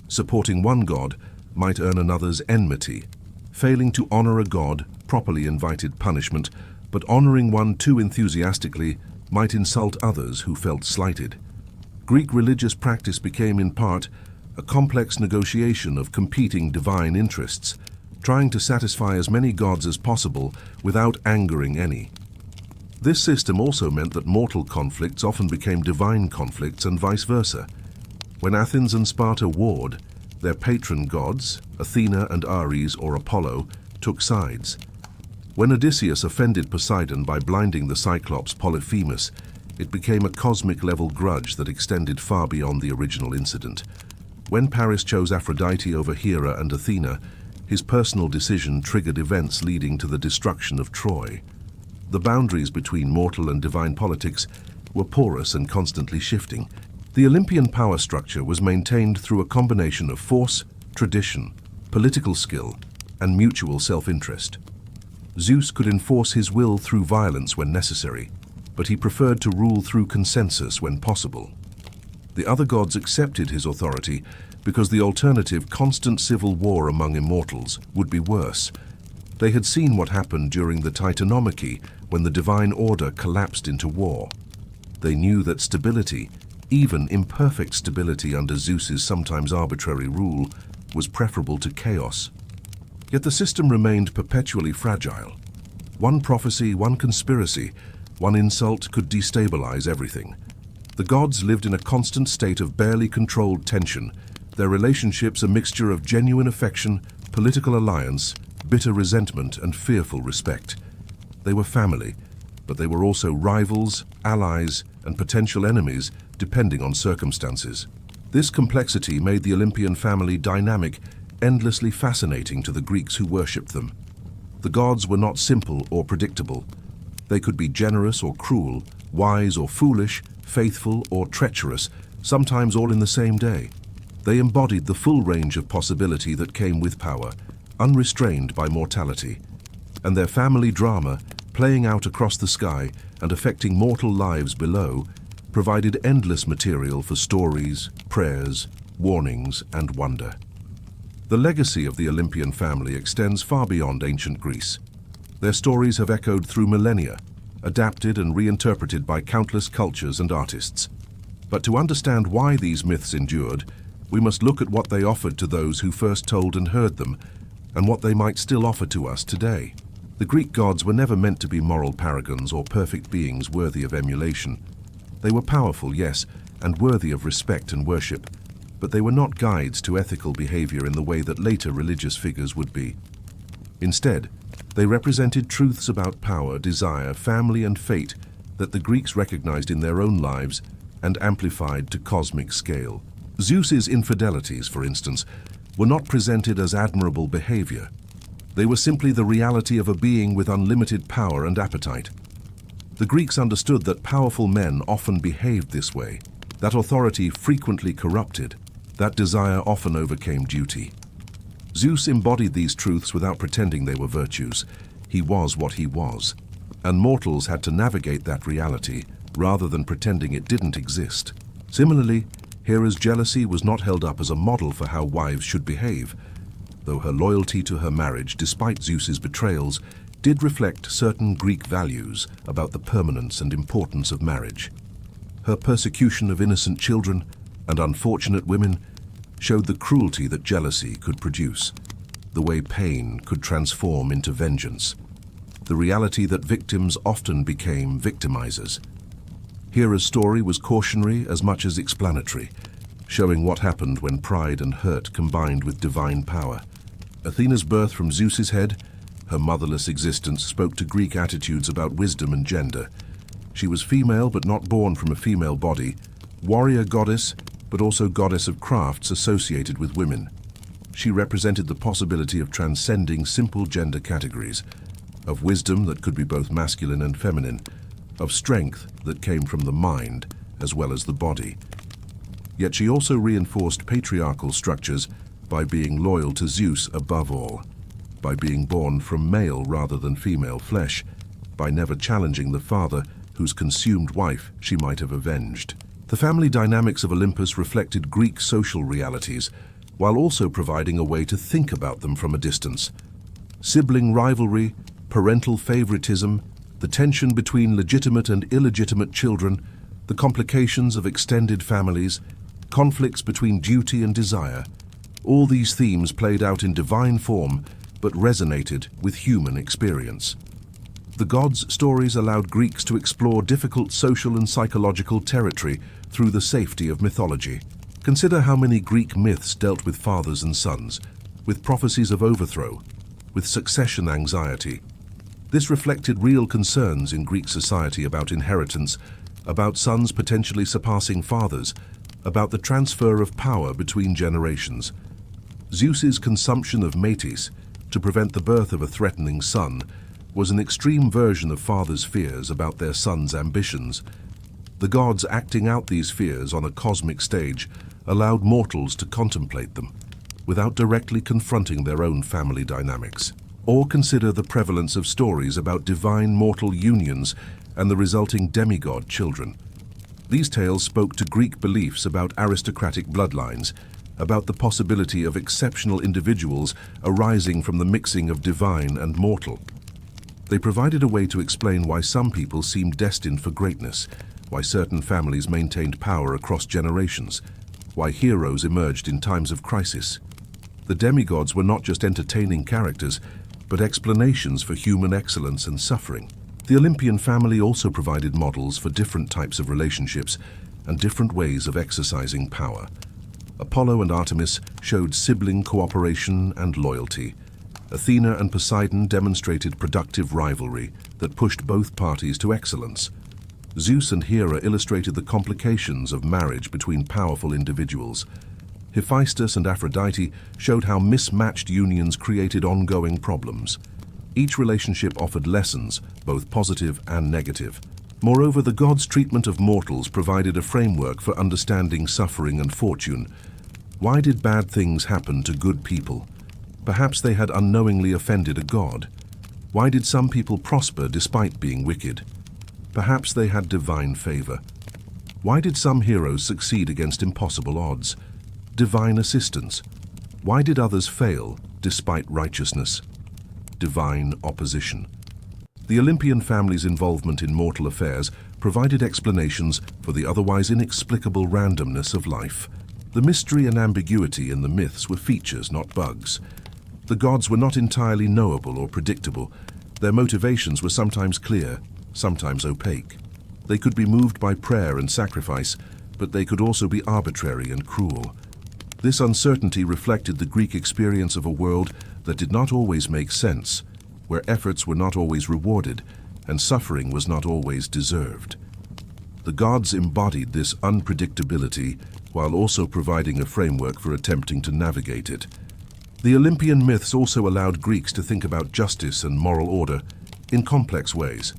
Supporting one god might earn another's enmity. Failing to honor a god properly invited punishment, but honoring one too enthusiastically might insult others who felt slighted. Greek religious practice became in part a complex negotiation of competing divine interests, trying to satisfy as many gods as possible without angering any. This system also meant that mortal conflicts often became divine conflicts and vice versa. When Athens and Sparta warred, their patron gods, Athena and Ares or Apollo, took sides. When Odysseus offended Poseidon by blinding the Cyclops Polyphemus, it became a cosmic-level grudge that extended far beyond the original incident. When Paris chose Aphrodite over Hera and Athena, his personal decision triggered events leading to the destruction of Troy. The boundaries between mortal and divine politics were porous and constantly shifting. The Olympian power structure was maintained through a combination of force, tradition, political skill, and mutual self-interest. Zeus could enforce his will through violence when necessary, but he preferred to rule through consensus when possible. The other gods accepted his authority because the alternative, constant civil war among immortals, would be worse. They had seen what happened during the Titanomachy when the divine order collapsed into war. They knew that stability, even imperfect stability under Zeus's sometimes arbitrary rule, was preferable to chaos. Yet the system remained perpetually fragile. One prophecy, one conspiracy, one insult could destabilize everything. The gods lived in a constant state of barely controlled tension, their relationships a mixture of genuine affection, political alliance, bitter resentment, and fearful respect. They were family, but they were also rivals, allies, and potential enemies, depending on circumstances. This complexity made the Olympian family dynamic, endlessly fascinating to the Greeks who worshipped them. The gods were not simple or predictable. They could be generous or cruel, wise or foolish, faithful or treacherous, sometimes all in the same day. They embodied the full range of possibility that came with power, unrestrained by mortality. And their family drama, playing out across the sky and affecting mortal lives below, provided endless material for stories, prayers, warnings, and wonder. The legacy of the Olympian family extends far beyond ancient Greece. Their stories have echoed through millennia, adapted and reinterpreted by countless cultures and artists. But to understand why these myths endured, we must look at what they offered to those who first told and heard them, and what they might still offer to us today. The Greek gods were never meant to be moral paragons or perfect beings worthy of emulation. They were powerful, yes, and worthy of respect and worship, but they were not guides to ethical behavior in the way that later religious figures would be. Instead, They represented truths about power, desire, family, and fate that the Greeks recognized in their own lives and amplified to cosmic scale. Zeus's infidelities, for instance, were not presented as admirable behavior. They were simply the reality of a being with unlimited power and appetite. The Greeks understood that powerful men often behaved this way, that authority frequently corrupted, that desire often overcame duty. Zeus embodied these truths without pretending they were virtues. He was what he was, and mortals had to navigate that reality rather than pretending it didn't exist. Similarly, Hera's jealousy was not held up as a model for how wives should behave, though her loyalty to her marriage, despite Zeus's betrayals, did reflect certain Greek values about the permanence and importance of marriage. Her persecution of innocent children and unfortunate women showed the cruelty that jealousy could produce, the way pain could transform into vengeance, the reality that victims often became victimizers. Hera's story was cautionary as much as explanatory, showing what happened when pride and hurt combined with divine power. Athena's birth from Zeus's head, her motherless existence, spoke to Greek attitudes about wisdom and gender. She was female but not born from a female body, warrior goddess but also goddess of crafts associated with women. She represented the possibility of transcending simple gender categories, of wisdom that could be both masculine and feminine, of strength that came from the mind as well as the body. Yet she also reinforced patriarchal structures by being loyal to Zeus above all, by being born from male rather than female flesh, by never challenging the father whose consumed wife she might have avenged. The family dynamics of Olympus reflected Greek social realities, while also providing a way to think about them from a distance. Sibling rivalry, parental favoritism, the tension between legitimate and illegitimate children, the complications of extended families, conflicts between duty and desire, all these themes played out in divine form but resonated with human experience. The gods' stories allowed Greeks to explore difficult social and psychological territory through the safety of mythology. Consider how many Greek myths dealt with fathers and sons, with prophecies of overthrow, with succession anxiety. This reflected real concerns in Greek society about inheritance, about sons potentially surpassing fathers, about the transfer of power between generations. Zeus's consumption of Metis, to prevent the birth of a threatening son, was an extreme version of fathers' fears about their sons' ambitions. The gods acting out these fears on a cosmic stage allowed mortals to contemplate them, without directly confronting their own family dynamics. Or consider the prevalence of stories about divine mortal unions and the resulting demigod children. These tales spoke to Greek beliefs about aristocratic bloodlines, about the possibility of exceptional individuals arising from the mixing of divine and mortal. They provided a way to explain why some people seemed destined for greatness, why certain families maintained power across generations, why heroes emerged in times of crisis. The demigods were not just entertaining characters, but explanations for human excellence and suffering. The Olympian family also provided models for different types of relationships and different ways of exercising power. Apollo and Artemis showed sibling cooperation and loyalty. Athena and Poseidon demonstrated productive rivalry that pushed both parties to excellence. Zeus and Hera illustrated the complications of marriage between powerful individuals. Hephaestus and Aphrodite showed how mismatched unions created ongoing problems. Each relationship offered lessons, both positive and negative. Moreover, the gods' treatment of mortals provided a framework for understanding suffering and fortune. Why did bad things happen to good people? Perhaps they had unknowingly offended a god. Why did some people prosper despite being wicked? Perhaps they had divine favor. Why did some heroes succeed against impossible odds? Divine assistance. Why did others fail despite righteousness? Divine opposition. The Olympian family's involvement in mortal affairs provided explanations for the otherwise inexplicable randomness of life. The mystery and ambiguity in the myths were features, not bugs. The gods were not entirely knowable or predictable. Their motivations were sometimes clear, sometimes opaque. They could be moved by prayer and sacrifice, but they could also be arbitrary and cruel. This uncertainty reflected the Greek experience of a world that did not always make sense. where efforts were not always rewarded and suffering was not always deserved. The gods embodied this unpredictability while also providing a framework for attempting to navigate it. The Olympian myths also allowed Greeks to think about justice and moral order in complex ways.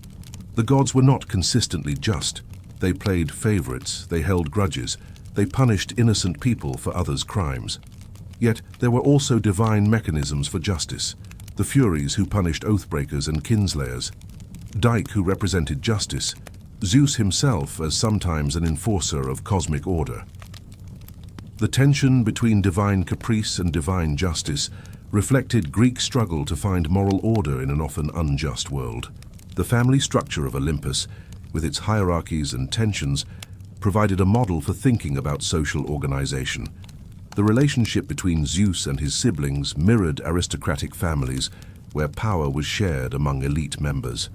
The gods were not consistently just. They played favorites, they held grudges, they punished innocent people for others' crimes. Yet there were also divine mechanisms for justice. The Furies who punished oathbreakers and kinslayers, Dike who represented justice, Zeus himself as sometimes an enforcer of cosmic order. The tension between divine caprice and divine justice reflected Greek struggle to find moral order in an often unjust world. The family structure of Olympus, with its hierarchies and tensions, provided a model for thinking about social organization. The relationship between Zeus and his siblings mirrored aristocratic families where power was shared among elite members.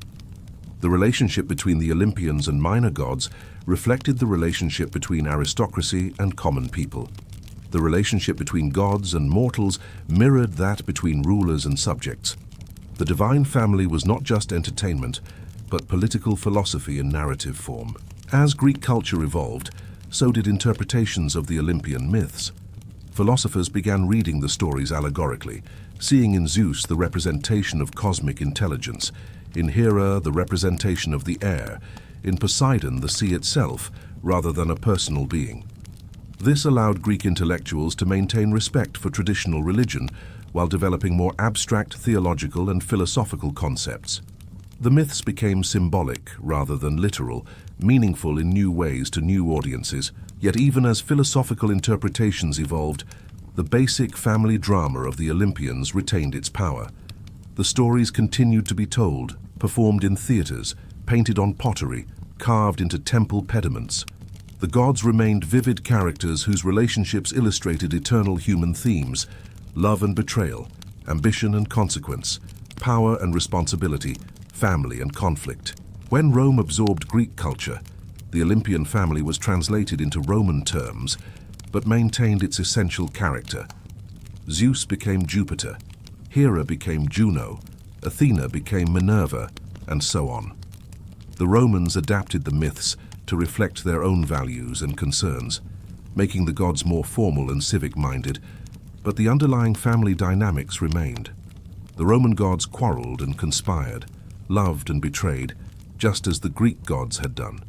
The relationship between the Olympians and minor gods reflected the relationship between aristocracy and common people. The relationship between gods and mortals mirrored that between rulers and subjects. The divine family was not just entertainment, but political philosophy in narrative form. As Greek culture evolved, so did interpretations of the Olympian myths. Philosophers began reading the stories allegorically, seeing in Zeus the representation of cosmic intelligence, in Hera the representation of the air, in Poseidon the sea itself, rather than a personal being. This allowed Greek intellectuals to maintain respect for traditional religion while developing more abstract theological and philosophical concepts. The myths became symbolic rather than literal, meaningful in new ways to new audiences. Yet even as philosophical interpretations evolved, the basic family drama of the Olympians retained its power. The stories continued to be told, performed in theaters, painted on pottery, carved into temple pediments. The gods remained vivid characters whose relationships illustrated eternal human themes: love and betrayal, ambition and consequence, power and responsibility, family and conflict. When Rome absorbed Greek culture, the Olympian family was translated into Roman terms, but maintained its essential character. Zeus became Jupiter, Hera became Juno, Athena became Minerva, and so on. The Romans adapted the myths to reflect their own values and concerns, making the gods more formal and civic-minded, but the underlying family dynamics remained. The Roman gods quarreled and conspired, loved and betrayed, just as the Greek gods had done.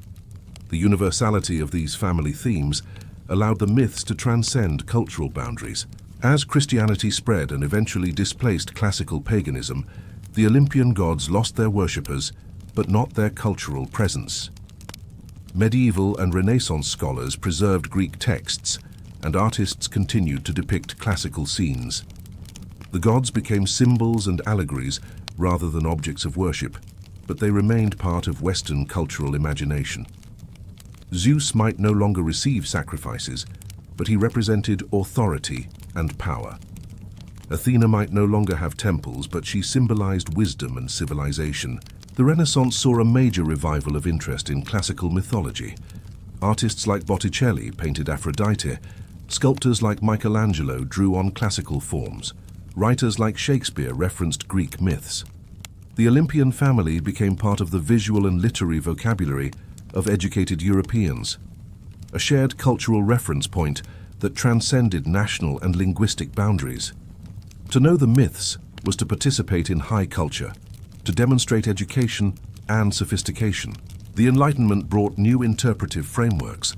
The universality of these family themes allowed the myths to transcend cultural boundaries. As Christianity spread and eventually displaced classical paganism, the Olympian gods lost their worshippers, but not their cultural presence. Medieval and Renaissance scholars preserved Greek texts, and artists continued to depict classical scenes. The gods became symbols and allegories rather than objects of worship, but they remained part of Western cultural imagination. Zeus might no longer receive sacrifices, but he represented authority and power. Athena might no longer have temples, but she symbolized wisdom and civilization. The Renaissance saw a major revival of interest in classical mythology. Artists like Botticelli painted Aphrodite, sculptors like Michelangelo drew on classical forms, writers like Shakespeare referenced Greek myths. The Olympian family became part of the visual and literary vocabulary of educated Europeans, a shared cultural reference point that transcended national and linguistic boundaries. To know the myths was to participate in high culture, to demonstrate education and sophistication. The Enlightenment brought new interpretive frameworks.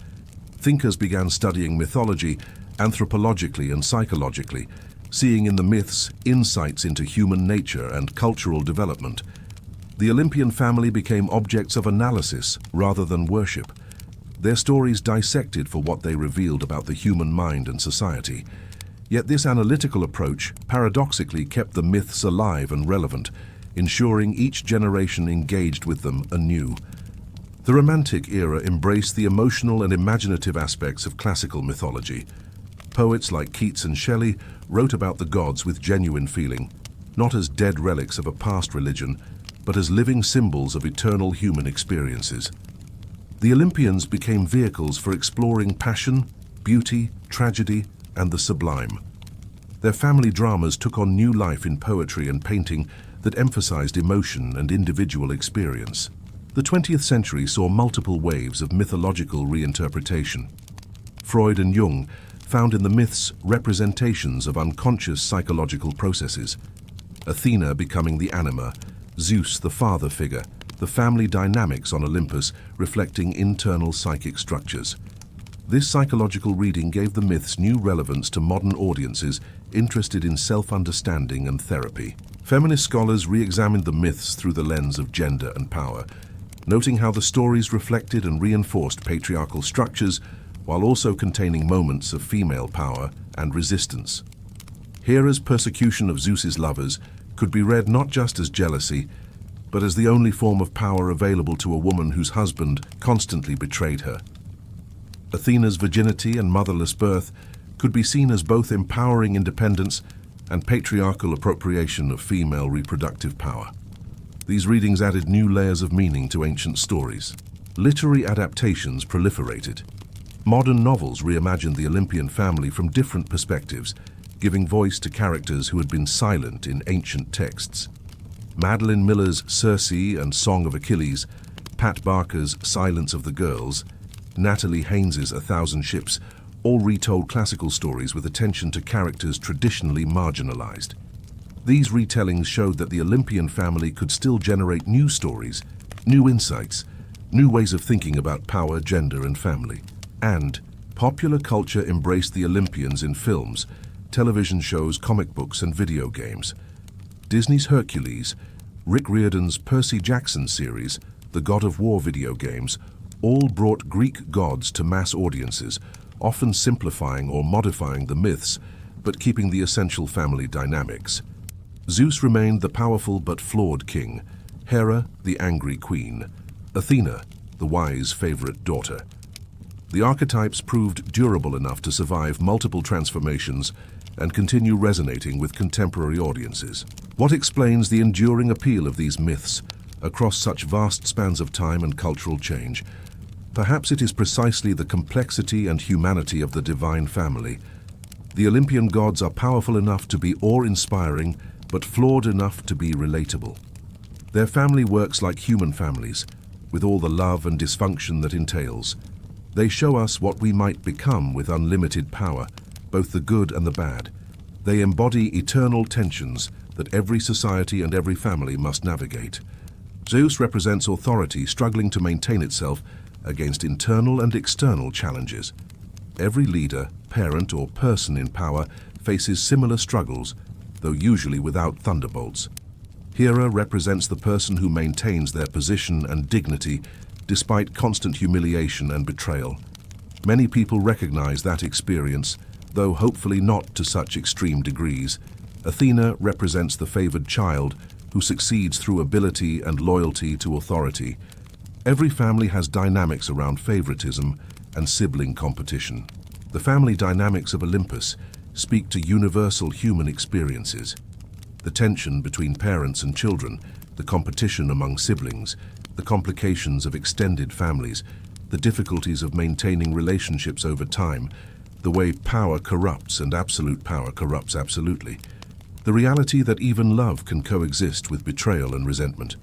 Thinkers began studying mythology anthropologically and psychologically, seeing in the myths insights into human nature and cultural development. The Olympian family became objects of analysis rather than worship. Their stories dissected for what they revealed about the human mind and society. Yet this analytical approach paradoxically kept the myths alive and relevant, ensuring each generation engaged with them anew. The Romantic era embraced the emotional and imaginative aspects of classical mythology. Poets like Keats and Shelley wrote about the gods with genuine feeling, not as dead relics of a past religion, but as living symbols of eternal human experiences. The Olympians became vehicles for exploring passion, beauty, tragedy, and the sublime. Their family dramas took on new life in poetry and painting that emphasized emotion and individual experience. The 20th century saw multiple waves of mythological reinterpretation. Freud and Jung found in the myths representations of unconscious psychological processes. Athena becoming the anima, Zeus the father figure, the family dynamics on Olympus reflecting internal psychic structures. This psychological reading gave the myths new relevance to modern audiences interested in self-understanding and therapy. Feminist scholars re-examined the myths through the lens of gender and power, noting how the stories reflected and reinforced patriarchal structures while also containing moments of female power and resistance. Hera's persecution of Zeus's lovers could be read not just as jealousy, but as the only form of power available to a woman whose husband constantly betrayed her. Athena's virginity and motherless birth could be seen as both empowering independence and patriarchal appropriation of female reproductive power. These readings added new layers of meaning to ancient stories. Literary adaptations proliferated. Modern novels reimagined the Olympian family from different perspectives, giving voice to characters who had been silent in ancient texts. Madeline Miller's Circe and Song of Achilles, Pat Barker's Silence of the Girls, Natalie Haynes's A Thousand Ships all retold classical stories with attention to characters traditionally marginalized. These retellings showed that the Olympian family could still generate new stories, new insights, new ways of thinking about power, gender, and family. And popular culture embraced the Olympians in films, television shows, comic books, and video games. Disney's Hercules, Rick Riordan's Percy Jackson series, the God of War video games, all brought Greek gods to mass audiences, often simplifying or modifying the myths, but keeping the essential family dynamics. Zeus remained the powerful but flawed king, Hera the angry queen, Athena the wise favorite daughter. The archetypes proved durable enough to survive multiple transformations and continue resonating with contemporary audiences. What explains the enduring appeal of these myths across such vast spans of time and cultural change? Perhaps it is precisely the complexity and humanity of the divine family. The Olympian gods are powerful enough to be awe-inspiring, but flawed enough to be relatable. Their family works like human families, with all the love and dysfunction that entails. They show us what we might become with unlimited power, both the good and the bad. They embody eternal tensions that every society and every family must navigate. Zeus represents authority struggling to maintain itself against internal and external challenges. Every leader, parent, or person in power faces similar struggles, though usually without thunderbolts. Hera represents the person who maintains their position and dignity despite constant humiliation and betrayal. Many people recognize that experience, though hopefully not to such extreme degrees. Athena represents the favored child who succeeds through ability and loyalty to authority. Every family has dynamics around favoritism and sibling competition. The family dynamics of Olympus speak to universal human experiences. The tension between parents and children, the competition among siblings, the complications of extended families, the difficulties of maintaining relationships over time, the way power corrupts and absolute power corrupts absolutely, the reality that even love can coexist with betrayal and resentment.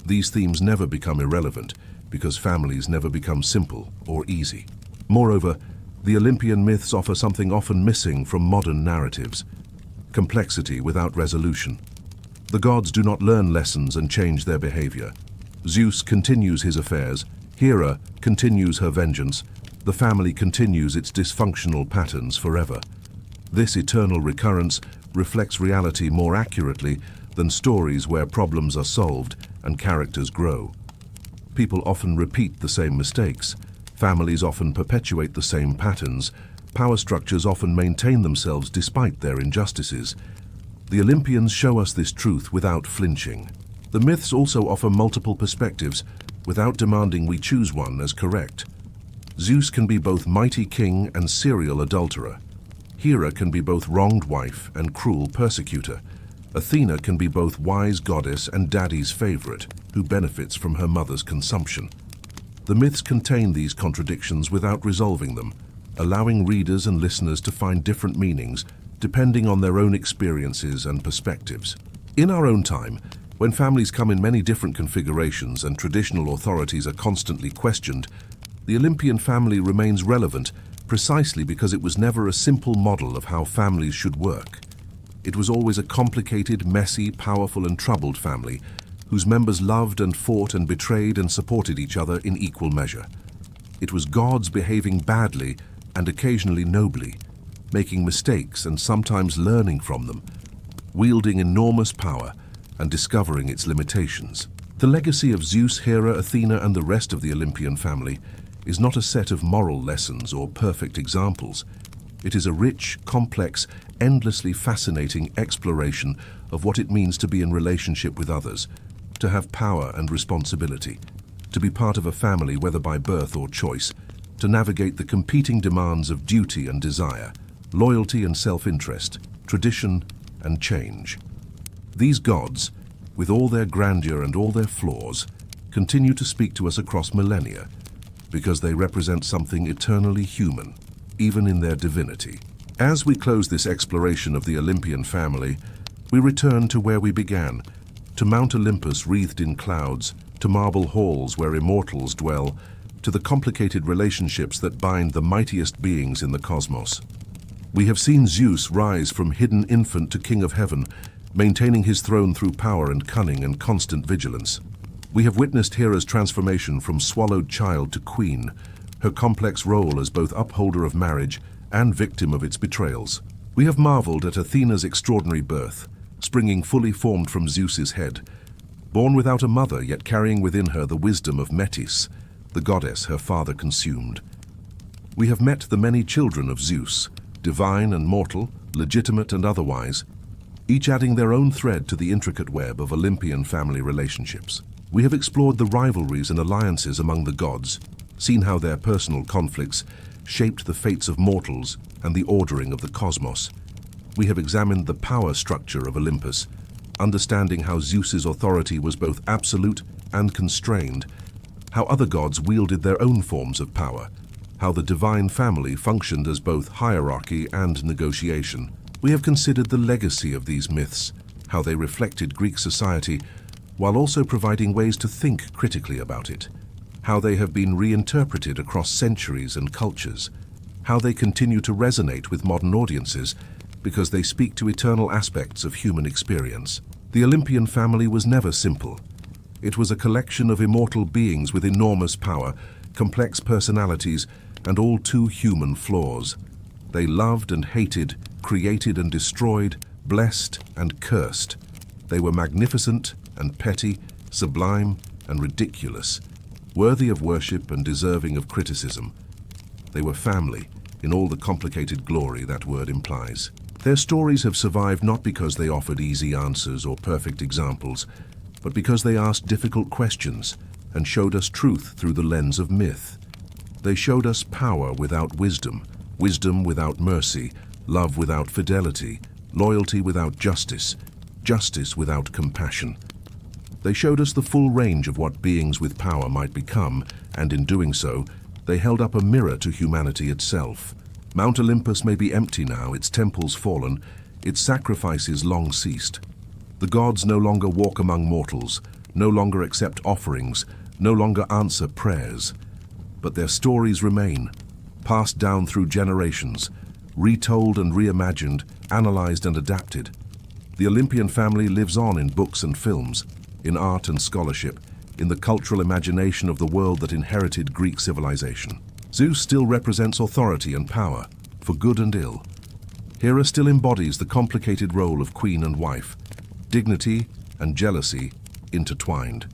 These themes never become irrelevant because families never become simple or easy. Moreover, the Olympian myths offer something often missing from modern narratives: complexity without resolution. The gods do not learn lessons and change their behavior. Zeus continues his affairs, Hera continues her vengeance, the family continues its dysfunctional patterns forever. This eternal recurrence reflects reality more accurately than stories where problems are solved and characters grow. People often repeat the same mistakes. Families often perpetuate the same patterns. Power structures often maintain themselves despite their injustices. The Olympians show us this truth without flinching. The myths also offer multiple perspectives without demanding we choose one as correct. Zeus can be both mighty king and serial adulterer. Hera can be both wronged wife and cruel persecutor. Athena can be both wise goddess and daddy's favorite, who benefits from her mother's consumption. The myths contain these contradictions without resolving them, allowing readers and listeners to find different meanings depending on their own experiences and perspectives. In our own time, when families come in many different configurations and traditional authorities are constantly questioned, the Olympian family remains relevant precisely because it was never a simple model of how families should work. It was always a complicated, messy, powerful and troubled family whose members loved and fought and betrayed and supported each other in equal measure. It was gods behaving badly and occasionally nobly, making mistakes and sometimes learning from them, wielding enormous power and discovering its limitations. The legacy of Zeus, Hera, Athena and the rest of the Olympian family is not a set of moral lessons or perfect examples. It is a rich, complex, endlessly fascinating exploration of what it means to be in relationship with others, to have power and responsibility, to be part of a family whether by birth or choice, to navigate the competing demands of duty and desire, loyalty and self-interest, tradition and change. These gods, with all their grandeur and all their flaws, continue to speak to us across millennia because they represent something eternally human, even in their divinity. As we close this exploration of the Olympian family, we return to where we began, to Mount Olympus wreathed in clouds, to marble halls where immortals dwell, to the complicated relationships that bind the mightiest beings in the cosmos. We have seen Zeus rise from hidden infant to king of heaven, maintaining his throne through power and cunning and constant vigilance. We have witnessed Hera's transformation from swallowed child to queen, her complex role as both upholder of marriage and victim of its betrayals. We have marveled at Athena's extraordinary birth, springing fully formed from Zeus's head, born without a mother yet carrying within her the wisdom of Metis, the goddess her father consumed. We have met the many children of Zeus, divine and mortal, legitimate and otherwise, each adding their own thread to the intricate web of Olympian family relationships. We have explored the rivalries and alliances among the gods, seen how their personal conflicts shaped the fates of mortals and the ordering of the cosmos. We have examined the power structure of Olympus, understanding how Zeus's authority was both absolute and constrained, how other gods wielded their own forms of power, how the divine family functioned as both hierarchy and negotiation. We have considered the legacy of these myths, how they reflected Greek society, while also providing ways to think critically about it, how they have been reinterpreted across centuries and cultures, how they continue to resonate with modern audiences because they speak to eternal aspects of human experience. The Olympian family was never simple. It was a collection of immortal beings with enormous power, complex personalities, and all too human flaws. They loved and hated, created and destroyed, blessed and cursed. They were magnificent and petty, sublime and ridiculous, worthy of worship and deserving of criticism. They were family, in all the complicated glory that word implies. Their stories have survived not because they offered easy answers or perfect examples, but because they asked difficult questions and showed us truth through the lens of myth. They showed us power without wisdom, wisdom without mercy, love without fidelity, loyalty without justice, justice without compassion. They showed us the full range of what beings with power might become, and in doing so, they held up a mirror to humanity itself. Mount Olympus may be empty now, its temples fallen, its sacrifices long ceased. The gods no longer walk among mortals, no longer accept offerings, no longer answer prayers. But their stories remain, passed down through generations, retold and reimagined, analyzed and adapted. The Olympian family lives on in books and films, in art and scholarship, in the cultural imagination of the world that inherited Greek civilization. Zeus still represents authority and power, for good and ill. Hera still embodies the complicated role of queen and wife, dignity and jealousy intertwined.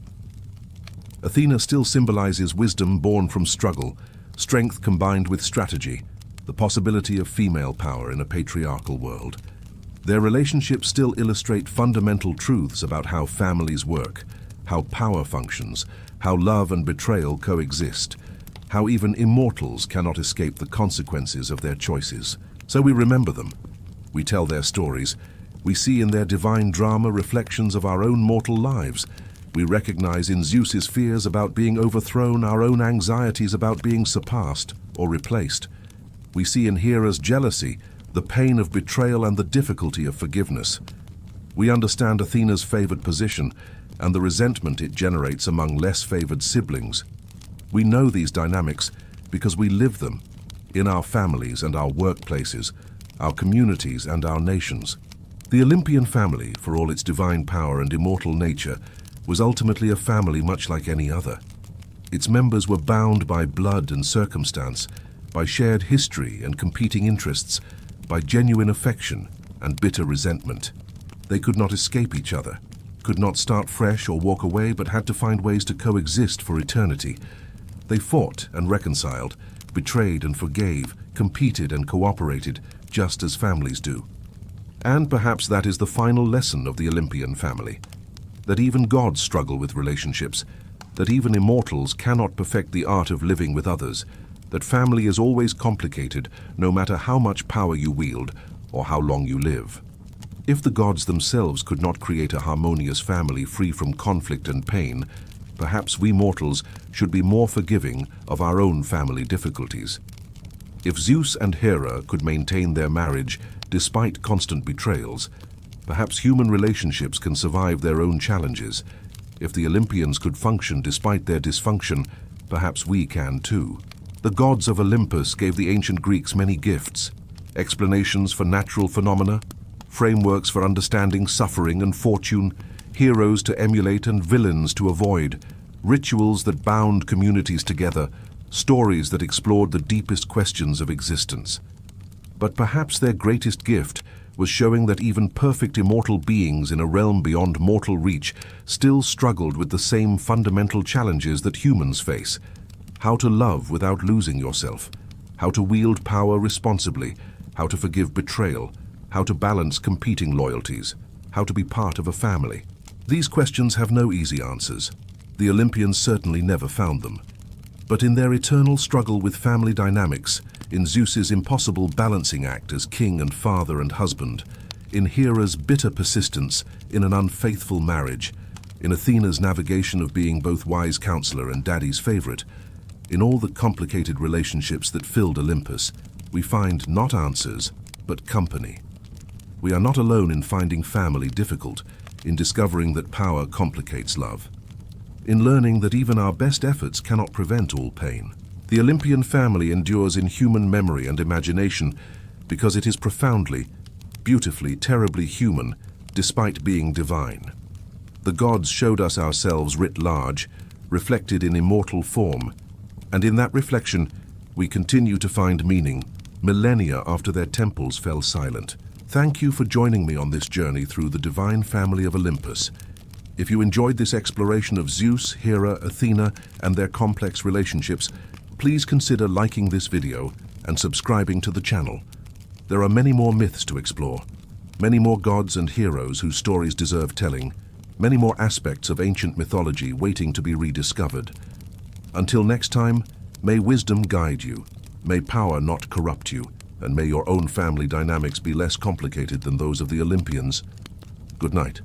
Athena still symbolizes wisdom born from struggle, strength combined with strategy, the possibility of female power in a patriarchal world. Their relationships still illustrate fundamental truths about how families work, how power functions, how love and betrayal coexist, how even immortals cannot escape the consequences of their choices. So we remember them. We tell their stories. We see in their divine drama reflections of our own mortal lives. We recognize in Zeus's fears about being overthrown our own anxieties about being surpassed or replaced. We see in Hera's jealousy the pain of betrayal and the difficulty of forgiveness. We understand Athena's favored position and the resentment it generates among less favored siblings. We know these dynamics because we live them in our families and our workplaces, our communities and our nations. The Olympian family, for all its divine power and immortal nature, was ultimately a family much like any other. Its members were bound by blood and circumstance, by shared history and competing interests, by genuine affection and bitter resentment. They could not escape each other, could not start fresh or walk away, but had to find ways to coexist for eternity. They fought and reconciled, betrayed and forgave, competed and cooperated, just as families do. And perhaps that is the final lesson of the Olympian family, that even gods struggle with relationships, that even immortals cannot perfect the art of living with others, that family is always complicated, no matter how much power you wield or how long you live. If the gods themselves could not create a harmonious family free from conflict and pain, perhaps we mortals should be more forgiving of our own family difficulties. If Zeus and Hera could maintain their marriage despite constant betrayals, perhaps human relationships can survive their own challenges. If the Olympians could function despite their dysfunction, perhaps we can too. The gods of Olympus gave the ancient Greeks many gifts: explanations for natural phenomena, frameworks for understanding suffering and fortune, heroes to emulate and villains to avoid, rituals that bound communities together, stories that explored the deepest questions of existence. But perhaps their greatest gift was showing that even perfect immortal beings in a realm beyond mortal reach still struggled with the same fundamental challenges that humans face: how to love without losing yourself, how to wield power responsibly, how to forgive betrayal, how to balance competing loyalties, how to be part of a family. These questions have no easy answers. The Olympians certainly never found them. But in their eternal struggle with family dynamics, in Zeus's impossible balancing act as king and father and husband, in Hera's bitter persistence in an unfaithful marriage, in Athena's navigation of being both wise counselor and daddy's favorite, in all the complicated relationships that filled Olympus, we find not answers, but company. We are not alone in finding family difficult, in discovering that power complicates love, in learning that even our best efforts cannot prevent all pain. The Olympian family endures in human memory and imagination because it is profoundly, beautifully, terribly human, despite being divine. The gods showed us ourselves writ large, reflected in immortal form, and in that reflection we continue to find meaning, millennia after their temples fell silent. Thank you for joining me on this journey through the divine family of Olympus. If you enjoyed this exploration of Zeus, Hera, Athena, and their complex relationships, please consider liking this video and subscribing to the channel. There are many more myths to explore, many more gods and heroes whose stories deserve telling, many more aspects of ancient mythology waiting to be rediscovered. Until next time, may wisdom guide you, may power not corrupt you, and may your own family dynamics be less complicated than those of the Olympians. Good night.